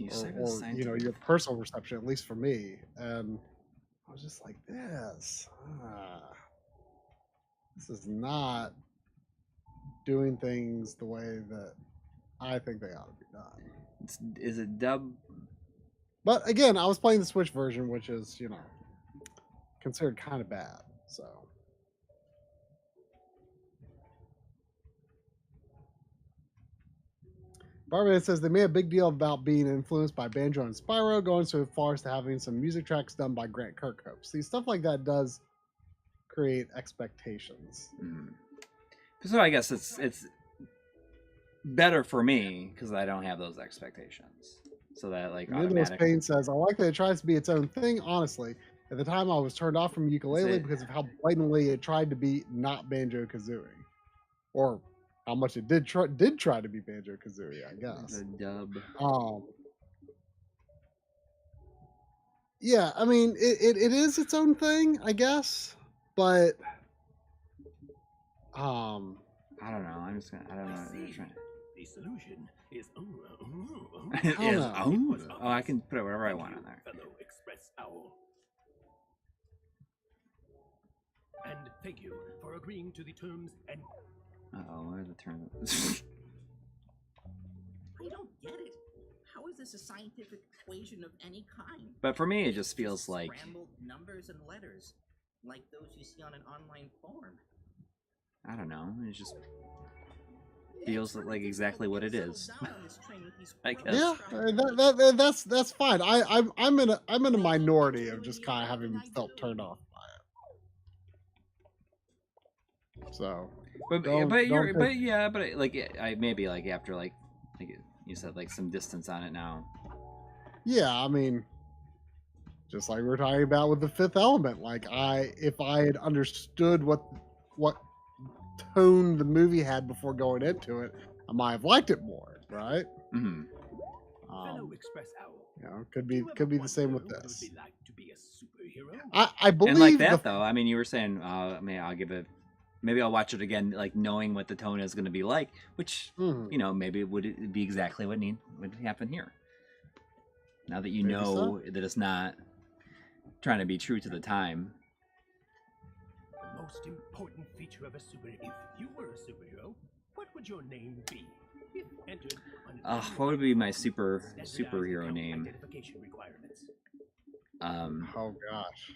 or your personal reception, at least for me. And I was just like, this is not doing things the way that I think they ought to be done. Is it dub? But again, I was playing the Switch version, which is, considered kind of bad. So. Barman says they made a big deal about being influenced by Banjo and Spyro, going so far as to having some music tracks done by Grant Kirkhope. See, stuff like that does create expectations. So I guess it's better for me because I don't have those expectations. So that like Midwest Pain says, I like that it tries to be its own thing. Honestly, at the time I was turned off from ukulele because of how blatantly it tried to be not Banjo-Kazooie, or how much it did try to be Banjo-Kazooie, I guess. The dub. Yeah, I mean it is its own thing, I guess, but I don't know. I don't know. The solution is I can put whatever I want on there. Fellow Express Owl. And thank you for agreeing to the terms and. What are the terms? I don't get it. How is this a scientific equation of any kind? But for me, it just feels like scrambled numbers and letters, like those you see on an online form. I don't know. It just feels like exactly what it is. I guess. Yeah, that's fine. I'm in a minority of just kind of having felt turned off by it. So, but I maybe like after like you said like some distance on it now. Yeah, I mean, just like we were talking about with the Fifth Element, like if I had understood what tone the movie had before going into it, I might have liked it more, right? Mm-hmm. Could be the same with this. Like to be a superhero? I believe, and like that though. I mean, you were saying, maybe I'll watch it again, like knowing what the tone is going to be like, which maybe it would be exactly what would happen here. Now that you know that it's not trying to be true to the time. The most important feature of a superhero. If you were a superhero, what would your name be? If entered on what would be my superhero name? Identification requirements. Oh gosh.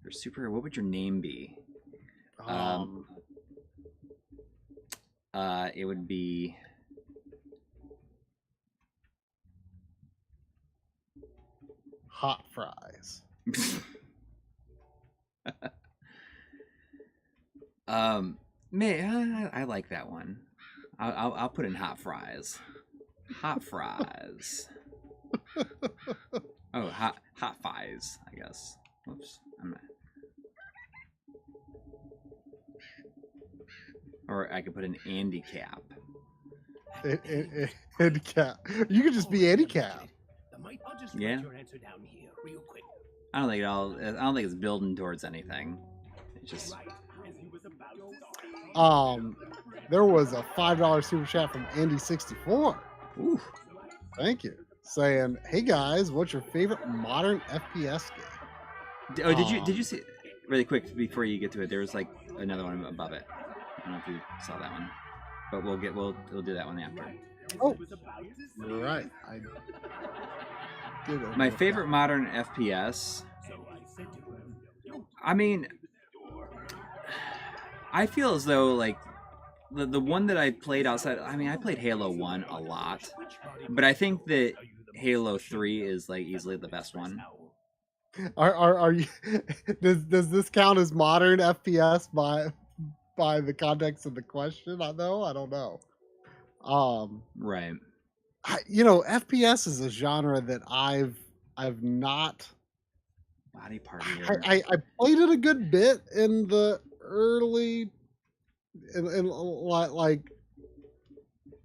For superhero, what would your name be? It would be Hot Fries. I like that one. I'll put in Hot Fries. Hot Fries. Oh, hot Fries, I guess. Whoops. Or I could put an Andy Cap. Andy Cap. You could just be Andy Cap. Yeah. Your answer down here real quick. I don't think it's building towards anything. It's just. There was a $5 super chat from Andy64. Ooh. Thank you. Saying, "Hey guys, what's your favorite modern FPS game?" Oh, did you see really quick before you get to it? There was like another one above it. I don't know if you saw that one, but we'll do that one after. Oh, you're right. I did. My favorite modern FPS I mean, I feel as though like the one that I played outside. I mean, I played Halo 1 a lot, but I think that Halo 3 is like easily the best one. Are you? Does this count as modern FPS by the context of the question? I don't know. Right. FPS is a genre that I've not. Body part here. I played it a good bit in the early, in like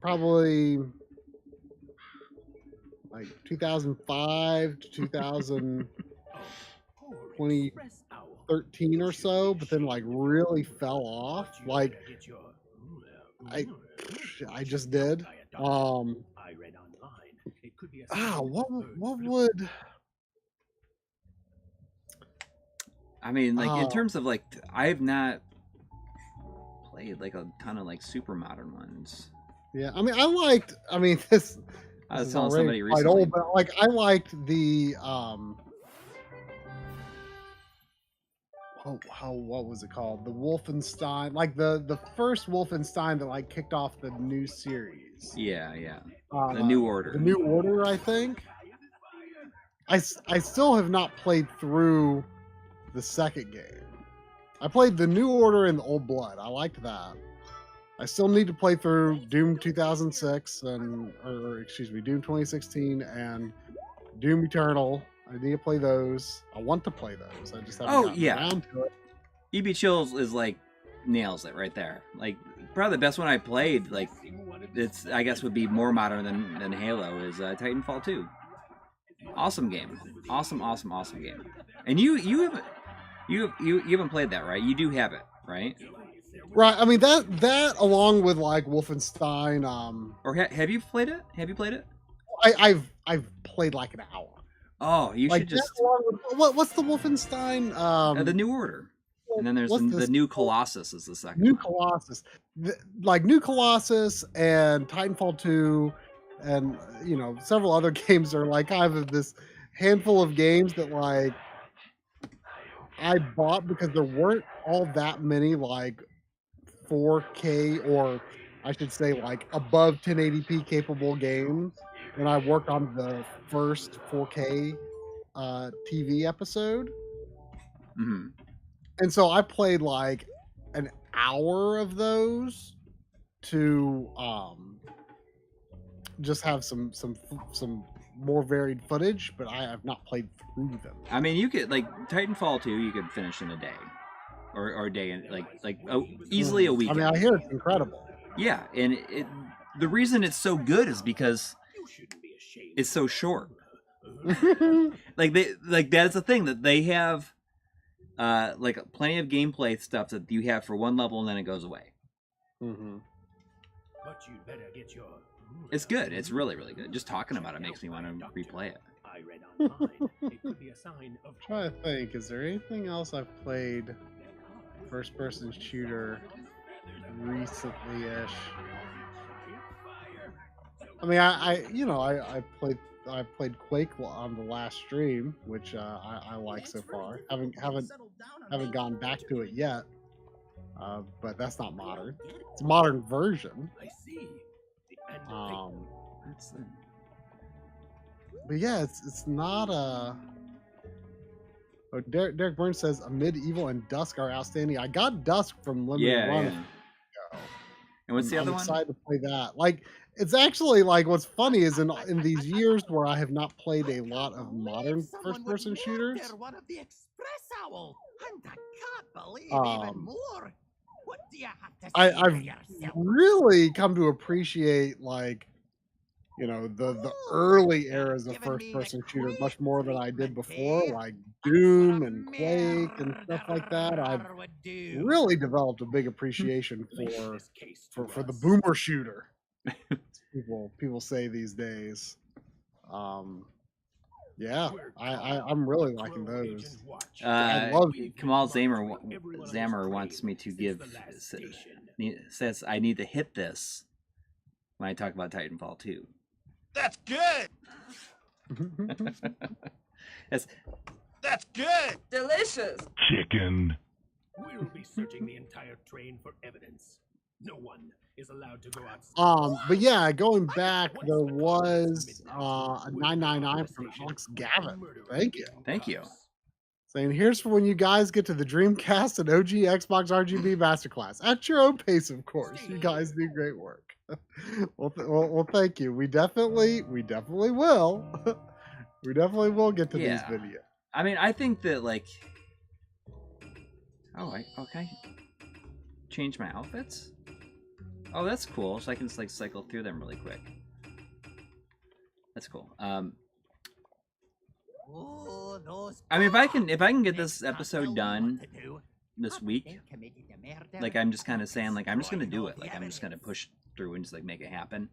probably like 2005 to 2013 or so, but then like really fell off. Like I just did. What would I mean, like in terms of like, I have not played like a ton of like super modern ones. Yeah, I mean, this. I was is telling already somebody quite recently. old, but like I liked the what was it called? The Wolfenstein, like the first Wolfenstein that like kicked off the new series. Yeah. The New Order. The New Order, I think. I still have not played through the second game. I played the New Order and the Old Blood. I liked that. I still need to play through Doom 2006 Doom 2016 and Doom Eternal. I need to play those. I want to play those. I just haven't gotten around to it. EB Chills is like nails it right there. Like probably the best one I played. Like it's I guess would be more modern than Halo is Titanfall 2. Awesome game. Awesome game. And you haven't played that, right? You do have it, right? Right. I mean that along with like Wolfenstein. Or have you played it? Have you played it? I've played like an hour. Oh, you like should just. What's the Wolfenstein? The New Order. And then there's the New Colossus is the second. New Colossus, like New Colossus and Titanfall 2, and several other games are like kind of this handful of games that like I bought because there weren't all that many like 4K or I should say like above 1080p capable games when I worked on the first 4K TV episode. Mm-hmm. And so I played like an hour of those to just have some more varied footage, but I have not played through them. I mean, you could like Titanfall 2, you could finish in a day, or a day in easily a weekend. I mean, I hear it's incredible. Yeah, and the reason it's so good is because it's so short. Like that's the thing that they have. Like plenty of gameplay stuff that you have for one level and then it goes away. Mm-hmm. But you better get your. It's good. It's really good. Just talking about it makes me want to replay it. I read online. It could be a sign of. I'm trying to think. Is there anything else I've played first-person shooter recently-ish? I mean, I played Quake on the last stream, which I like so far. Haven't gone back to it yet, but that's not modern. It's a modern version. I see. But yeah, it's not a. Oh, Derek Burns says Medieval and Dusk are outstanding. I got Dusk from Limited Run. Yeah. And what's the other one? I'm excited to play that. Like, it's actually like what's funny is in these years where I have not played a lot of modern first-person shooters. One of the express owl, and I can't believe even more. What do you have to say I've really come to appreciate like the early eras of first-person shooter much more than I did before, like Doom and Quake and stuff like that. I've really developed a big appreciation for the boomer shooter. People say these days. Yeah, I'm really liking those. I love Kamal Zammer wants me to says I need to hit this when I talk about Titanfall 2. That's good. That's good. Delicious. Chicken. We will be searching the entire train for evidence. No one is allowed to go outside. But yeah, going back, there was a 999 from Alex Gavin. Thank you. Thank you. Saying, here's for when you guys get to the Dreamcast and OG Xbox RGB Masterclass. At your own pace, of course. You guys do great work. well, thank you. We definitely will. We definitely will get to these videos. I mean, I think that, like... Oh, okay. Change my outfits? Oh, that's cool. So I can just, like, cycle through them really quick. That's cool. I mean, if I can get this episode done this week, like, I'm just kind of saying, like, I'm just gonna do it. Like, I'm just gonna push through and just, like, make it happen.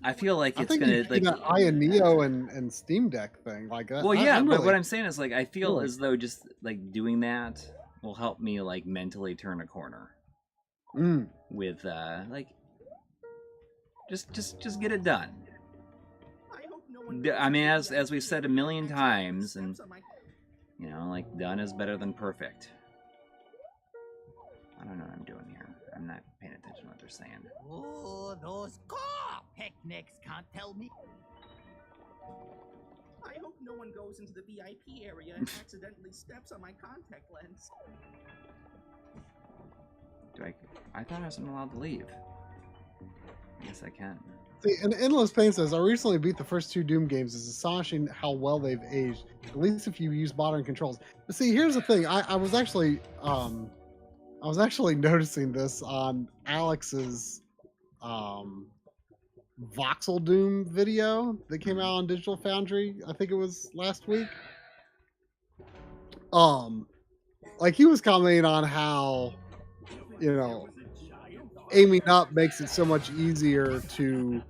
I feel like it's gonna, like, that Aya Neo and Steam Deck thing, like that. Well, yeah, but what I'm saying is, like, I feel as though just, like, doing that will help me, like, mentally turn a corner. With like, just get it done. I mean, as we've said a million times, and you know, like, done is better than perfect. I don't know what I'm doing here. I'm not paying attention to what they're saying. Oh, those picnics can't tell me. I hope no one goes into the VIP area and accidentally steps on my contact lens. I thought I wasn't allowed to leave. I guess I can. See, and Endless Pain says, I recently beat the first 2 Doom games. It's astonishing how well they've aged, at least if you use modern controls. But see, here's the thing. I was actually noticing this on Alex's Voxel Doom video that came out on Digital Foundry. I think it was last week. Like, he was commenting on how, you know, aiming up makes it so much easier to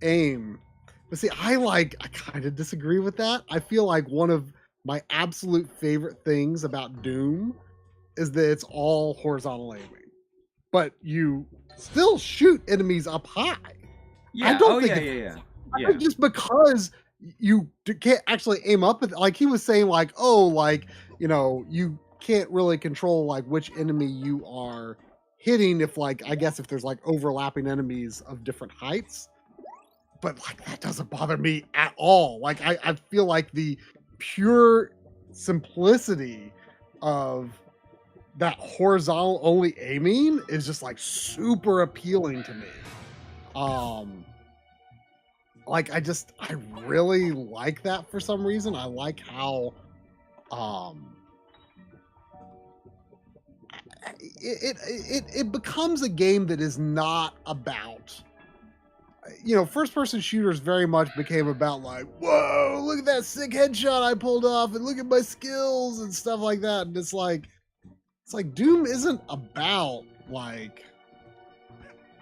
aim. But see, I kind of disagree with that. I feel like one of my absolute favorite things about Doom is that it's all horizontal aiming, but you still shoot enemies up high. Yeah. I don't think I think just because you can't actually aim up, like he was saying, like, oh, like, you know, you can't really control like which enemy you are hitting if, like, I guess if there's like overlapping enemies of different heights. But like, that doesn't bother me at all. Like, I feel like the pure simplicity of that horizontal only aiming is just like super appealing to me. Like, I really like that for some reason. I like how it becomes a game that is not about, you know, first person shooters very much became about like, whoa, look at that sick headshot I pulled off and look at my skills and stuff like that. And it's like Doom isn't about like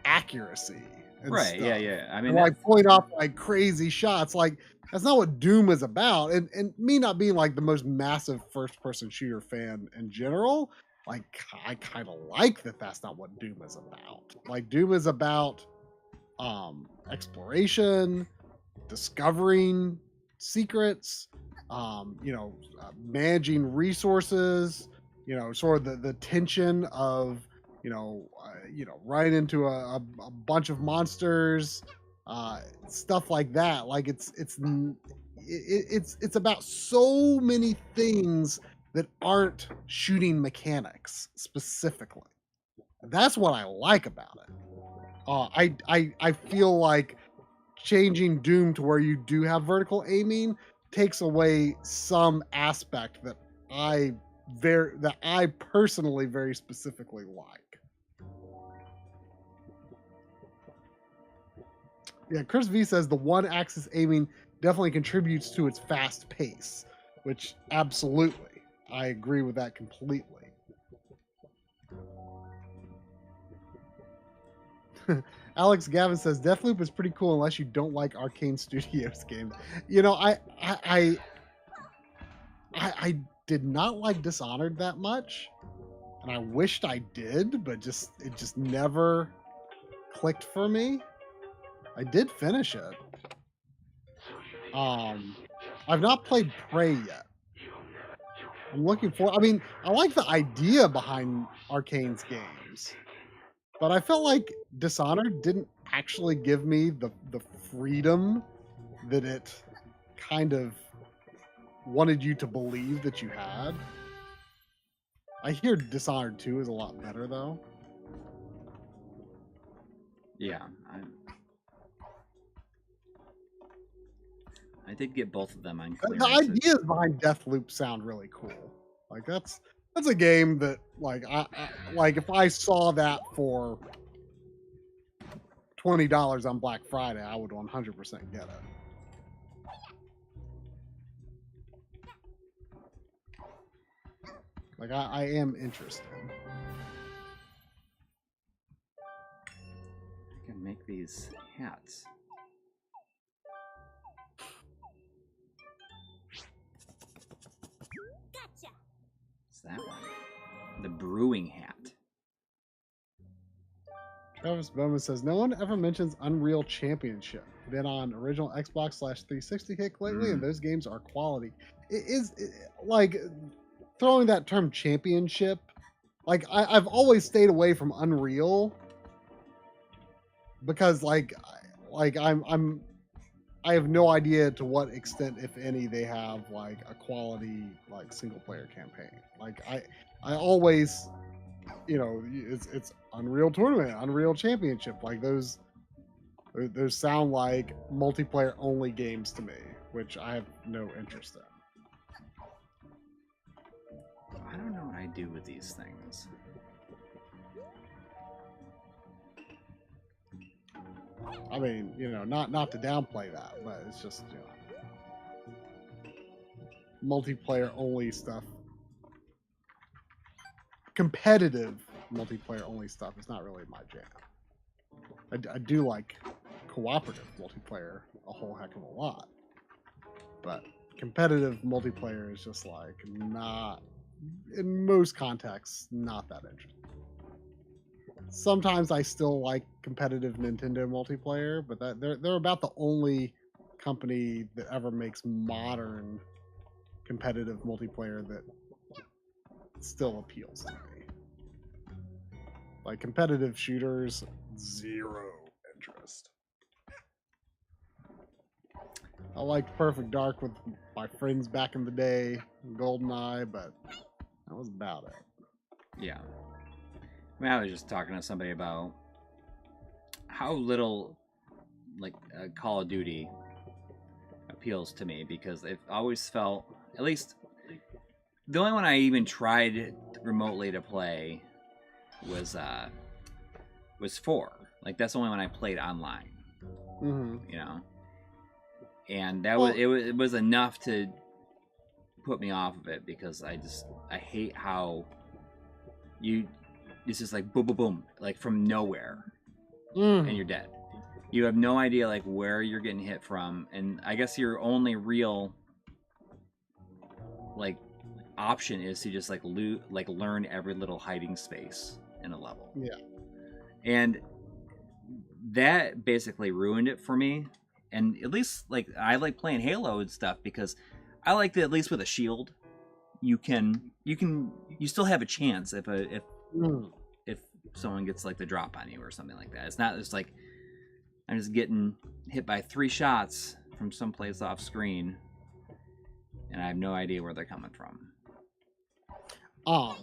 accuracy. Right. Stuff. Yeah. I mean, and, like, point off like crazy shots. Like, that's not what Doom is about. And me not being like the most massive first person shooter fan in general, like, I kind of like that that's not what Doom is about. Like, Doom is about exploration, discovering secrets, you know, managing resources, you know, sort of the tension of, you know, right into a bunch of monsters, stuff like that. Like, it's about so many things that aren't shooting mechanics specifically. That's what I like about it. I feel like changing Doom to where you do have vertical aiming takes away some aspect that I personally very specifically like. Yeah, Chris V says the one axis aiming definitely contributes to its fast pace, which absolutely, I agree with that completely. Alex Gavin says Deathloop is pretty cool unless you don't like Arcane Studios games. You know, I did not like Dishonored that much, and I wished I did, but it just never clicked for me. I did finish it. I've not played Prey yet. I'm looking for. I mean, I like the idea behind Arcane's games, but I felt like Dishonored didn't actually give me the freedom that it kind of wanted you to believe that you had. I hear Dishonored 2 is a lot better though. Yeah, I did get both of them on clearance. The ideas behind Deathloop sound really cool. Like that's a game that like I like if I saw that for $20 on Black Friday, I would 100% get it. Like I am interested. I can make these hats. Gotcha. What's that one? The brewing hat. Travis Bowman says, no one ever mentions Unreal Championship. Been on original Xbox/360 kick lately, and those games are quality. Like throwing that term championship, like I've always stayed away from Unreal because like I have no idea to what extent, if any, they have like a quality like single player campaign. Like I always, you know, it's Unreal Tournament, Unreal Championship. Like those sound like multiplayer only games to me, which I have no interest in. I don't know what I do with these things. I mean, you know, not to downplay that, but it's just, you know, multiplayer only stuff. Competitive multiplayer only stuff is not really my jam. I do like cooperative multiplayer a whole heck of a lot, but competitive multiplayer is just like not, in most contexts, not that interesting. Sometimes I still like competitive Nintendo multiplayer, but that they're about the only company that ever makes modern competitive multiplayer that still appeals to me. Like competitive shooters, zero interest. I liked Perfect Dark with my friends back in the day, GoldenEye, but that was about it. Yeah. I mean, I was just talking to somebody about how little, like, Call of Duty appeals to me, because it always felt, at least, the only one I even tried remotely to play was 4. Like, that's the only one I played online. Mm-hmm. You know? And that was it was enough to put me off of it, because I hate how it's just like boom, boom, boom, like from nowhere, and you're dead. You have no idea like where you're getting hit from, and I guess your only real like option is to just like learn every little hiding space in a level. Yeah. And that basically ruined it for me. And at least like I like playing Halo and stuff, because I like that at least with a shield, you still have a chance if someone gets like the drop on you or something like that. It's not just like I'm just getting hit by 3 shots from someplace off screen, and I have no idea where they're coming from. I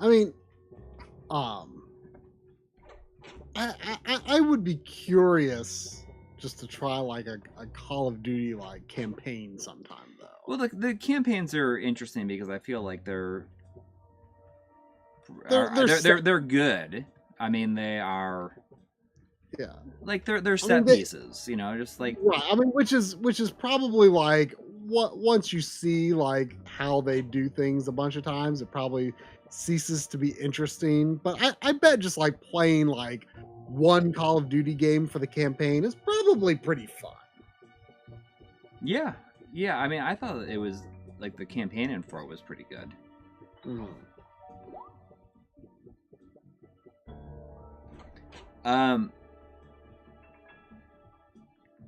mean, I would be curious just to try like a Call of Duty like campaign sometime though. Well, the campaigns are interesting because I feel like they're good. I mean, they are. Yeah. Like they're set pieces, you know, just like. Right. I mean, which is probably like once you see like how they do things a bunch of times, it probably ceases to be interesting. But I bet just like playing like one Call of Duty game for the campaign is probably pretty fun. Yeah. I mean, I thought it was like the campaign in 4 was pretty good. Mm-hmm.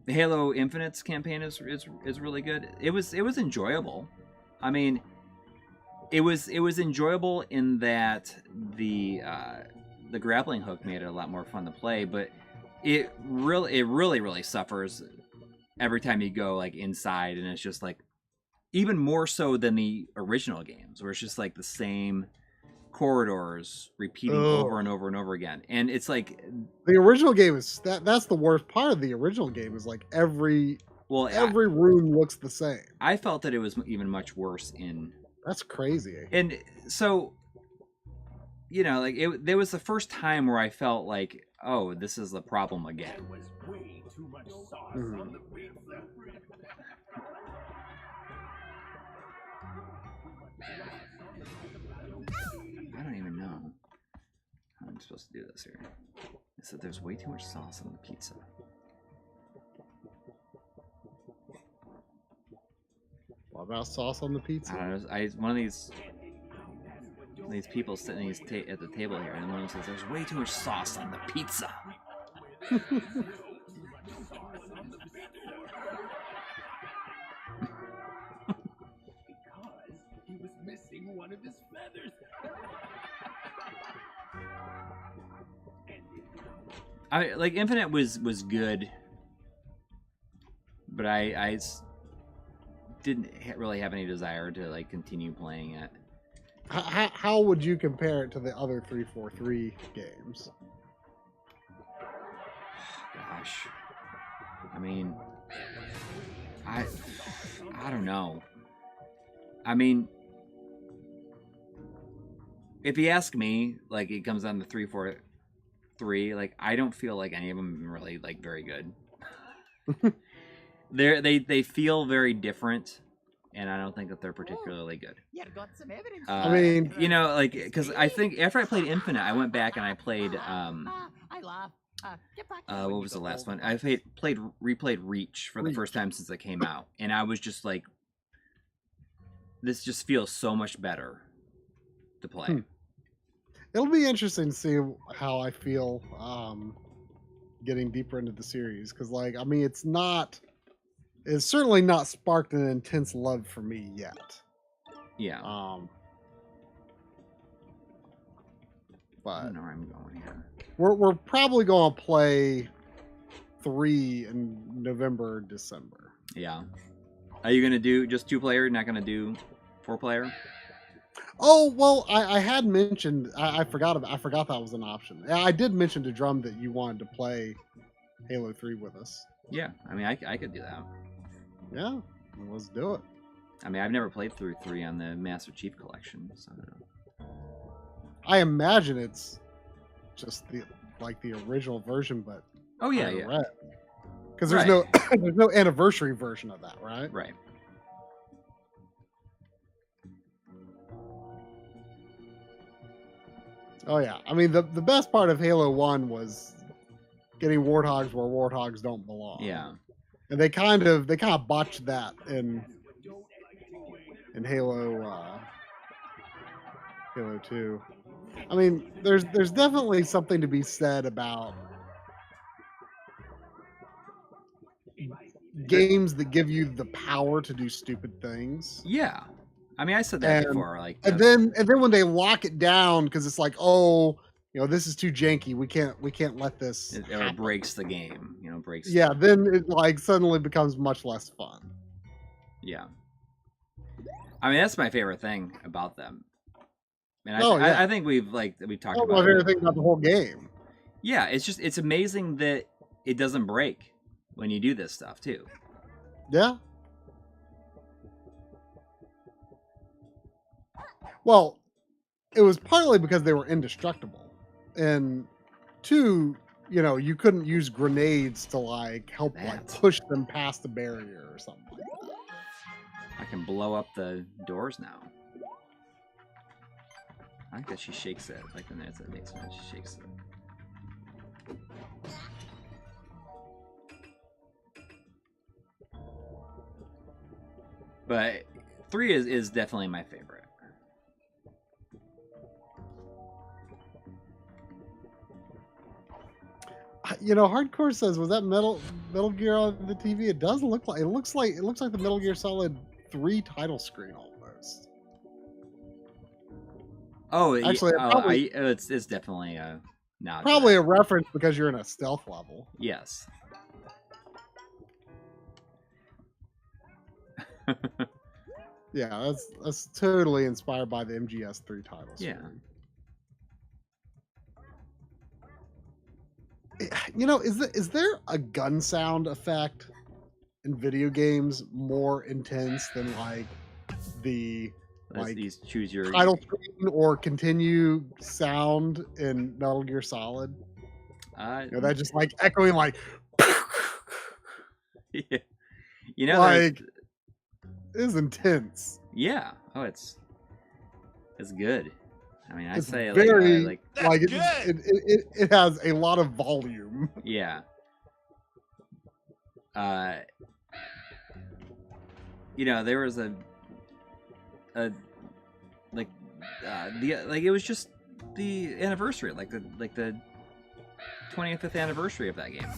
Halo Infinite's campaign is really good. It was enjoyable. I mean, it was enjoyable in that the grappling hook made it a lot more fun to play, but it really suffers every time you go like inside, and it's just like even more so than the original games, where it's just like the same corridors repeating over and over and over again. And it's like the original game is that's the worst part of the original game is like every room looks the same. I felt that it was even much worse in. That's crazy. And so, you know, like there was the first time where I felt like, oh, this is the problem again. There was way too much sauce on the pizza. I don't even know how I'm supposed to do this here. It said there's way too much sauce on the pizza. What about sauce on the pizza? I don't know. One of these people sitting at the table here, and one of them says there's way too much sauce on the pizza. He was missing one of his feathers. I like Infinite was good, but I didn't really have any desire to like continue playing it. How would you compare it to the other 343 games? Gosh, I mean, I don't know. I mean, if you ask me, like it comes down to 343, like I don't feel like any of them are really like very good. They feel very different, and I don't think that they're particularly good. You got some evidence. I mean, you know, like because I think after I played Infinite, I went back and I played I laugh. Get back what was the last one? I replayed Reach for the first time since it came out, and I was just like, this just feels so much better to play. It'll be interesting to see how I feel getting deeper into the series, because like I mean it's certainly not sparked an intense love for me yet. Yeah. But I don't know where I'm going here. We're probably going to play 3 in November, December. Yeah. Are you gonna do just 2-player? Not gonna do 4-player? Oh well, I had mentioned I forgot that was an option. I did mention to Drum that you wanted to play Halo 3 with us. Yeah, I mean I could do that. Yeah, let's do it. I mean I've never played through 3 on the Master Chief Collection, so I don't know. I imagine it's just the original version, but oh yeah. Because there's no anniversary version of that, right? Right. Oh yeah, I mean the best part of Halo 1 was getting warthogs where warthogs don't belong. Yeah. And they kind of botched that in Halo 2. I mean, there's definitely something to be said about games that give you the power to do stupid things. Yeah. I mean, I said that before, like, and then when they lock it down because it's like, oh, you know, this is too janky. We can't let this. It breaks the game, you know, breaks. Yeah, then it like suddenly becomes much less fun. Yeah. I mean, that's my favorite thing about them. And I think we've talked about my favorite thing about the whole game. Yeah, it's amazing that it doesn't break when you do this stuff too. Yeah. Well, it was partly because they were indestructible, and 2, you know, you couldn't use grenades to like help like push them past the barrier or something like that. I can blow up the doors now. I like that she shakes it. Like when there's a makes when she shakes it. But 3 is definitely my favorite. You know, Hardcore says, was that Metal Gear on the TV? It doesn't look like. It looks like the Metal Gear Solid 3 title screen almost. Oh, Actually, it's definitely now probably a reference because you're in a stealth level. Yes. Yeah, that's totally inspired by the MGS3 title screen. Yeah. You know, is there a gun sound effect in video games more intense than like the these choose your title screen or continue sound in Metal Gear Solid? You know, that just like echoing like yeah. You know, like is intense. Yeah. Oh, it's good. I mean, I'd say very like it has a lot of volume. Yeah. You know, there was it was just the anniversary, like the 25th anniversary of that game.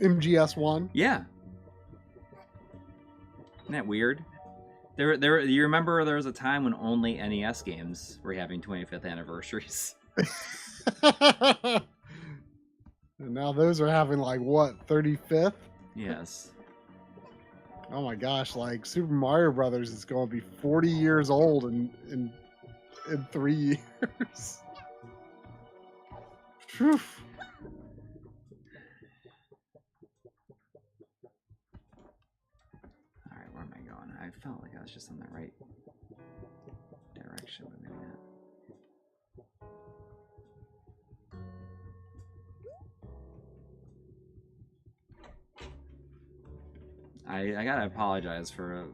MGS1. Yeah. Isn't that weird? There. You remember there was a time when only NES games were having 25th anniversaries. And now those are having like what, 35th? Yes. Oh my gosh! Like Super Mario Brothers is going to be 40 years old in 3 years. Whew. I felt like I was just in the right direction, but maybe not. I gotta apologize for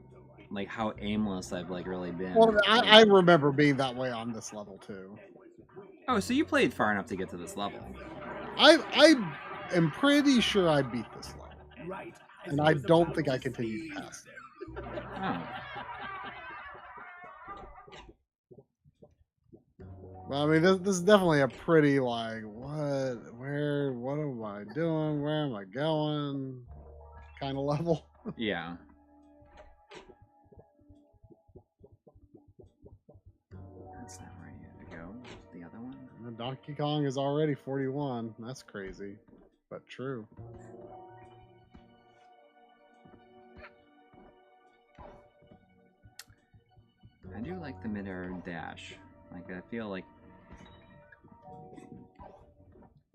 like how aimless I've like really been. Well, I remember being that way on this level too. Oh, so you played far enough to get to this level? I am pretty sure I beat this level, Right. and I don't think I continued past it. Oh. Well, I mean, this is definitely a pretty like what am I doing? Where am I going? Kind of level. Yeah. That's not where you had to go. The other one. And Donkey Kong is already 41. That's crazy, but true. I do like the mid-air dash. Like, I feel like...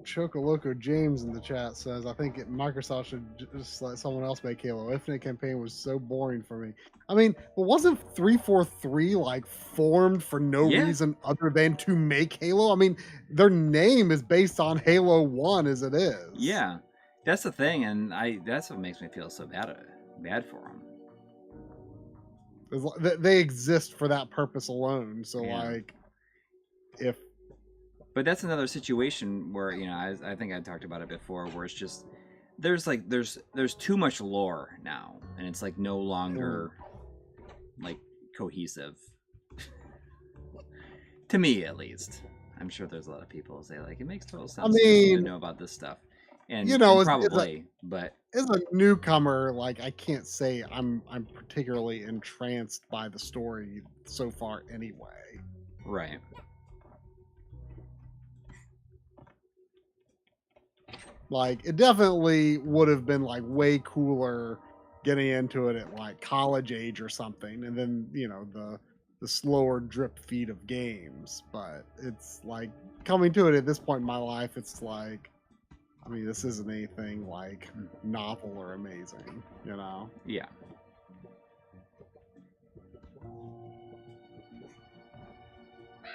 Chocoloco James in the chat says, I think Microsoft should just let someone else make Halo. Infinite Campaign was so boring for me. I mean, but wasn't 343 like formed for no reason other than to make Halo? I mean, their name is based on Halo 1 as it is. Yeah, that's the thing, and that's what makes me feel so bad for them. They exist for that purpose alone. So like, if. But that's another situation where, you know, I think I talked about it before, where it's just there's too much lore now, and it's like no longer like cohesive. To me, at least. I'm sure there's a lot of people who say like it makes total sense to know about this stuff. And you know, probably, but as a newcomer, like I can't say I'm particularly entranced by the story so far anyway. Right. Like it definitely would have been like way cooler getting into it at like college age or something, and then you know the slower drip feed of games. But it's like coming to it at this point in my life, it's like, I mean, this isn't anything like novel or amazing, you know? Yeah.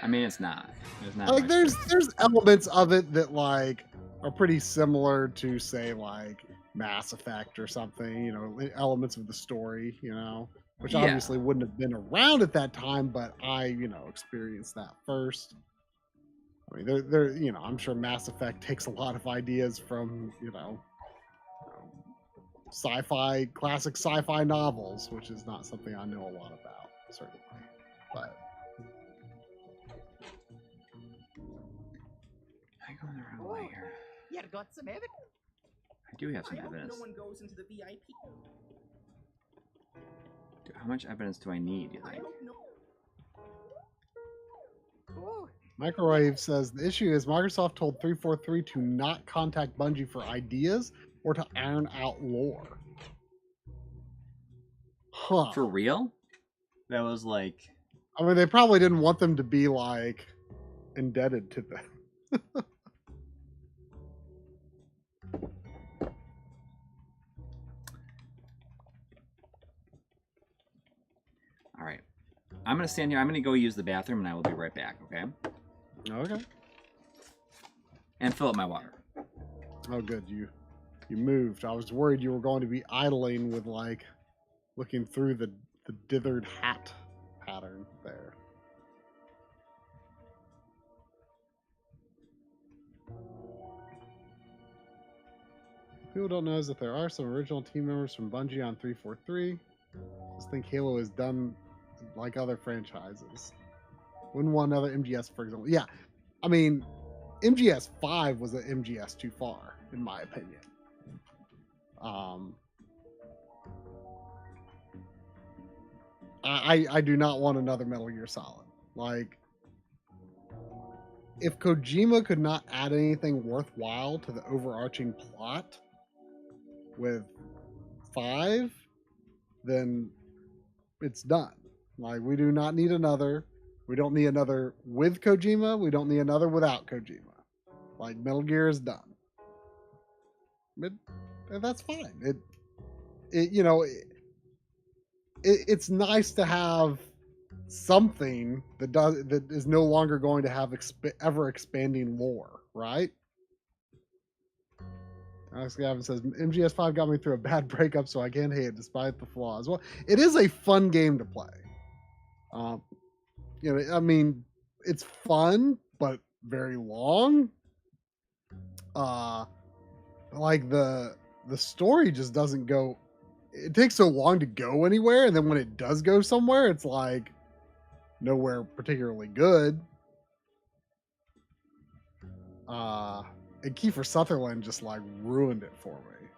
I mean, it's not. There's not like there's elements of it that like are pretty similar to say like Mass Effect or something, you know, elements of the story, you know, which obviously wouldn't have been around at that time, but I, you know, experienced that first. I mean, there, you know, I'm sure Mass Effect takes a lot of ideas from, you know, classic sci-fi novels, which is not something I know a lot about, certainly. But I'm going the wrong way here. You got some evidence? I do have some I hope evidence. no one goes into the VIP. How much evidence do I need, you I think? hope no. Oh, Microwave says the issue is Microsoft told 343 to not contact Bungie for ideas or to iron out lore. Huh. For real? That was like... I mean, they probably didn't want them to be, like, indebted to them. All right. I'm going to stand here. I'm going to go use the bathroom, and I will be right back, okay? Okay. And fill up my water. Oh, good. You moved. I was worried you were going to be idling with, like, looking through the dithered hat pattern there. People don't know is that there are some original team members from Bungie on 343. Just think Halo is done like other franchises. Wouldn't want another MGS, for example. Yeah, I mean, MGS 5 was an MGS too far, in my opinion. I do not want another Metal Gear Solid. Like, if Kojima could not add anything worthwhile to the overarching plot with 5, then it's done. Like, we do not need another. We don't need another with Kojima. We don't need another without Kojima. Like, Metal Gear is done. That's fine. It's nice to have something that is no longer going to have ever expanding lore, right? Alex Gavin says MGS5 got me through a bad breakup, so I can't hate it despite the flaws. Well, it is a fun game to play. I mean, it's fun, but very long. Like the story just doesn't go. It takes so long to go anywhere, and then when it does go somewhere, it's like nowhere particularly good. And Kiefer Sutherland just like ruined it for me.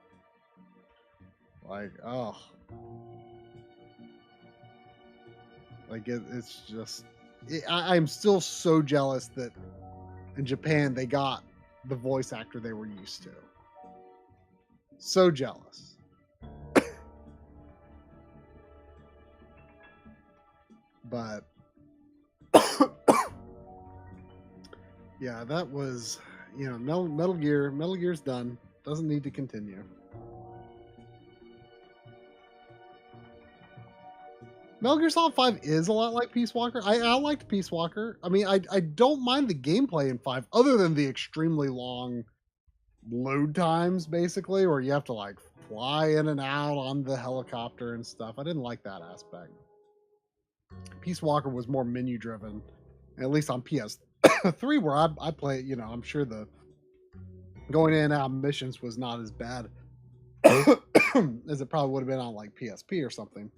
Like, oh, like it's just. I'm still so jealous that in Japan they got the voice actor they were used to. So jealous. But yeah, that was, Metal Gear's done. Doesn't need to continue. Metal Gear Solid 5 is a lot like Peace Walker. I liked Peace Walker. I mean, I don't mind the gameplay in 5, other than the extremely long load times, basically, where you have to like fly in and out on the helicopter and stuff. I didn't like that aspect. Peace Walker was more menu driven, at least on PS3, where I play it. I'm sure the going in and out missions was not as bad as it probably would have been on like PSP or something.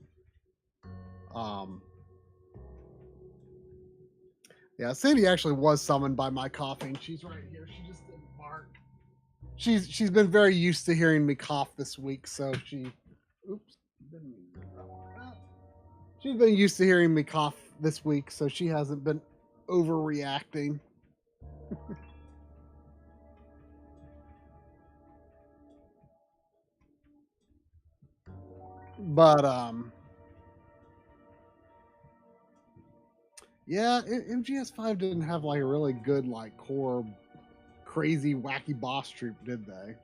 Yeah, Sandy actually was summoned by my coughing. She's right here. She just didn't bark. She's been very used to hearing me cough this week, so she's been used to hearing me cough this week, so she hasn't been overreacting. But yeah, MGS5 didn't have like a really good like core crazy wacky boss troop, did they?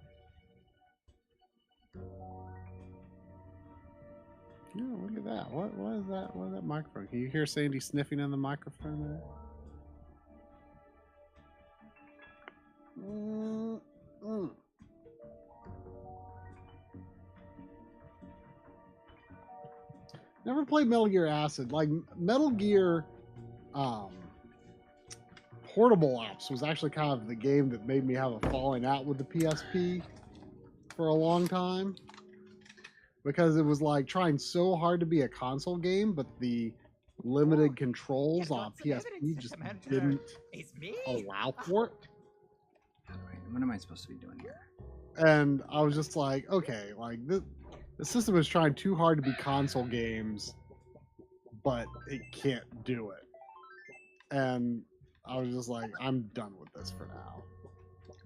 Yeah, look at that. What is that? What is that microphone? Can you hear Sandy sniffing in the microphone there? Never played Metal Gear Acid. Like Metal Gear Portable Ops was actually kind of the game that made me have a falling out with the PSP for a long time, because it was like trying so hard to be a console game, but the limited controls on PSP just didn't allow for it. How do I what am I supposed to be doing here? And I was just like, okay, like the system is trying too hard to be console games, but it can't do it. And I was just like, I'm done with this for now.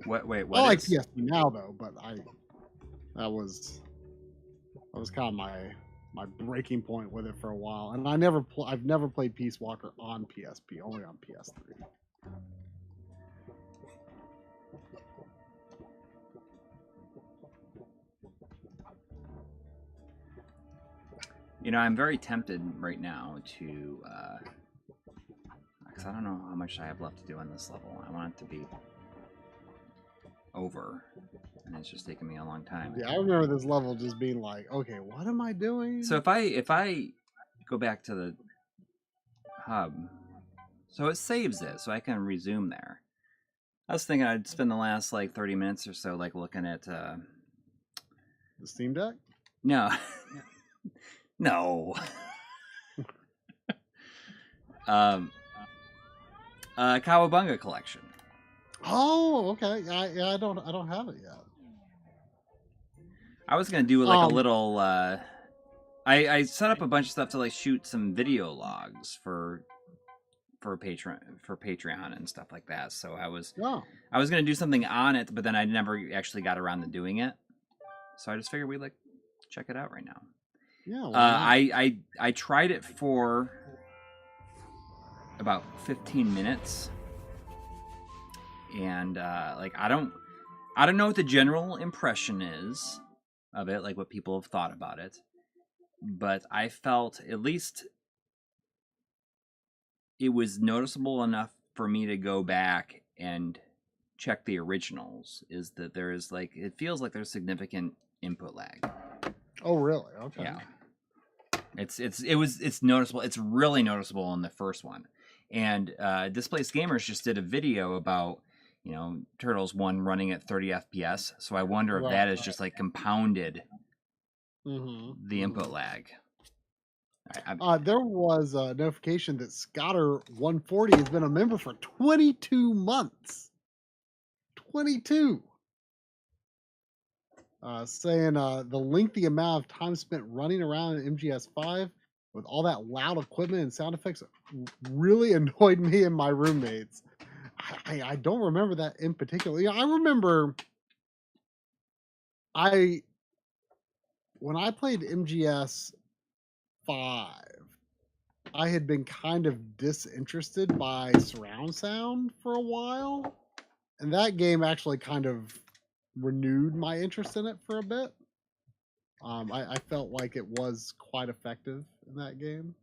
Wait, I like PSP now though, but that was kind of my breaking point with it for a while. And I've never played Peace Walker on PSP, only on PS3. You know, I'm very tempted right now to, because I don't know how much I have left to do on this level. I want it to be over, and it's just taking me a long time. Yeah, I remember this level just being like, okay, what am I doing? So if I go back to the hub, so it saves it, so I can resume there. I was thinking I'd spend the last like 30 minutes or so like looking at the Steam Deck? No. No. Cowabunga collection. Oh, okay. Yeah, I don't have it yet. I was gonna do like a little. I set up a bunch of stuff to like shoot some video logs for Patreon and stuff like that. So I was gonna do something on it, but then I never actually got around to doing it. So I just figured we'd like check it out right now. Yeah. I tried it for about 15 minutes, and like I don't know what the general impression is of it, like what people have thought about it, but I felt at least it was noticeable enough for me to go back and check the originals. Is that there is like it feels like there's significant input lag. Oh, really? Okay. Yeah. It's noticeable. It's really noticeable in the first one. And Displaced Gamers just did a video about, you know, Turtles 1 running at 30 FPS. So I wonder if that is just like compounded the input lag. There was a notification that Scotter140 has been a member for 22 months. 22. Saying the lengthy amount of time spent running around in MGS5 with all that loud equipment and sound effects really annoyed me and my roommates. I don't remember that in particular. I remember when I played MGS5, I had been kind of disinterested by surround sound for a while, and that game actually kind of renewed my interest in it for a bit. I felt like it was quite effective in that game.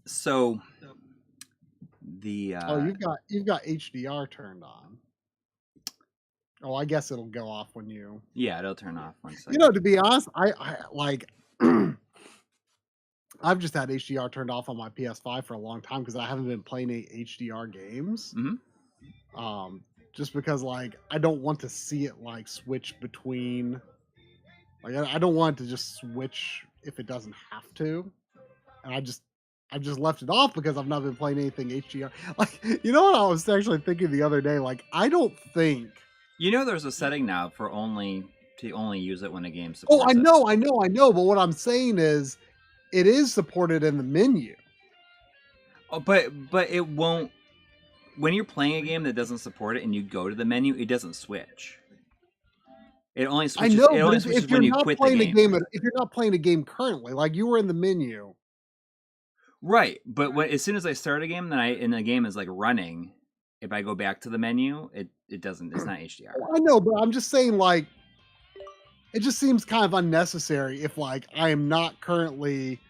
So the you've got HDR turned on. Oh, I guess it'll go off when you. Yeah, it'll turn off once. You know, to be honest, I like. I've just had HDR turned off on my PS5 for a long time because I haven't been playing any HDR games. Just because like I don't want to see it like switch between. Like I don't want it to just switch if it doesn't have to, and I just left it off because I've not been playing anything HDR. Like, you know what I was actually thinking the other day? Like, I don't think. You know, there's a setting now for only use it when a game supports. Oh, I know. But what I'm saying is, it is supported in the menu. Oh, but it won't. When you're playing a game that doesn't support it and you go to the menu, it doesn't switch. It only switches. I know, it only but switches if when you're you not quit playing the game. if you're not playing a game currently, like you were in the menu. Right, but as soon as I start a game, then and the game is like running. If I go back to the menu, it doesn't. It's not HDR. I know, but I'm just saying, like, it just seems kind of unnecessary if, like, I am not currently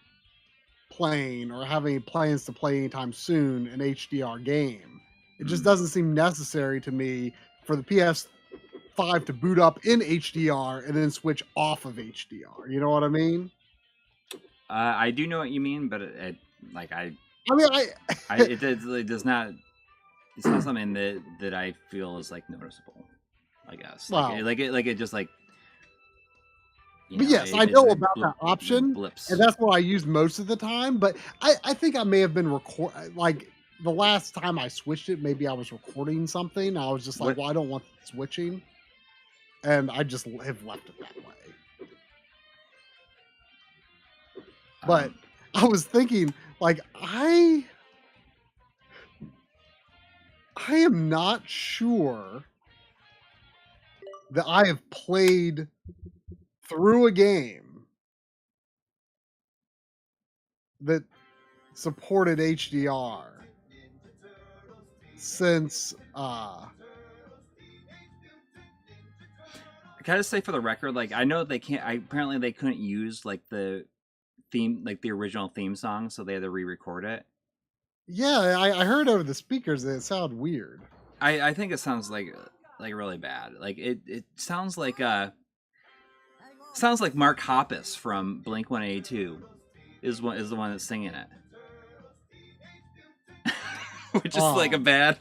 playing or having plans to play anytime soon an HDR game. It just doesn't seem necessary to me for the PS5 to boot up in HDR and then switch off of HDR. You know what I mean? I do know what you mean, but it does not. It's not something that I feel is like noticeable. I guess. Wow. Like it just like. But yes, I know about that option, blips. and that's what I use most of the time. But I think I may have been like the last time I switched it. Maybe I was recording something. I was just like, well, I don't want switching, and I just have left it that way. But I was thinking, like, I am not sure that I have played through a game that supported HDR since Can I just say for the record, like, I know they can't. Apparently they couldn't use like the theme, like the original theme song, so they had to re-record it. Yeah, I heard over the speakers that it sounded weird. I think it sounds like really bad. Like it sounds like Mark Hoppus from Blink-182 is the one that's singing it. Which is like a bad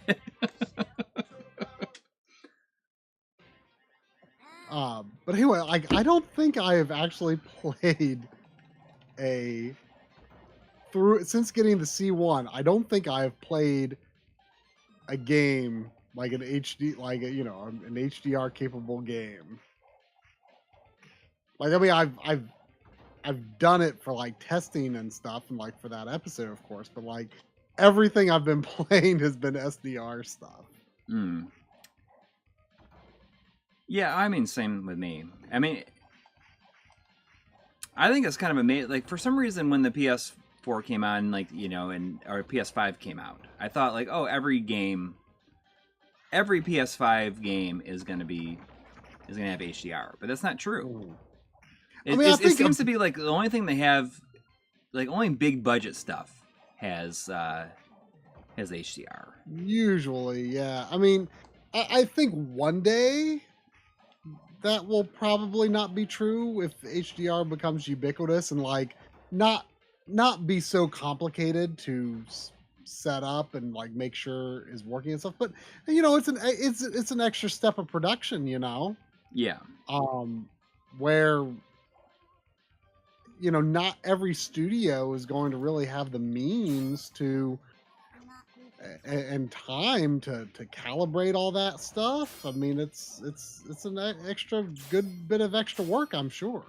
but anyway, like, I don't think I have actually played since getting the C1. I don't think I have played a game like an HD, like an HDR capable game. Like, I mean, I've done it for like testing and stuff, and like for that episode, of course. But like everything I've been playing has been SDR stuff. Yeah, I mean, same with me. I mean, I think it's kind of amazing. Like, for some reason, when the PS4 came out, and or PS5 came out, I thought like, oh, every PS5 game is gonna have HDR, but that's not true. It seems to be like the only thing they have, like only big budget stuff has HDR. Usually, yeah. I mean, I think one day that will probably not be true if HDR becomes ubiquitous and like not be so complicated to set up and like make sure is working and stuff. But it's an extra step of production, Yeah. Where not every studio is going to really have the means to and time to calibrate all that stuff. I mean, it's an extra good bit of extra work, I'm sure.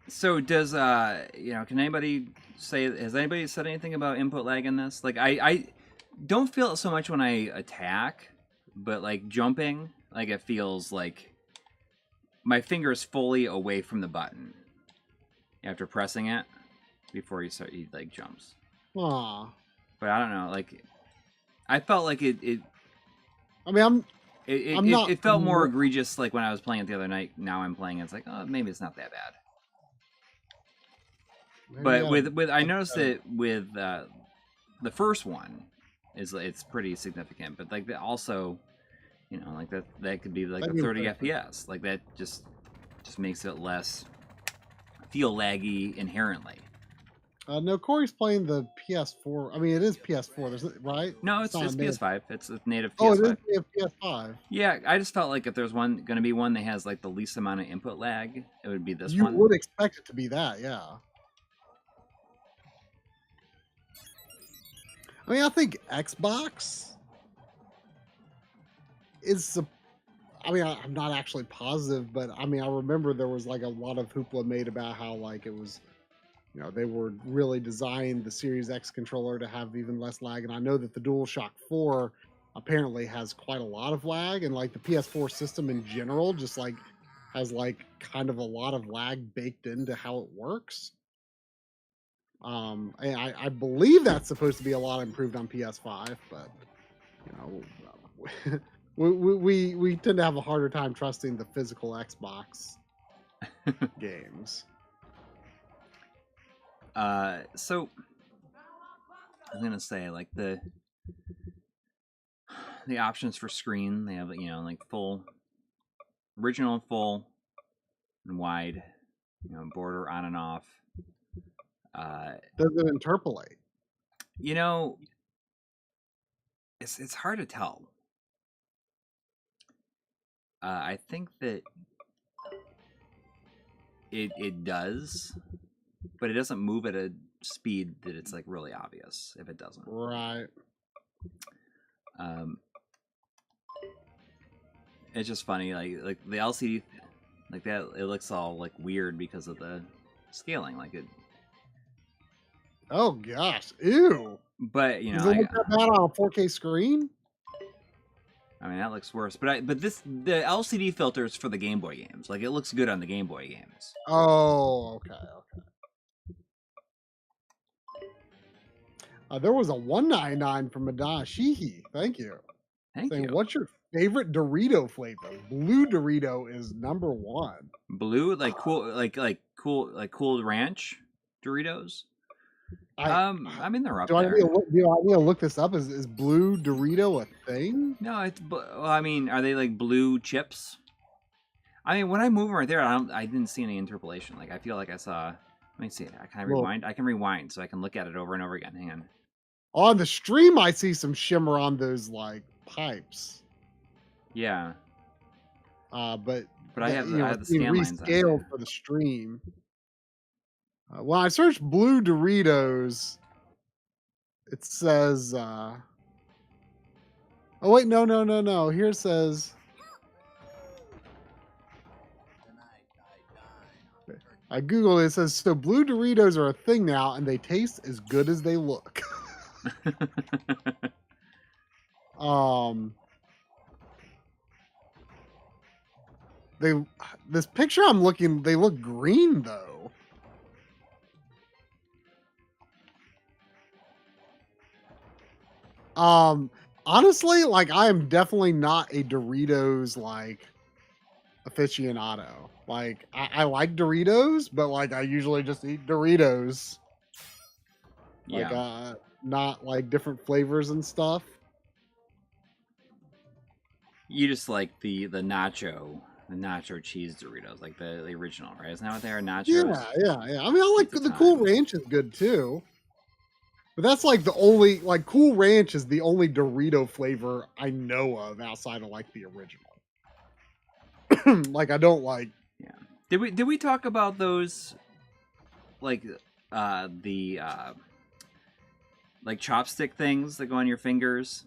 So does can anybody has anybody said anything about input lag in this? Like, I don't feel it so much when I attack, but like jumping, like it feels like my finger is fully away from the button after pressing it before he like jumps. Aw. But I don't know, like I felt like it I mean, it felt more egregious like when I was playing it the other night. Now I'm playing it, it's like, oh, maybe it's not that bad. But with I noticed that with the first one it's pretty significant, but like also, like that could be like a 30 FPS, like that just makes it less feel laggy inherently. No, Coury's playing the PS4. I mean, it is PS4, right? No, it's PS5. It's a native PS5. Oh, it is PS5. Yeah, I just felt like if there's going to be one that has like the least amount of input lag, it would be this one. You would expect it to be that, yeah. I mean, I think Xbox is. I mean, I'm not actually positive, but I mean, I remember there was like a lot of hoopla made about how like it was, they were really designed the Series X controller to have even less lag, and I know that the DualShock 4 apparently has quite a lot of lag, and like the PS4 system in general just like has like kind of a lot of lag baked into how it works. I believe that's supposed to be a lot improved on PS5, but we tend to have a harder time trusting the physical Xbox games. So I'm gonna say like the options for screen, they have like full, original, full, and wide, border on and off. Does it interpolate? it's hard to tell. I think that it does, but it doesn't move at a speed that it's like really obvious if it doesn't. Right. It's just funny, like the LCD, like that. It looks all like weird because of the scaling, like it. Oh gosh, ew. But you know, Does it look that bad on a 4K screen? I mean, that looks worse. But the LCD filters for the Game Boy games, like it looks good on the Game Boy games. Oh, okay. There was a $1.99 from Madashihi. Thank you. Thank you. What's your favorite Dorito flavor? Blue Dorito is #1. Blue, like cool, like Cool Ranch Doritos. I mean, they're up there. Do I need to look this up? Is Blue Dorito a thing? No, it's. Well, I mean, are they like blue chips? I mean, when I move right there, I didn't see any interpolation. Like I feel like I saw. Let me see. Can I rewind? I can rewind so I can look at it over and over again. Hang on. On the stream, I see some shimmer on those like pipes. Yeah. But I have the scan lines rescaled for the stream. When I search Blue Doritos, it says. Oh wait, no. Here it says. I googled it. It says so. Blue Doritos are a thing now, and they taste as good as they look. This picture I'm looking, they look green though. Honestly, like I am definitely not a Doritos like aficionado. Like I like Doritos, but like I usually just eat Doritos. Like not like different flavors and stuff. You just like the nacho cheese Doritos, like the original, right? Isn't that what they are? Nachos? Yeah. I mean, I like the Cool Ranch is good too. But that's like the only, like Cool Ranch is the only Dorito flavor I know of outside of like the original. Like I don't like. Yeah. Did we talk about those? Like the like chopstick things that go on your fingers?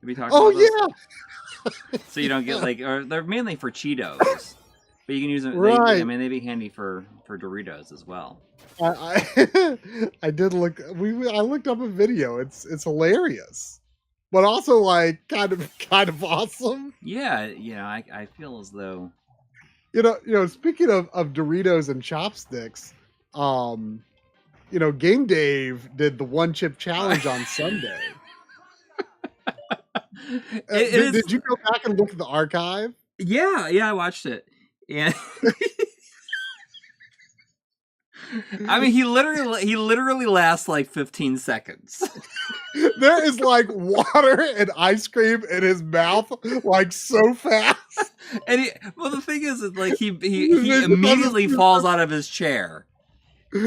Did we talk about those? Yeah. So you don't get like, or they're mainly for Cheetos, but you can use them. Right. I mean, they'd be handy for Doritos as well. I did look. I looked up a video. It's hilarious, but also like kind of awesome. Yeah, I feel as though you know. Speaking of Doritos and chopsticks, Game Dave did the one chip challenge on Sunday. Did you go back and look at the archive? Yeah, I watched it. And I mean, he literally lasts like 15 seconds. There is like water and ice cream in his mouth, like so fast. And the thing is, like he immediately falls out of his chair,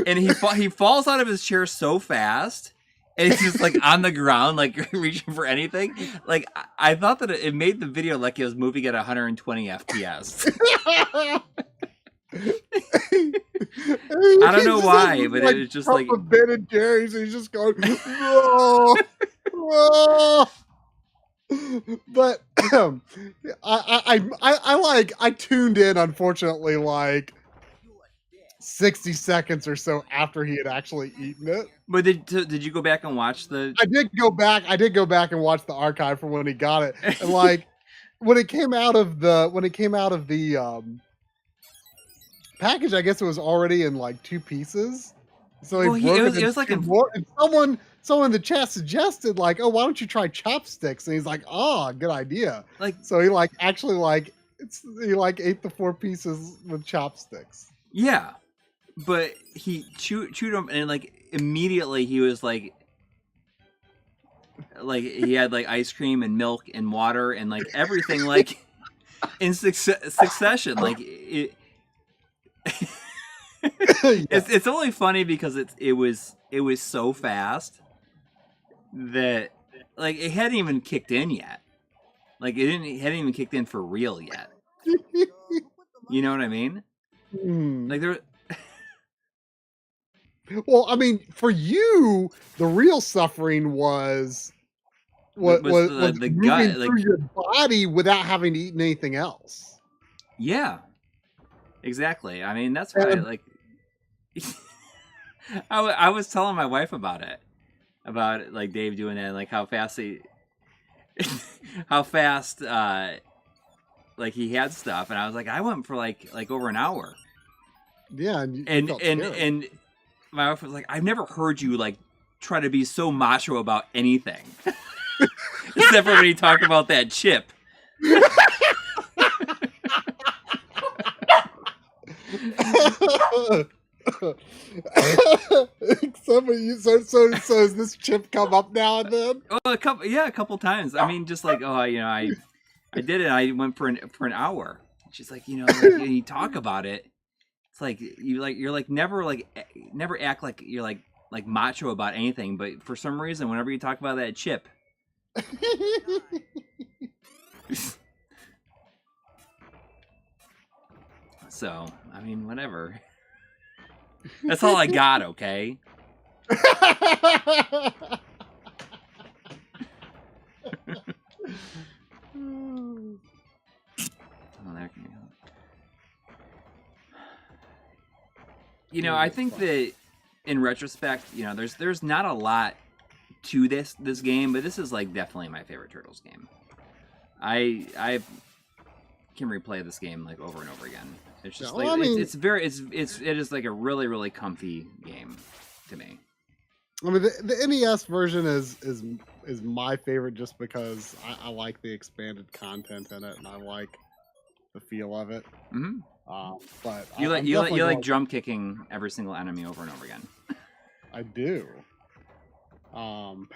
and he falls out of his chair so fast. And he's just like on the ground, like reaching for anything. Like I thought that it made the video like it was moving at 120 FPS. I don't know why, but it was just like Ben and Jerry's. He's just going, whoa, whoa. But I tuned in, unfortunately, like 60 seconds or so after he had actually eaten it. But did you go back and watch the? I did go back and watch the archive from when he got it, and like when it came out of the package, I guess it was already in like 2 pieces. So it was like and someone in the chat suggested like, oh, why don't you try chopsticks? And he's like, oh, good idea. Like, so he like actually like he like ate the 4 pieces with chopsticks. Yeah. But he chewed them, and like immediately he was like he had like ice cream and milk and water and like everything like in succession. Like it. It's only funny because it was so fast that like it hadn't even kicked in yet. Like it hadn't even kicked in for real yet. You know what I mean? Like there. Well, I mean, for you, the real suffering was Was was the moving gut, through like your body without having to eat anything else. yeah, exactly. I mean, that's why And like I was telling my wife about it, like Dave doing that, and like how fast how fast like he had stuff, and I was like, I went for like over an hour. yeah, and you And felt and scared. and my wife was like, I've never heard you like try to be so macho about anything, except for when you talk about that chip. So has this chip come up now and then? Oh, a couple times. I mean, just like I did it. I went for an hour. She's like, like, you talk about it. It's like you're like never act like you're like macho about anything, but for some reason, whenever you talk about that chip. So, I mean, whatever. That's all I got, okay? Oh, there can go. I think that in retrospect, there's not a lot to this game, but this is like definitely my favorite Turtles game. I can replay this game like over and over again. It's just like it is like a really, really comfy game to me. I mean, the NES version is my favorite just because I like the expanded content in it and I like the feel of it. Mm-hmm. But you like drum kicking every single enemy over and over again. I do. But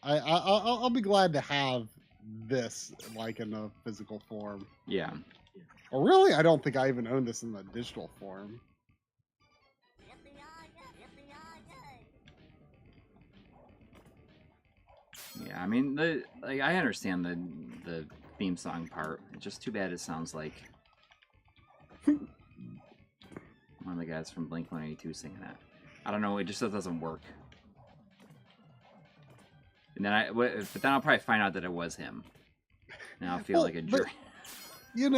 I'll be glad to have this like in a physical form. Yeah. Or really, I don't think I even own this in the digital form. Yeah, I mean I understand the theme song part. It's just too bad it sounds like one of the guys from Blink-182 singing it. I don't know, it just doesn't work. And then but then I'll probably find out that it was him. And I'll feel like a jerk. The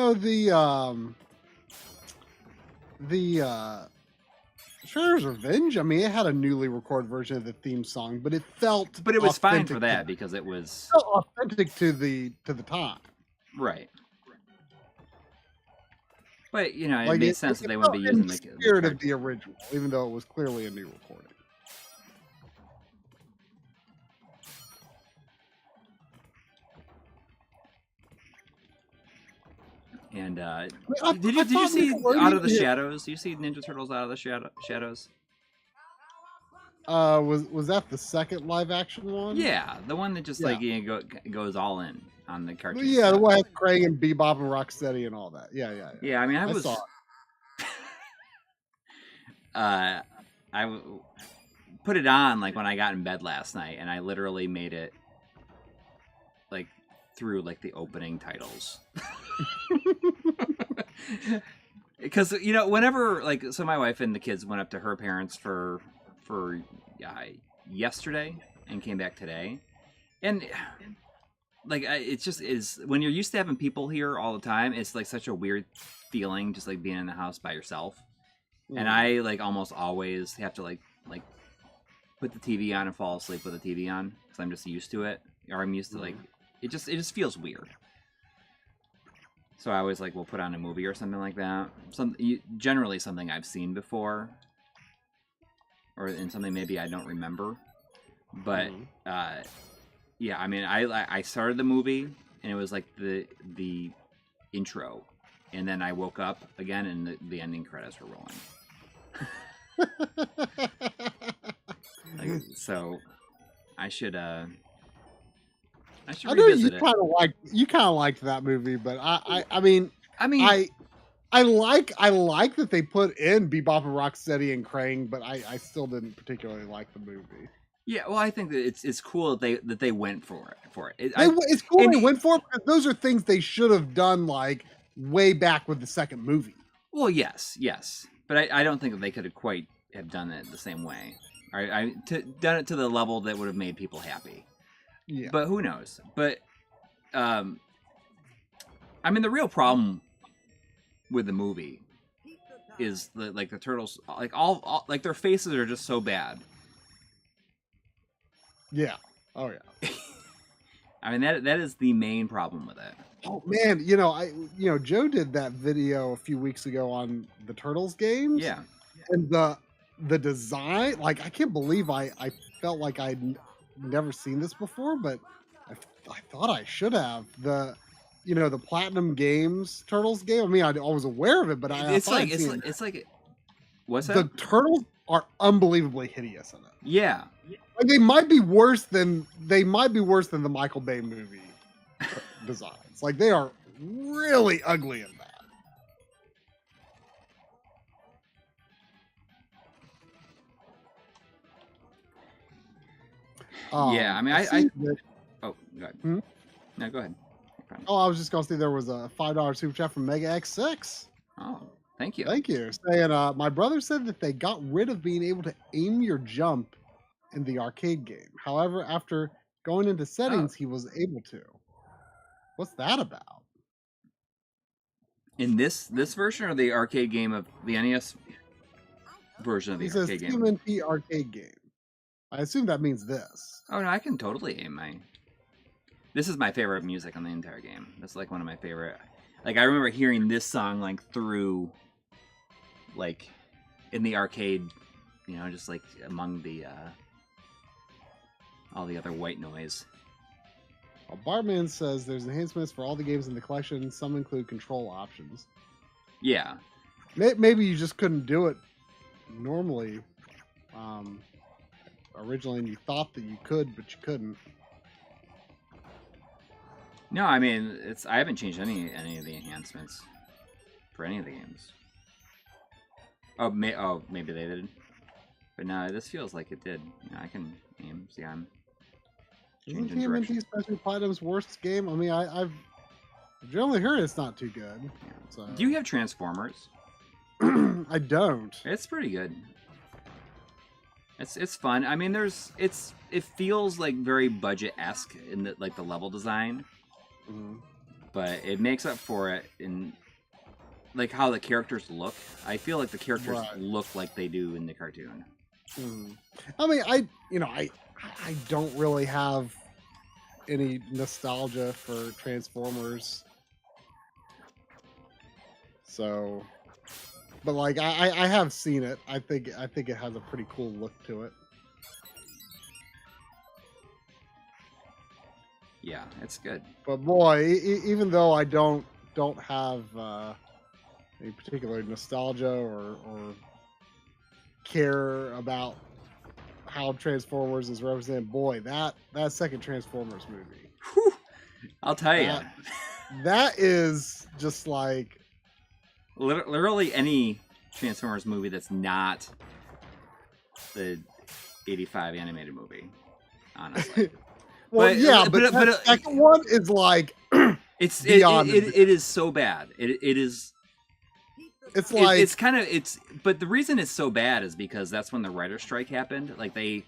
Shredder's Revenge, I mean, it had a newly recorded version of the theme song, but it felt But it was fine for that because it was authentic to the time. Right. But it made sense that they wouldn't be using the spirit of the original, even though it was clearly a new recording. And did you see Out of the Shadows? Do you see Ninja Turtles Out of the Shadows? Was that the second live action one? Yeah, the one that just goes all in on the cartoon. Yeah, the one with Krang and Bebop and Rocksteady and all that. Yeah. Yeah, I mean, I saw it. I put it on like when I got in bed last night, and I literally made it like through like the opening titles. Because whenever so my wife and the kids went up to her parents for yesterday and came back today, and like it just is when you're used to having people here all the time, it's like such a weird feeling just like being in the house by yourself. And I like almost always have to like put the TV on and fall asleep with the TV on because I'm just used to it, or I'm used to like it just feels weird. So I always will put on a movie or something like that. Generally something I've seen before, or in something maybe I don't remember. But yeah, I mean, I started the movie and it was like the intro, and then I woke up again and the ending credits were rolling. So I should I know you kind of liked that movie, but I mean, I like that they put in Bebop and Rocksteady and Krang, but I still didn't particularly like the movie. Yeah, well, I think that it's cool that they went for it. It's cool they went for it because those are things they should have done like way back with the second movie. Well, yes, but I don't think that they could have quite have done it the same way. Done it to the level that would have made people happy. Yeah, but who knows? But I mean, the real problem with the movie is the turtles, like all like their faces are just so bad. Yeah. Oh yeah. I mean that is the main problem with it. Oh man, Joe did that video a few weeks ago on the Turtles games. Yeah. And the design, like I can't believe I felt like I'd never seen this before, but I thought I should have. The Platinum Games Turtles game. I mean, I was aware of it, but it's like what's that? The turtles are unbelievably hideous in it. Yeah. Like, they might be worse than the Michael Bay movie designs. Like they are really ugly in that. Yeah, I mean, I oh, go ahead. Hmm? No, go ahead. Oh, I was just gonna say there was a $5 super chat from Mega X6. Oh, thank you. Thank you. Saying, my brother said that they got rid of being able to aim your jump in the arcade game. However, after going into settings, he was able to. What's that about? In this version or the arcade game of the NES version of the arcade game? TMNT arcade game. I assume that means this. Oh no, I can totally aim my. This is my favorite music on the entire game. That's like one of my favorite. Like I remember hearing this song like through, like, in the arcade, just like among the all the other white noise. Well, Bartman says there's enhancements for all the games in the collection. Some include control options. Yeah. Maybe you just couldn't do it normally. Originally, and you thought that you could, but you couldn't. No, I mean I haven't changed any of the enhancements for any of the games. Maybe they did, but no, this feels like it did. I can aim. See, I'm changing direction. Isn't TMNT Special Platinum's worst game? I mean, I've generally heard it's not too good. Yeah. So. Do you have Transformers? I don't. It's pretty good. It's fun. I mean, it feels like very budget-esque in the level design, but it makes up for it in like how the characters look. I feel like the characters look like they do in the cartoon. I mean, I don't really have any nostalgia for Transformers, so. But like I have seen it. I think it has a pretty cool look to it. Yeah, it's good. But boy, even though I don't have any particular nostalgia or care about how Transformers is represented, boy, that second Transformers movie. Whew, I'll tell you, that is just like. Literally any Transformers movie that's not the '85 animated movie, honestly. Well, but the second one is like it is so bad. It is. It's like it's kind of but the reason it's so bad is because that's when the writer's strike happened. Like they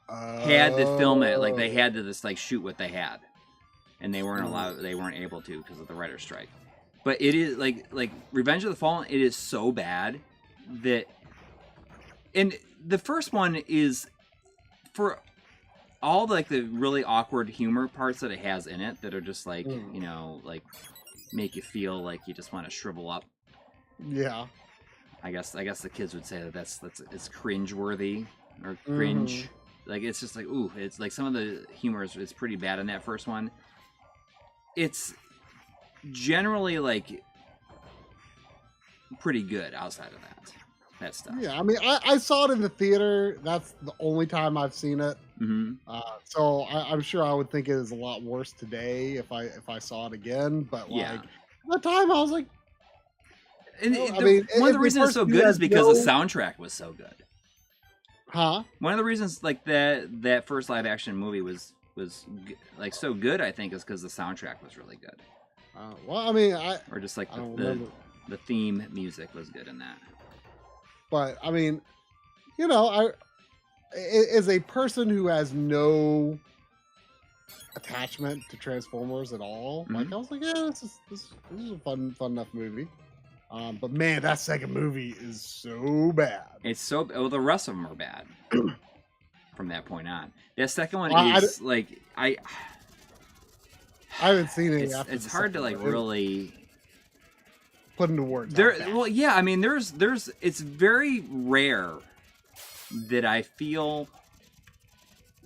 had to film it, like they had to just like shoot what they had, and they weren't able to because of the writer's strike. But it is like Revenge of the Fallen. It is so bad that, and the first one is for all like the really awkward humor parts that it has in it that are just like like make you feel like you just want to shrivel up. Yeah, I guess the kids would say that's it's cringe-worthy or cringe. Like it's just like ooh, it's like some of the humor is pretty bad in that first one. It's generally like pretty good outside of that stuff. Yeah, I mean, I saw it in the theater. That's the only time I've seen it. So I'm sure I would think it is a lot worse today if I saw it again. But like at the time, I was like, And Well, one of the if reasons it's so person good has is because the no- soundtrack was so good. Huh? One of the reasons like that first live action movie was like so good, I think, is because the soundtrack was really good. Well, I mean, Or just like I don't the remember. the theme music was good in that. But I mean, you know, as a person who has no attachment to Transformers at all, like I was like, yeah, this is a fun enough movie. But man, that second movie is so bad. It's so the rest of them are bad from that point on. That second one I is like I haven't seen it. it's hard to like really put into words. Well, yeah, I mean, there's it's very rare that I feel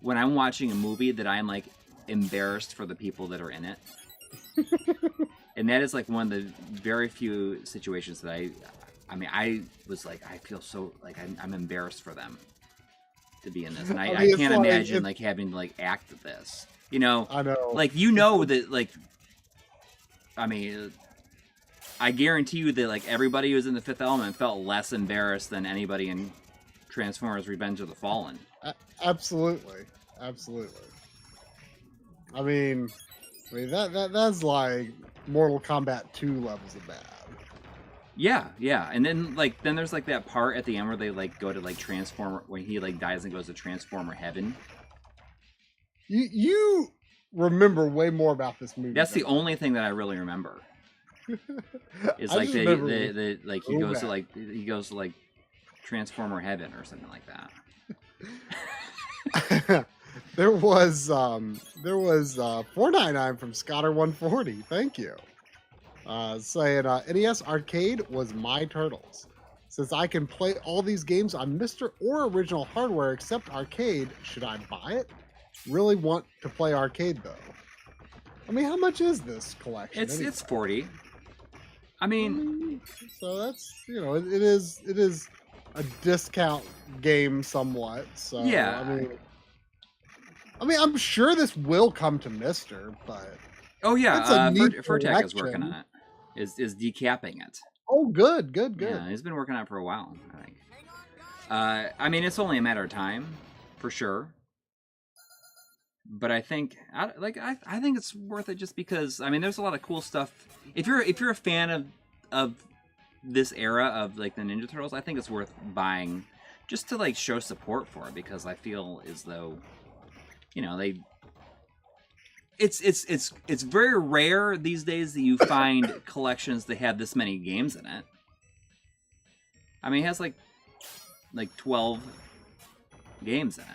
when I'm watching a movie that I'm like embarrassed for the people that are in it. And that is like one of the very few situations that I was like, I feel so like I'm embarrassed for them to be in this, and I can't imagine like having to like act this. You know, I know, like that, like I mean, I guarantee you that like everybody who was in The Fifth Element felt less embarrassed than anybody in Transformers: Revenge of the Fallen. Absolutely. I mean that's like Mortal Kombat 2 levels of bad. Yeah, and then there's like that part at the end where they like go to like Transformer when he like dies and goes to Transformer Heaven. You remember way more about this movie. That's the only thing that I really remember. Is like the like he goes to like Transformer Heaven or something like that. There was $4.99 from Scotter140. Thank you. Saying NES Arcade was my Turtles. Since I can play all these games on Mr. or original hardware except arcade, should I buy it? Really want to play arcade though. I mean, how much is this collection? It's 40. I mean, so that's, you know, it is a discount game somewhat. So yeah. I mean, I'm sure this will come to Mister, but oh yeah, Furtak is working on it. Is decapping it. Oh, good. Yeah, he's been working on it for a while, I think. I mean, it's only a matter of time, for sure. But I think, I think it's worth it just because I mean, there's a lot of cool stuff. If you're a fan of this era of like the Ninja Turtles, I think it's worth buying just to like show support for it because I feel as though, you know, it's very rare these days that you find collections that have this many games in it. I mean, it has like 12 games in it.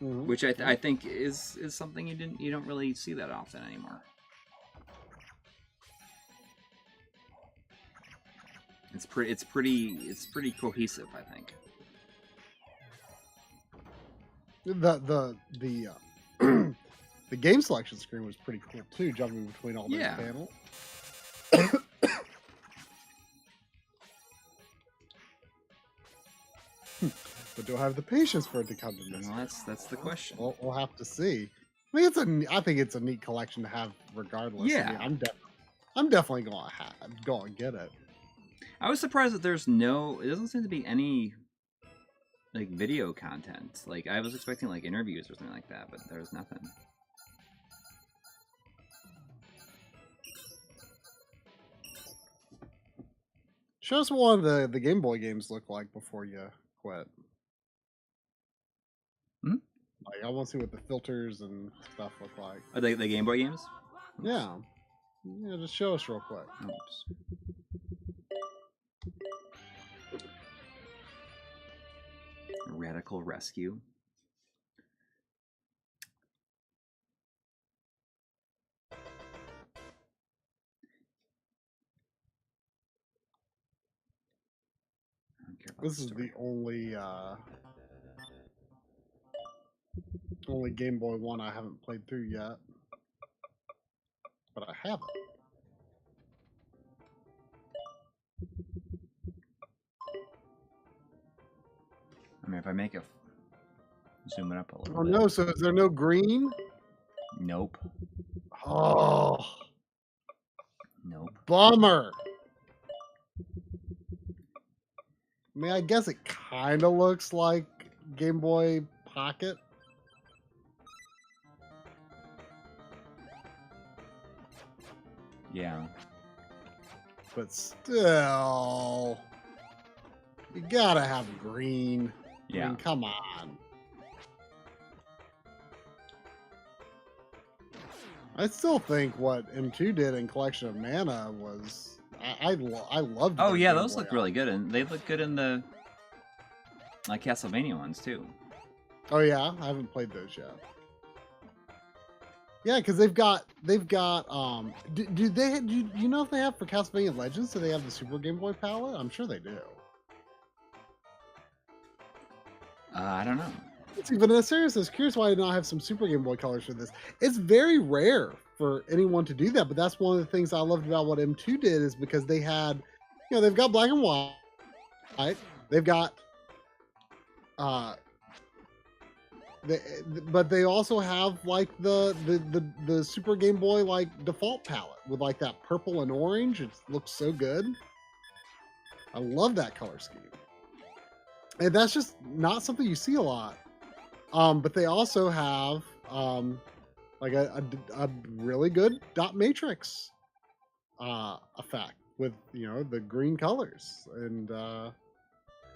Mm-hmm. Which I think is something you don't really see that often anymore. It's pretty cohesive, I think. The the game selection screen was pretty cool too, jumping between all those panels. But do I have the patience for it to come to this? Well, that's the question. We'll have to see. I mean, I think it's a neat collection to have, regardless. Yeah, I mean, I'm definitely going to get it. I was surprised that it doesn't seem to be any like video content. Like I was expecting like interviews or something like that, but there's nothing. Show us what one of the Game Boy games look like before you quit. Like, I want to see what the filters and stuff look like. Oh, the Game Boy games? Yeah. Yeah, just show us real quick. Oops. Radical Rescue. This is the only Game Boy one I haven't played through yet, but I have it. I mean, if I make it zoom it up a little bit. Oh no! So is there no green? Nope. Oh. bummer. I mean, I guess it kind of looks like Game Boy Pocket. Yeah. But still, you gotta have green. Yeah. I mean, come on. I still think what M2 did in Collection of Mana was I loved. Oh their yeah, Game those Boy look really good, and they look good in the Castlevania ones too. Oh yeah, I haven't played those yet. Yeah, because they've got do you know if they have for Castlevania Legends? Do they have the Super Game Boy palette? I'm sure they do. I don't know. See, but in seriousness, curious why I did not have some Super Game Boy colors for this. It's very rare for anyone to do that, but that's one of the things I loved about what M2 did is because they had, they've got black and white, they've got, but they also have like the Super Game Boy like default palette with like that purple and orange. It looks so good. I love that color scheme, and that's just not something you see a lot. But they also have like a really good dot matrix effect with the green colors, and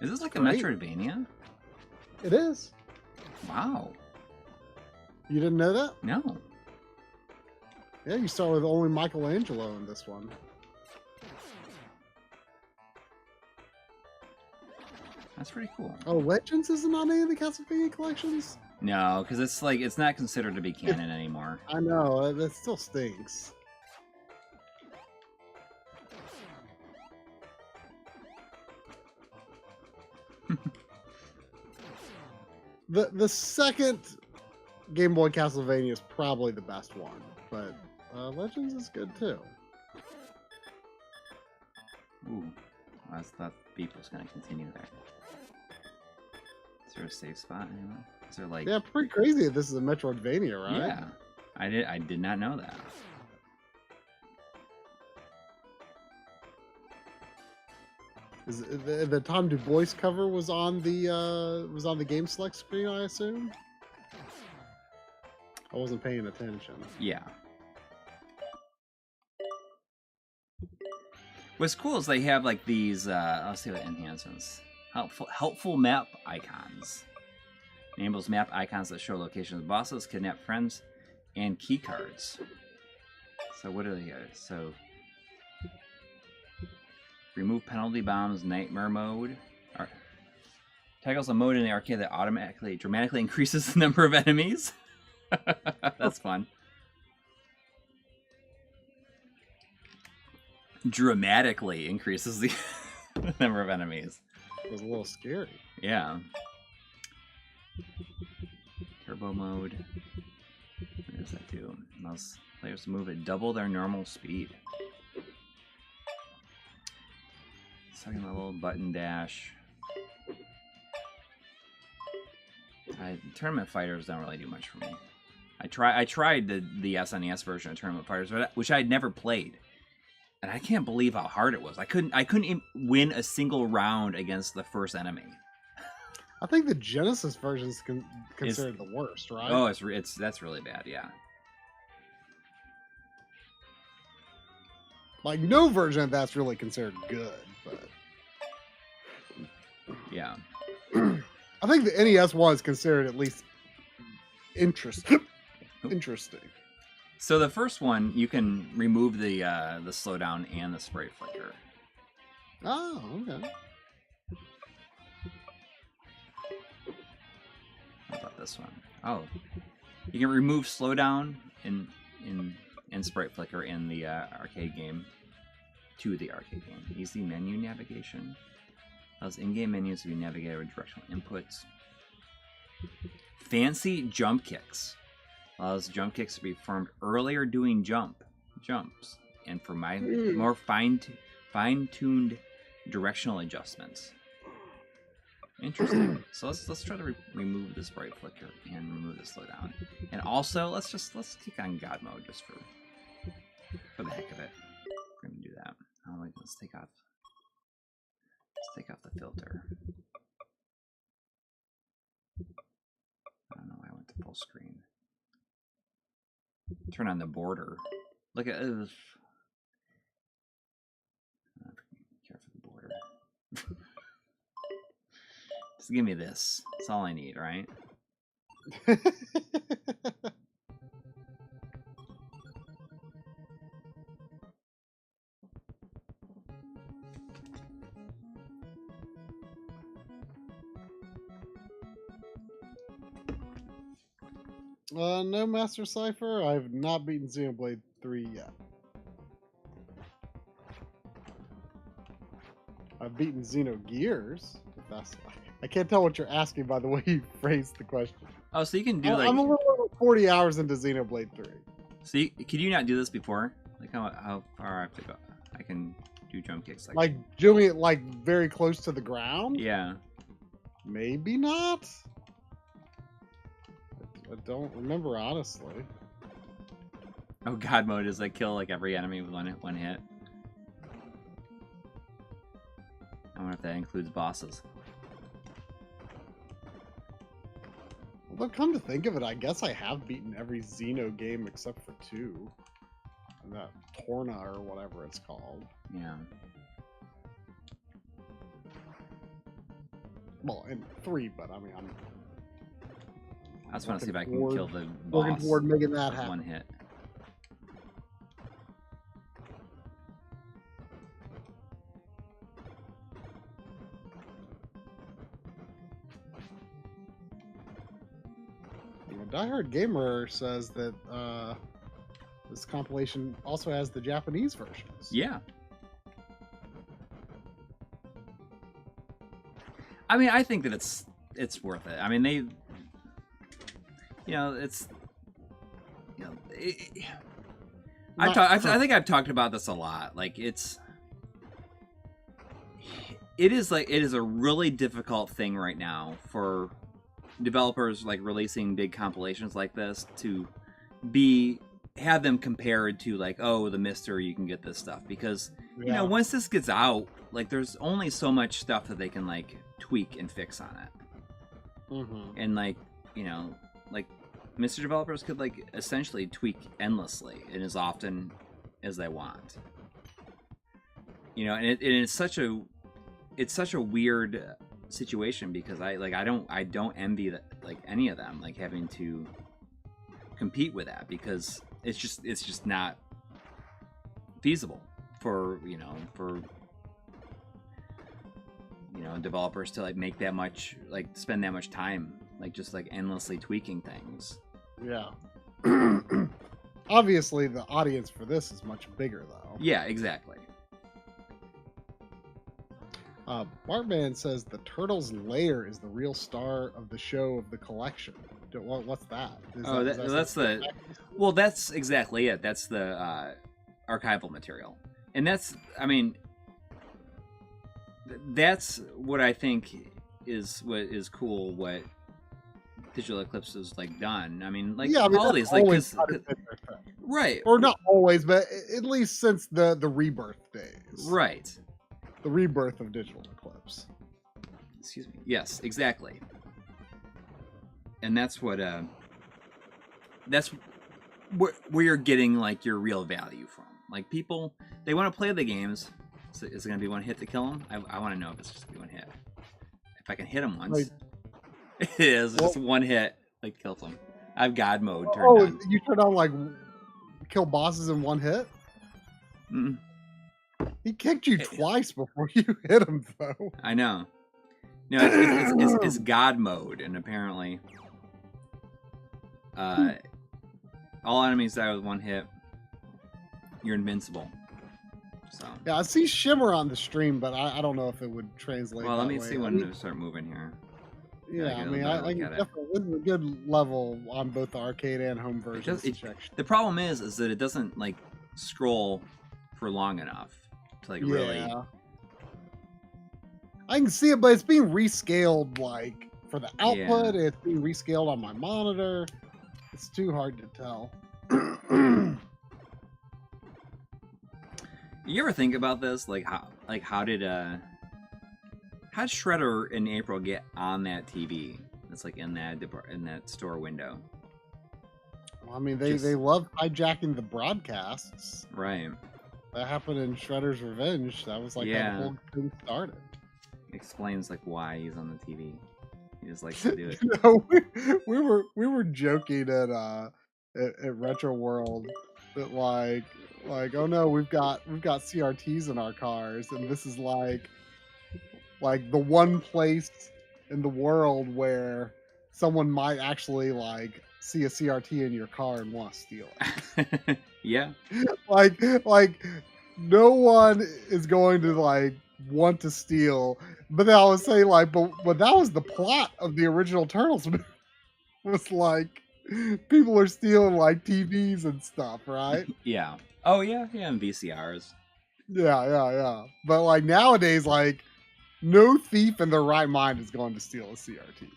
is this like great. a Metroidvania? It is. Wow. You didn't know that? No. Yeah, you start with only Michelangelo in this one. That's pretty cool. Oh, Legends isn't on any of the Castlevania collections? No, because it's not considered to be canon anymore. I know, that still stinks. The second Game Boy Castlevania is probably the best one, but Legends is good too. Ooh, I thought beep was going to continue there. Is there a safe spot anyway? Is there like? Yeah, pretty crazy that this is a Metroidvania, right? Yeah, I did not know that. Is the Tom Du Bois cover was on the Game Select screen, I assume? I wasn't paying attention. Yeah. What's cool is they have like these I'll see what enhancements. Helpful map icons. Enables map icons that show locations of bosses, kidnap friends, and key cards. So what are they here? So remove penalty bombs, nightmare mode. Tackles a mode in the arcade that dramatically increases the number of enemies. That's fun. Dramatically increases the number of enemies. It was a little scary. Yeah. Turbo mode. What does that do? Allows players to move at double their normal speed. Second level, button dash. Tournament fighters don't really do much for me. I tried the SNES version of Tournament Fighters, which I had never played, and I can't believe how hard it was. I couldn't even win a single round against the first enemy. I think the Genesis version is considered the worst, right? Oh, that's really bad. Yeah. Like no version of that's really considered good, but yeah. I think the NES one is considered at least interesting. So the first one, you can remove the slowdown and the sprite flicker. Oh, okay. How about this one? Oh, you can remove slowdown and sprite flicker in the arcade game to the arcade game. Easy menu navigation. Allows in-game menus to be navigated with directional inputs. Fancy jump kicks. Allows jump kicks to be performed earlier doing jumps. And for my more fine-tuned directional adjustments. Interesting. So let's try to remove the sprite flicker and remove the slowdown. And also let's kick on God mode just for the heck of it. We're gonna do that. let's take off the filter. I don't know why I went to full screen. Turn on the border. Look at it. Care for the border. Just give me this. That's all I need, right? No, Master Cypher. I've not beaten Xenoblade 3 yet. I've beaten Xenogears. If that's, I can't tell what you're asking by the way you phrased the question. Oh, so you can do like... I'm a little over 40 hours into Xenoblade 3. So could you not do this before? Like how far I have to go? I can do jump kicks like doing it like very close to the ground? Yeah. Maybe not. I don't remember honestly. Oh, God mode is like kill like every enemy with one hit. I wonder if that includes bosses. Although come to think of it, I guess I have beaten every Xeno game except for 2. And that Torna or whatever it's called. Yeah. Well, and 3, but I mean, I just want to see if I can kill the working boss toward making that with happen. one hit. Die Hard Gamer says that this compilation also has the Japanese versions. Yeah. I mean, I think that it's worth it. I mean, they, you know, it's, you know, I think I've talked about this a lot. Like it is a really difficult thing right now for developers like releasing big compilations like this to have them compared to like, oh, the Mister, you can get this stuff, because you know, once this gets out, like there's only so much stuff that they can like tweak and fix on it. And like, you know, like Mr. developers could like essentially tweak endlessly and as often as they want, you know, and it's such a weird situation, because I don't envy that, like any of them like having to compete with that, because it's just not feasible for developers to like make that much, like spend that much time like just like endlessly tweaking things. Yeah. Obviously the audience for this is much bigger though. Yeah, exactly. Bartman says the Turtles' Lair is the real star of the show of the collection. What's that? That's exactly it. That's the archival material, and that's what I think is cool. What Digital Eclipse has like done. I mean, like all these, like right, or not always, but at least since the Rebirth days, right. The rebirth of Digital Eclipse. Excuse me. Yes, exactly. And that's what that's where you're getting like your real value from. Like people, they want to play the games. So is it going to be one hit to kill them? I want to know if it's just one hit. If I can hit them once, it is just one hit like kills them. I have God mode turned on. You turn on like kill bosses in one hit? Mm-mm. He kicked you twice before you hit him, though. I know. No, it's God mode, and apparently, all enemies die with one hit. You're invincible. So yeah, I see Shimmer on the stream, but I don't know if it would translate. Well, let me see when to start moving here. Yeah, I mean, I definitely a good level on both the arcade and home versions. The problem is that it doesn't like scroll for long enough to like really. I can see it, but it's being rescaled like for the output. It's being rescaled on my monitor. It's too hard to tell. You ever think about this? How did Shredder and April get on that TV? That's like in that store window. Well, I mean, they love hijacking the broadcasts. Right. That happened in Shredder's Revenge. That was like how the whole thing started. Explains like why he's on the TV. He just likes to do it. You know, we were joking at Retro World that like oh no, we've got CRTs in our cars, and this is like the one place in the world where someone might actually like see a CRT in your car and want to steal it. Yeah. like no one is going to like want to steal. But then I was saying like, but that was the plot of the original Turtles movie. Was like people are stealing like TVs and stuff, right? Yeah. Oh yeah, and VCRs. Yeah. But like nowadays, like no thief in their right mind is going to steal a CRT.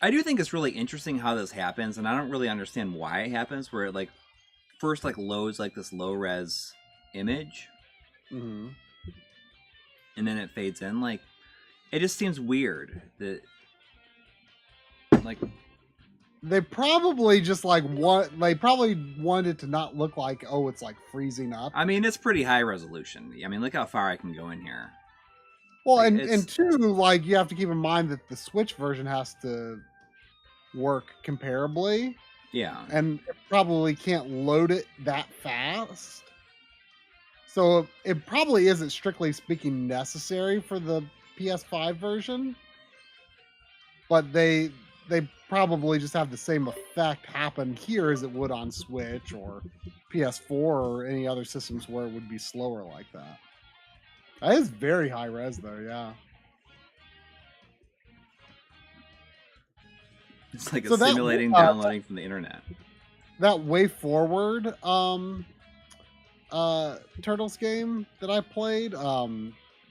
I do think it's really interesting how this happens, and I don't really understand why it happens. Where it like first like loads like this low res image, Mm-hmm. and then it fades in. Like it just seems weird that like they probably just like they probably wanted to not look like, oh, it's like freezing up. I mean, it's pretty high resolution. I mean, look how far I can go in here. Well, Like, and two, like you have to keep in mind that the Switch version has to work comparably. Yeah. And it probably can't load it that fast. So it probably isn't, strictly speaking, necessary for the PS5 version. But they probably just have the same effect happen here as it would on Switch or PS4 or any other systems where it would be slower like that. That is very high res though, yeah. It's like simulating downloading from the internet. That Way Forward Turtles game that I played,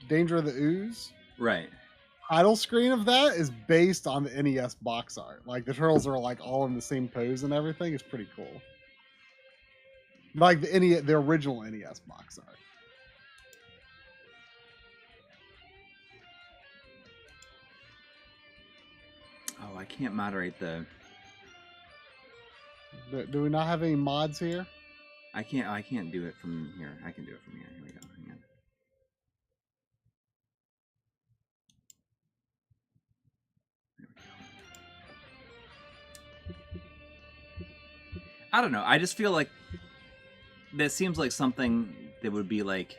Danger of the Ooze. Right. Title screen of that is based on the NES box art. Like the turtles are like all in the same pose and everything. It's pretty cool. Like the original NES box art. Oh, I can't moderate the. Do we not have any mods here? I can't do it from here. I can do it from here. Here we go. Hang on. There we go. I don't know. I just feel like that seems like something that would be like,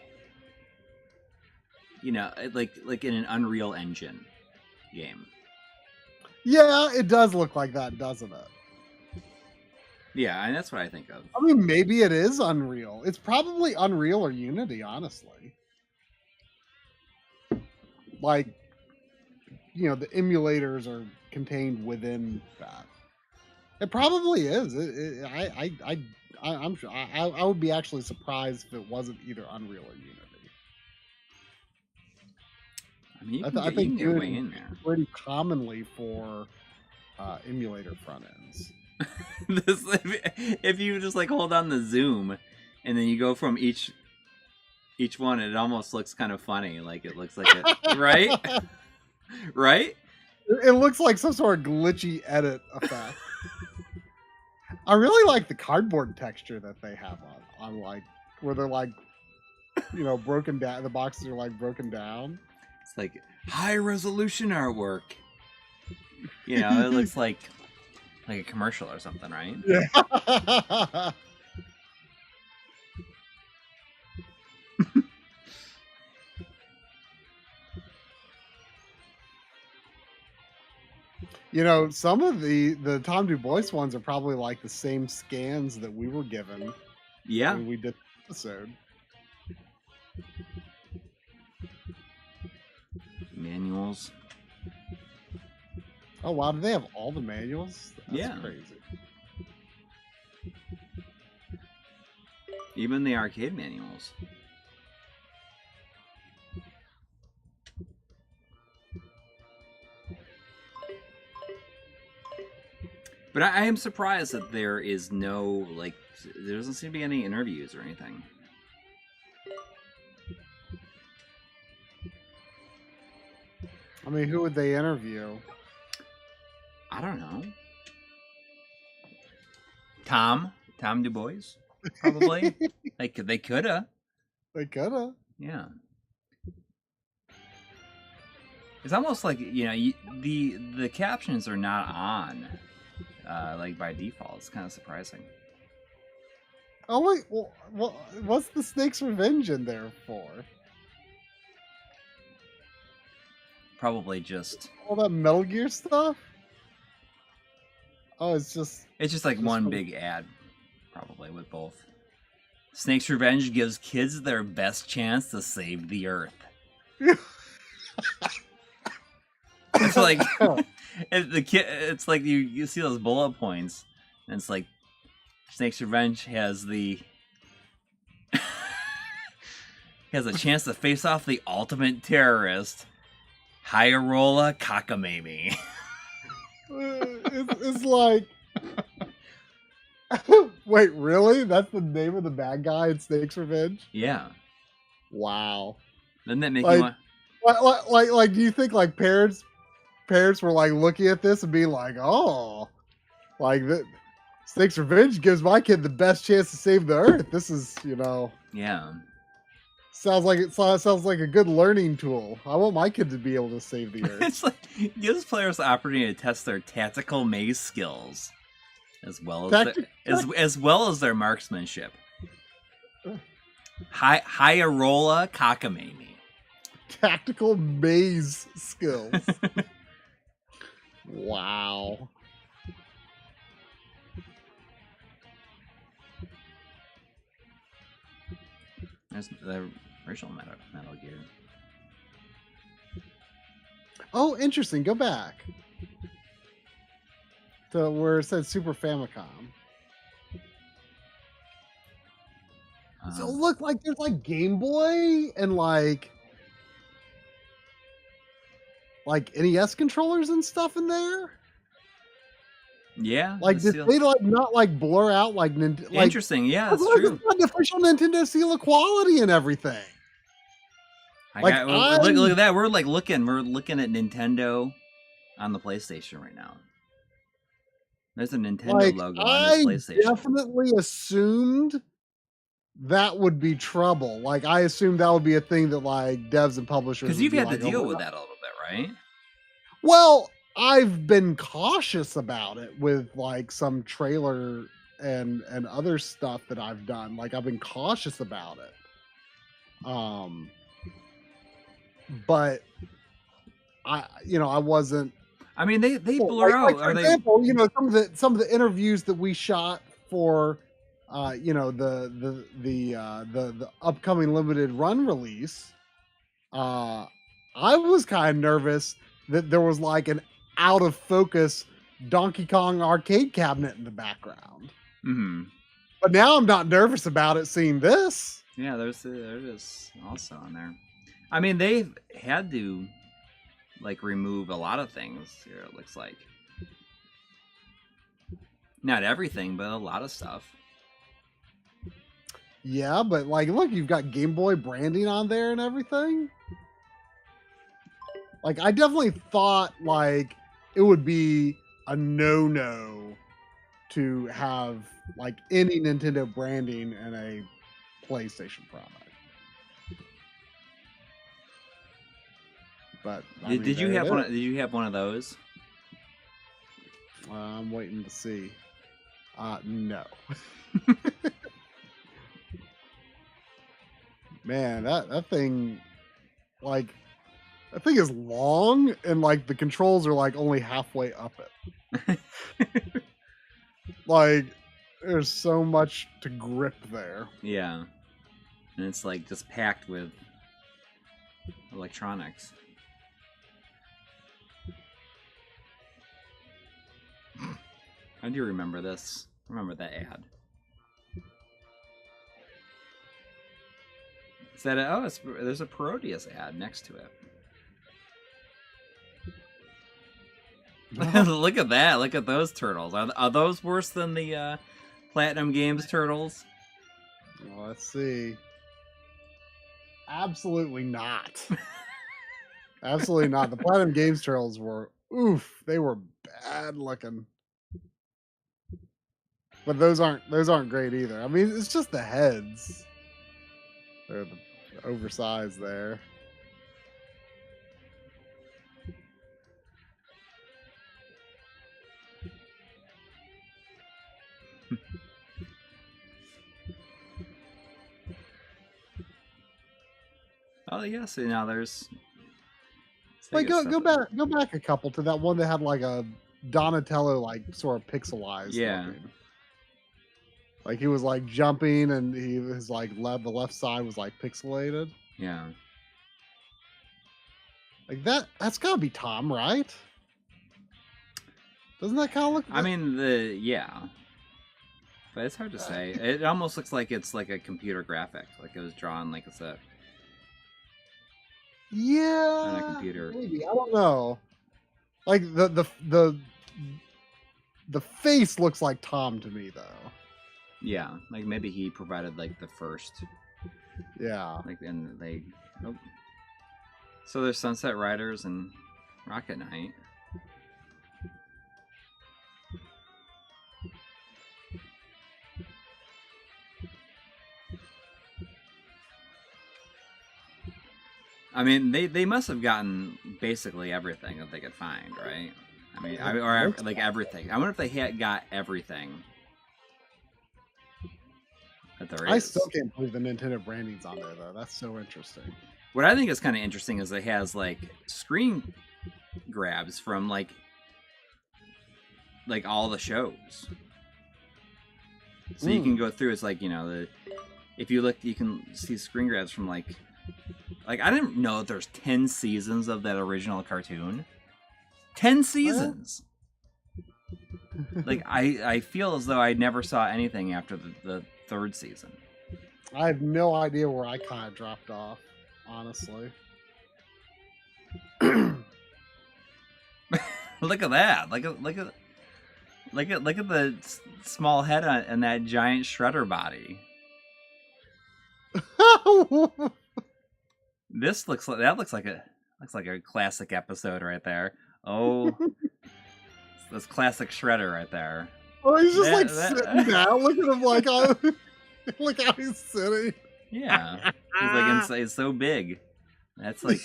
you know, like in an Unreal Engine game. Yeah, it does look like that, doesn't it? Yeah, and that's what I think of. I mean, maybe it is Unreal. It's probably Unreal or Unity, honestly. Like, you know, the emulators are contained within that. It probably is. I'm sure. I would be actually surprised if it wasn't either Unreal or Unity. I mean, I think you can get way in there. Pretty commonly for emulator front ends. If you just like hold on the zoom, and then you go from each one, it almost looks kind of funny. Like it looks like it, right? Right? It looks like some sort of glitchy edit effect. I really like the cardboard texture that they have on like where they're like, you know, broken down. The boxes are like broken down. It's like high resolution artwork. You know, it looks like a commercial or something, right? Yeah. You know, some of the Tom Du Bois ones are probably like the same scans that we were given. Yeah. When we did the episode. Manuals. Oh wow, do they have all the manuals? That's crazy. Even the arcade manuals. But I am surprised that there is no like There doesn't seem to be any interviews or anything. I mean, who would they interview? I don't know. Tom Du Bois, probably. They coulda. They coulda. Yeah. It's almost like, you know, the captions are not on, like by default. It's kind of surprising. Oh wait, well, what's the Snake's Revenge in there for? Probably just All that Metal Gear stuff? Oh, it's just like one big ad, probably, with both. Snake's Revenge gives kids their best chance to save the Earth. It's like it's like you see those bullet points, and it's like Snake's Revenge has has a chance to face off the ultimate terrorist, Hyarola Cockamamie. it's like, wait, really? That's the name of the bad guy in Snake's Revenge? Yeah. Wow. Doesn't that make Like, you want? Like, do you think like parents were like looking at this and being like, oh, like that Snake's Revenge gives my kid the best chance to save the Earth. This is, you know, Yeah. sounds like a good learning tool. I want my kid to be able to save the Earth. It's like it gives players the opportunity to test their tactical maze skills, as well as their marksmanship. Hyarola Cockamamie. Tactical maze skills. Wow. That's the original Metal Gear. Oh, interesting. Go back to where it said Super Famicom. So look, like there's like Game Boy and like NES controllers and stuff in there. Yeah, Like did they like not like blur out like interesting? Yeah, that's look, true. it's got the official Nintendo seal of quality and everything. Look at that. We're looking at Nintendo on the PlayStation right now. There's a Nintendo logo on this PlayStation. I definitely assumed that would be trouble. Like I assumed that would be a thing that like devs and publishers. Because you've had to like, deal with that a little bit, right? Well, I've been cautious about it with like some trailer and other stuff that I've done. Like I've been cautious about it. But I wasn't. I mean, they blur out. For example, you know, some of the interviews that we shot for, you know, the upcoming limited run release. I was kind of nervous that there was like an out of focus Donkey Kong arcade cabinet in the background. Mm-hmm. But now I'm not nervous about it seeing this. Yeah, there it is also on there. I mean, they've had to like remove a lot of things here, it looks like. Not everything, but a lot of stuff. Yeah, but like look, you've got Game Boy branding on there and everything. Like I definitely thought like it would be a no-no to have like any Nintendo branding in a PlayStation product. But did you have one? Did you have one of those? I'm waiting to see. No. Man, that thing, like, that thing is long, and like the controls are like only halfway up it. Like, there's so much to grip there. Yeah, and it's like just packed with electronics. I do remember this. I remember that ad. Is that there's a Parodius ad next to it. Look at that! Look at those turtles. Are those worse than the Platinum Games Turtles? Well, let's see. Absolutely not. Absolutely not. The Platinum Games Turtles were they were bad looking. But those aren't great either. I mean, it's just the heads. They're the oversized there. Oh yeah, see now there's Like Sega go stuff. go back a couple to that one that had like a Donatello like sort of pixelized. Yeah. Looking. Like he was like jumping and he was like the left side was like pixelated. Yeah. Like that's gotta be Tom, right? Doesn't that kind of look? I mean but it's hard to say. It almost looks like it's like a computer graphic, like it was drawn like it's a on a computer. Maybe I don't know. Like the face looks like Tom to me though. Yeah, like maybe he provided like the first. Yeah. Like and they. Oh. So there's Sunset Riders and Rocket Knight. I mean, they must have gotten basically everything that they could find, right? I mean, or like everything. I wonder if they got everything that there is. I still can't believe the Nintendo branding's on there though. That's so interesting. What I think is kind of interesting is it has like screen grabs from like all the shows. So you can go through. It's like if you look, you can see screen grabs from like I didn't know that there's 10 seasons of that original cartoon. 10 seasons. Like I feel as though I never saw anything after the third season. I have no idea where I kind of dropped off, honestly. Look at that! Look at the small head and that giant shredder body. This looks like a classic episode right there. Oh, this classic shredder right there. Oh, he's just sitting down. Look at him, look how he's sitting. Yeah, he's like inside. It's so big. That's like.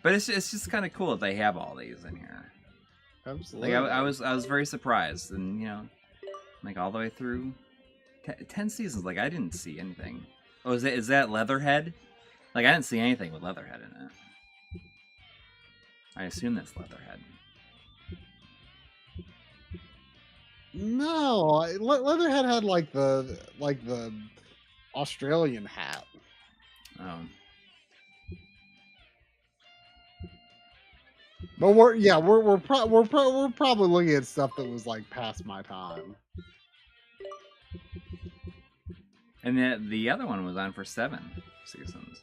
But it's just kind of cool that they have all these in here. Absolutely. Like I was very surprised, and like all the way through 10 seasons. Like I didn't see anything. Oh, is that Leatherhead? Like I didn't see anything with Leatherhead in it. I assume that's Leatherhead. No, Leatherhead had like the Australian hat. Oh. But we're probably looking at stuff that was like past my time. And the other one was on for 7 seasons.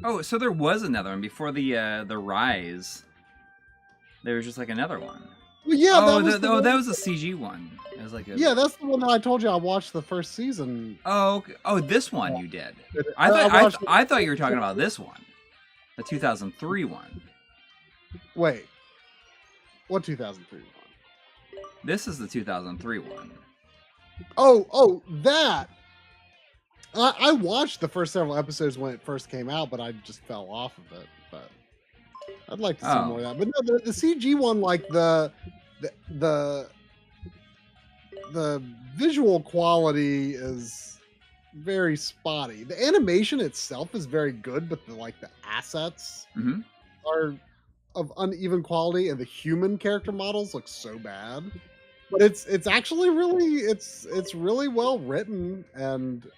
Oh, so there was another one before the Rise. There was just like another one. Well, yeah, that was a CG one. It was like that's the one that I told you I watched the first season. Oh, okay. Oh, this one you did. I thought you were talking about this one, the 2003 one. Wait, what 2003 one? This is the 2003 one. Oh, that. I watched the first several episodes when it first came out, but I just fell off of it. But I'd like to see more of that. But no, the CG one, like the visual quality is very spotty. The animation itself is very good, but the assets are of uneven quality, and the human character models look so bad. But it's actually it's really well written, and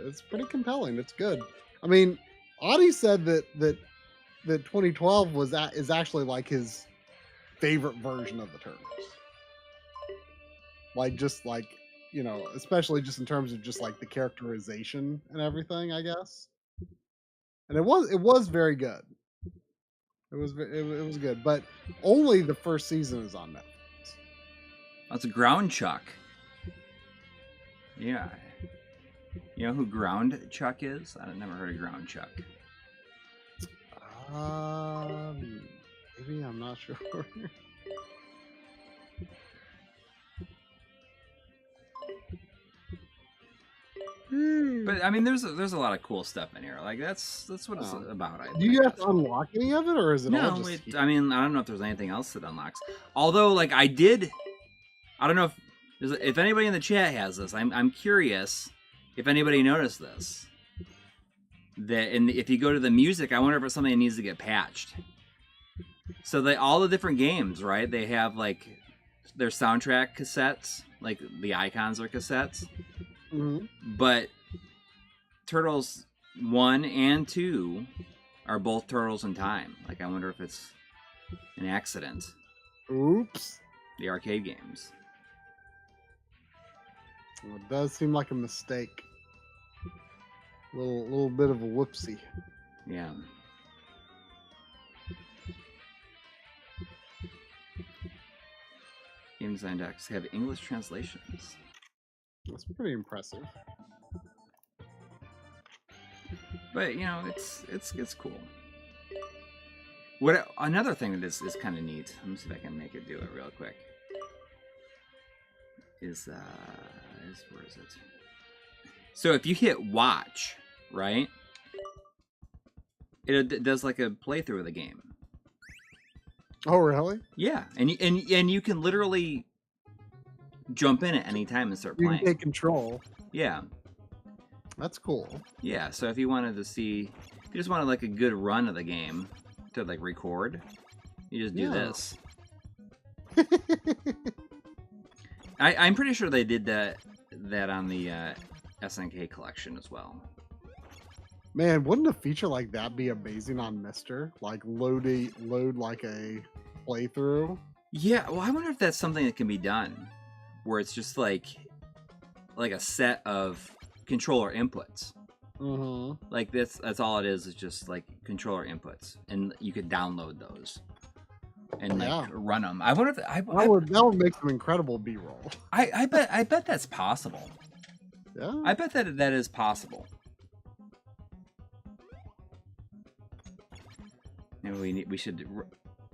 it's pretty compelling. It's good. I mean, Audie said that 2012 is actually like his favorite version of the Turtles. Like just like you know, especially just in terms of just like the characterization and everything, I guess. And it was very good. It was good, but only the first season is on Netflix. That's a Ground Chuck. Yeah. You know who Ground Chuck is? I've never heard of Ground Chuck. Maybe, I'm not sure. But I mean, there's a lot of cool stuff in here. Like that's what it's about. Do you have to unlock any of it, or is it all No, just? I mean, I don't know if there's anything else that unlocks. Although, like I don't know if anybody in the chat has this. I'm curious if anybody noticed this. And if you go to the music, I wonder if it's something that needs to get patched. So all the different games, right? They have like their soundtrack cassettes, like the icons are cassettes. Mm-hmm. But Turtles 1 and 2 are both Turtles in Time. Like I wonder if it's an accident. Oops. The arcade games. Well, it does seem like a mistake. Little bit of a whoopsie. Yeah. Game design docs have English translations. That's pretty impressive. But you know, it's cool. What another thing that is kind of neat. Let me see if I can make it do it real quick. Is where is it? So if you hit watch, right? It does like a playthrough of the game. Oh, really? Yeah, and you can literally jump in at any time and start playing. You can take control. Yeah. That's cool. Yeah, so if you wanted to see, if you just wanted like a good run of the game to like record, you just do this. I'm pretty sure they did that on the SNK collection as well. Man, wouldn't a feature like that be amazing on Mister? Like load like a playthrough? Yeah, well, I wonder if that's something that can be done, where it's just like a set of controller inputs. Mm-hmm. Like that's all it is just like controller inputs, and you could download those and like run them. I wonder if that would make some incredible B-roll. I bet that's possible. Yeah, I bet that is possible. And we should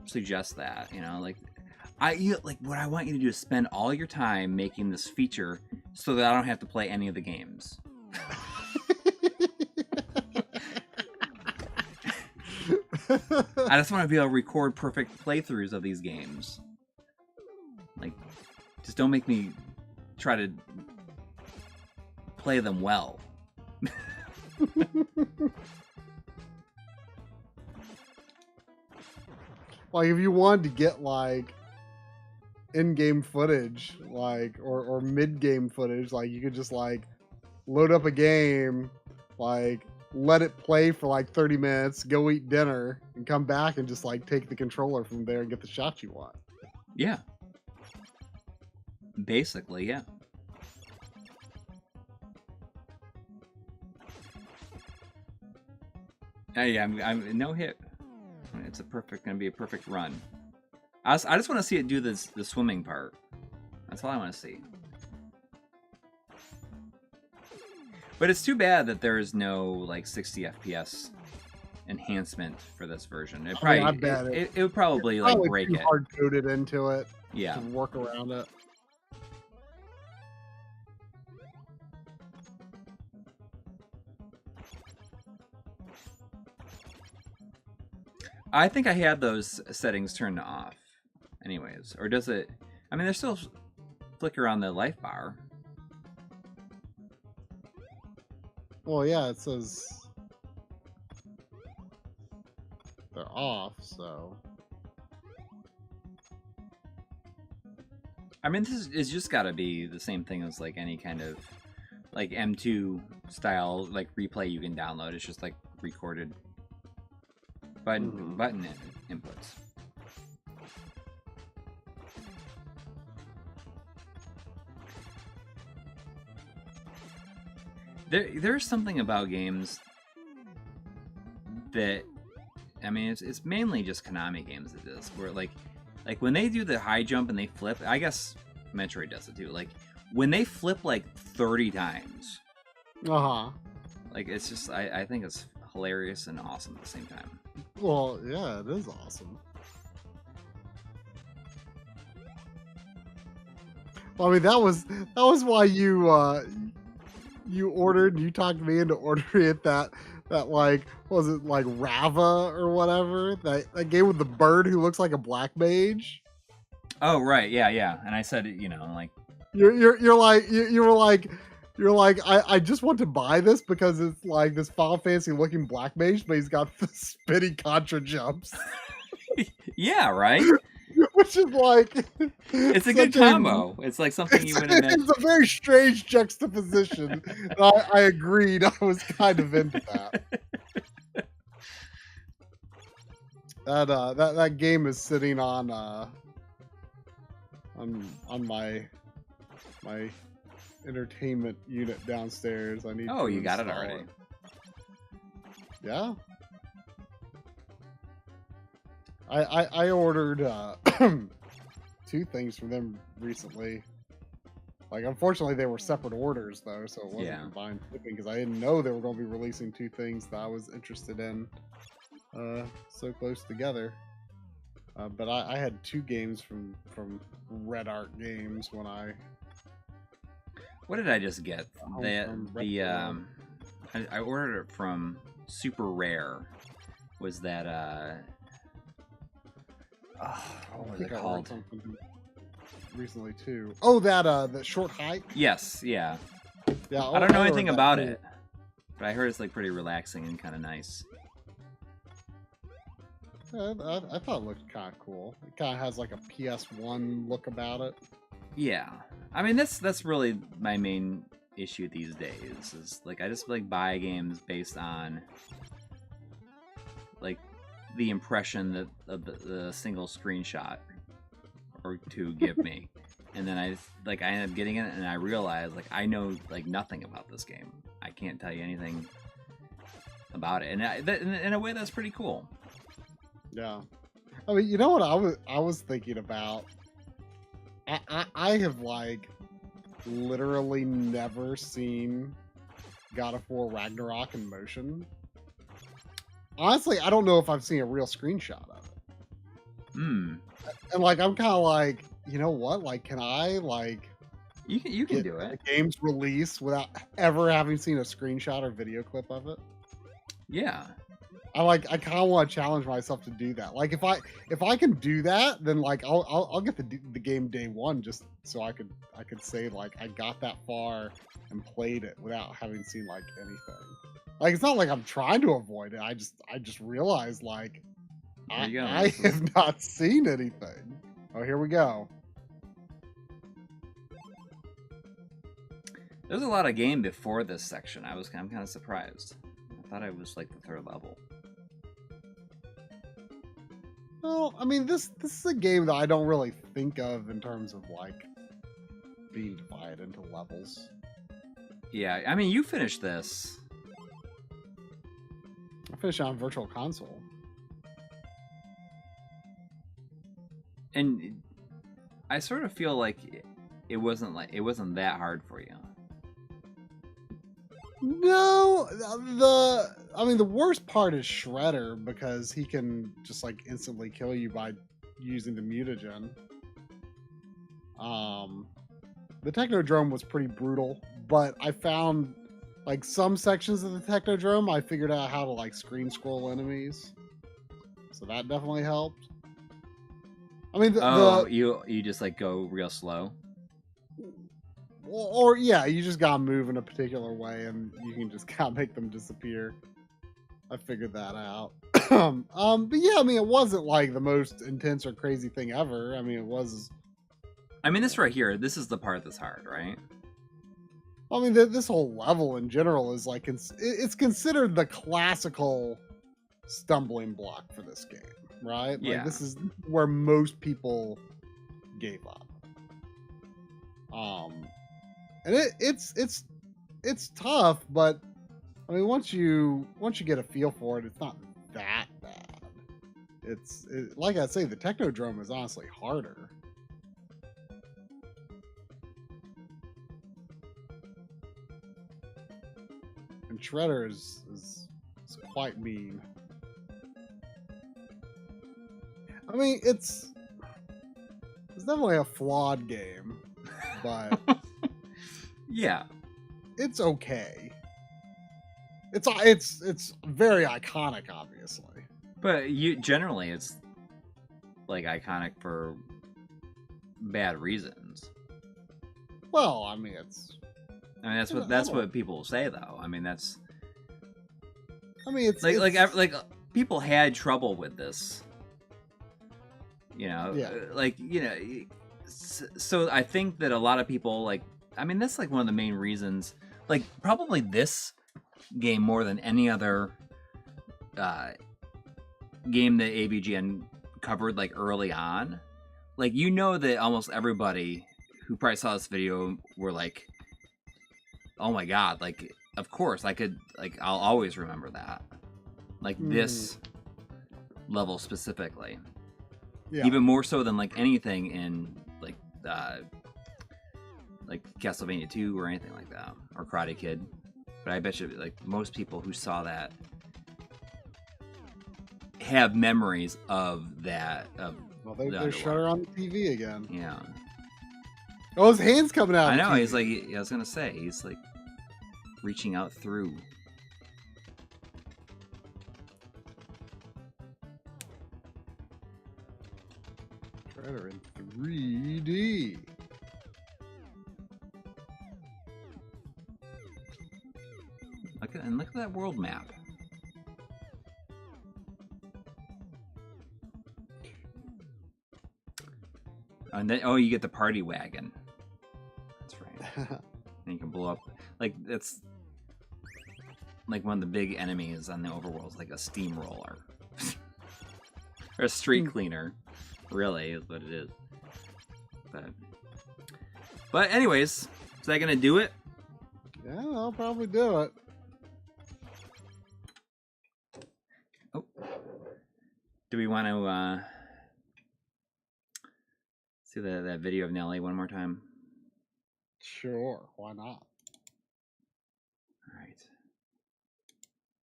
suggest that, you know, like what I want you to do is spend all your time making this feature so that I don't have to play any of the games. I just want to be able to record perfect playthroughs of these games. Like, just don't make me try to play them well. Like if you wanted to get like in-game footage, like or mid-game footage, like you could just like load up a game, like let it play for like 30 minutes, go eat dinner, and come back and just like take the controller from there and get the shots you want. Yeah. Basically, yeah. Yeah, I'm no hit. It's gonna be a perfect run. I just want to see it do the swimming part. That's all I want to see. But it's too bad that there is no like 60 FPS enhancement for this version. It probably it would probably like break it. Hard coded into it. Yeah. To work around it. I think I had those settings turned off anyways. Or does it... I mean, they still flicker on the life bar. Well, yeah, it says they're off, so... I mean, this is just got to be the same thing as like any kind of like M2 style like replay you can download. It's just like recorded button inputs. There's something about games that, I mean, it's mainly just Konami games that do this, where like when they do the high jump and they flip, I guess Metroid does it too. Like when they flip like 30 times, like it's just I think it's hilarious and awesome at the same time. Well, yeah, it is awesome. Well, I mean, that was why you ordered. You talked me into ordering it. That like, was it like Rava or whatever? That game with the bird who looks like a black mage. Oh right, yeah. And I said, you know, like you're like I just want to buy this because it's like this Final Fantasy looking black mage, but he's got the spinny contra jumps. Yeah, right. Which is like, it's a good combo. It's like something you would imagine. It's a very strange juxtaposition. I agreed. I was kind of into that. That game is sitting on my entertainment unit downstairs. I need. Oh, you got it already. Yeah. I ordered 2 things from them recently. Like, unfortunately, they were separate orders though, so it wasn't combined shipping because I didn't know they were going to be releasing 2 things that I was interested in so close together. But I had 2 games from Red Art Games when I. What did I just get? I ordered it from Super Rare. Was that what was it called? Recently too. Oh, that short hike. Yes, yeah. Yeah. I don't know anything about it, but I heard it's like pretty relaxing and kind of nice. I thought it looked kind of cool. It kind of has like a PS1 look about it. Yeah, I mean that's really my main issue these days. Is like I just like buy games based on like the impression that the single screenshot or 2 give me, and then I end up getting it, and I realize like I know like nothing about this game. I can't tell you anything about it, and in a way that's pretty cool. Yeah, I mean, you know what I was thinking about. I have like literally never seen God of War Ragnarok in motion. Honestly, I don't know if I've seen a real screenshot of it. And like, I'm kind of like, you know what? Like, can I like? You can do it. The game's release without ever having seen a screenshot or video clip of it. Yeah. I kind of want to challenge myself to do that. Like, if I can do that, then like I'll get the game day one just so I could say like I got that far and played it without having seen like anything. Like, it's not like I'm trying to avoid it. I just realized like I have not seen anything. Oh, here we go. There's a lot of game before this section. I'm kind of surprised. I thought I was like the 3rd level. Well, I mean, this is a game that I don't really think of in terms of like being divided into levels. Yeah, I mean, you finished this. I finished on Virtual Console. And I sort of feel like it wasn't that hard for you. No, I mean the worst part is Shredder because he can just like instantly kill you by using the mutagen. The Technodrome was pretty brutal, but I found like some sections of the Technodrome I figured out how to like screen scroll enemies, so that definitely helped. I mean, you just like go real slow. Or yeah, you just gotta move in a particular way, and you can just kind of make them disappear. I figured that out. But yeah, I mean, it wasn't like the most intense or crazy thing ever. I mean, it was. I mean, this right here, this is the part that's hard, right? I mean, this whole level in general is like it's considered the classical stumbling block for this game, right? Yeah. Like, this is where most people gave up. And it's it's tough, but I mean, once you get a feel for it, it's not that bad. Like I say, the Technodrome is honestly harder. And Shredder is quite mean. I mean, it's definitely a flawed game, but yeah, it's okay. It's very iconic, obviously. But generally it's like iconic for bad reasons. Well, I mean, that's what people say, though. I mean, it's like people had trouble with this. Yeah. So I think that a lot of people that's like one of the main reasons. Like probably this game more than any other game that AVGN covered like early on. Like that almost everybody who probably saw this video were like, "Oh my god!" Like, of course I could. Like, I'll always remember that. Like this level specifically. Yeah. Even more so than like anything in like Castlevania 2 or anything like that, or Karate Kid. But I bet you like most people who saw that have memories of that. Well, there's Shredder on the TV again. Yeah. Oh, his hand's coming out. I know. He's like, I was gonna say, he's like reaching out through. Shredder in 3D. Look at that world map. And then you get the party wagon. That's right. And you can blow up that's like one of the big enemies on the overworld is like a steamroller. Or a street cleaner. Really is what it is. But anyways, is that gonna do it? Yeah, I'll probably do it. Oh. Do we want to see that video of Nelly one more time? Sure, why not? All right.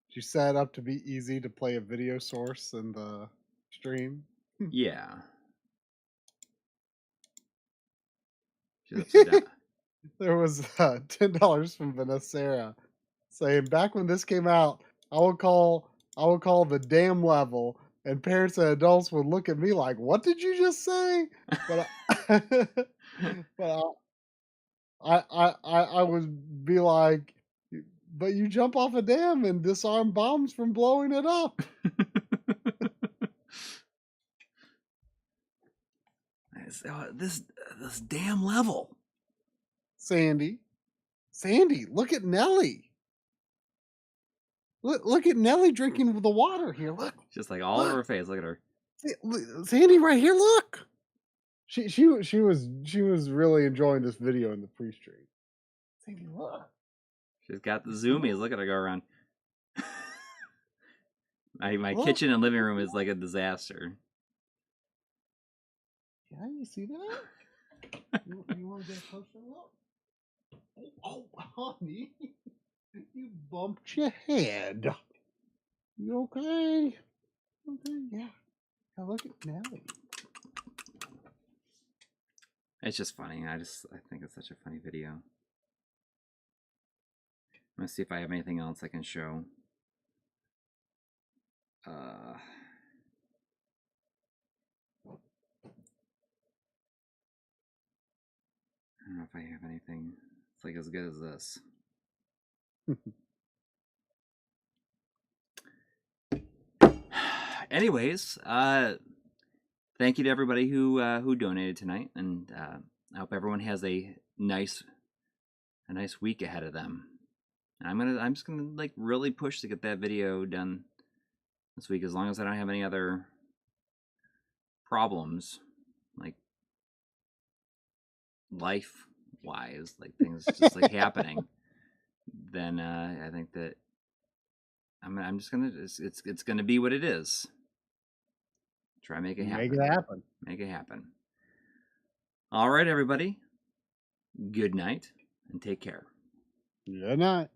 Did you set it up to be easy to play a video source in the stream? Yeah. She's upside down. There was $10 from Vanessa saying, back when this came out, I would call the damn level, and parents and adults would look at me like, "What did you just say?" But I would be like, "But you jump off a dam and disarm bombs from blowing it up." This damn level. Sandy, look at Nelly. Look at Nelly drinking the water here. Look, just like all over her face. Look at her. Sandy, right here. Look. She was really enjoying this video in the pre-stream. Sandy, look. She's got the zoomies. Look at her go around. My kitchen and living room is like a disaster. Yeah, you see that? You want to get a closer look? Oh, honey. You bumped your head. You okay? Okay, yeah. Now look at Nelly. It's just funny. I think it's such a funny video. Let's see if I have anything else I can show. I don't know if I have anything. It's like as good as this. Anyways, thank you to everybody who donated tonight, and I hope everyone has a nice week ahead of them. I'm just gonna like really push to get that video done this week, as long as I don't have any other problems, like life wise, like things just like happening. then I think that I'm just gonna it's gonna be what it is. Try to make it happen. Make it happen. Make it happen. All right, everybody. Good night and take care. Good night.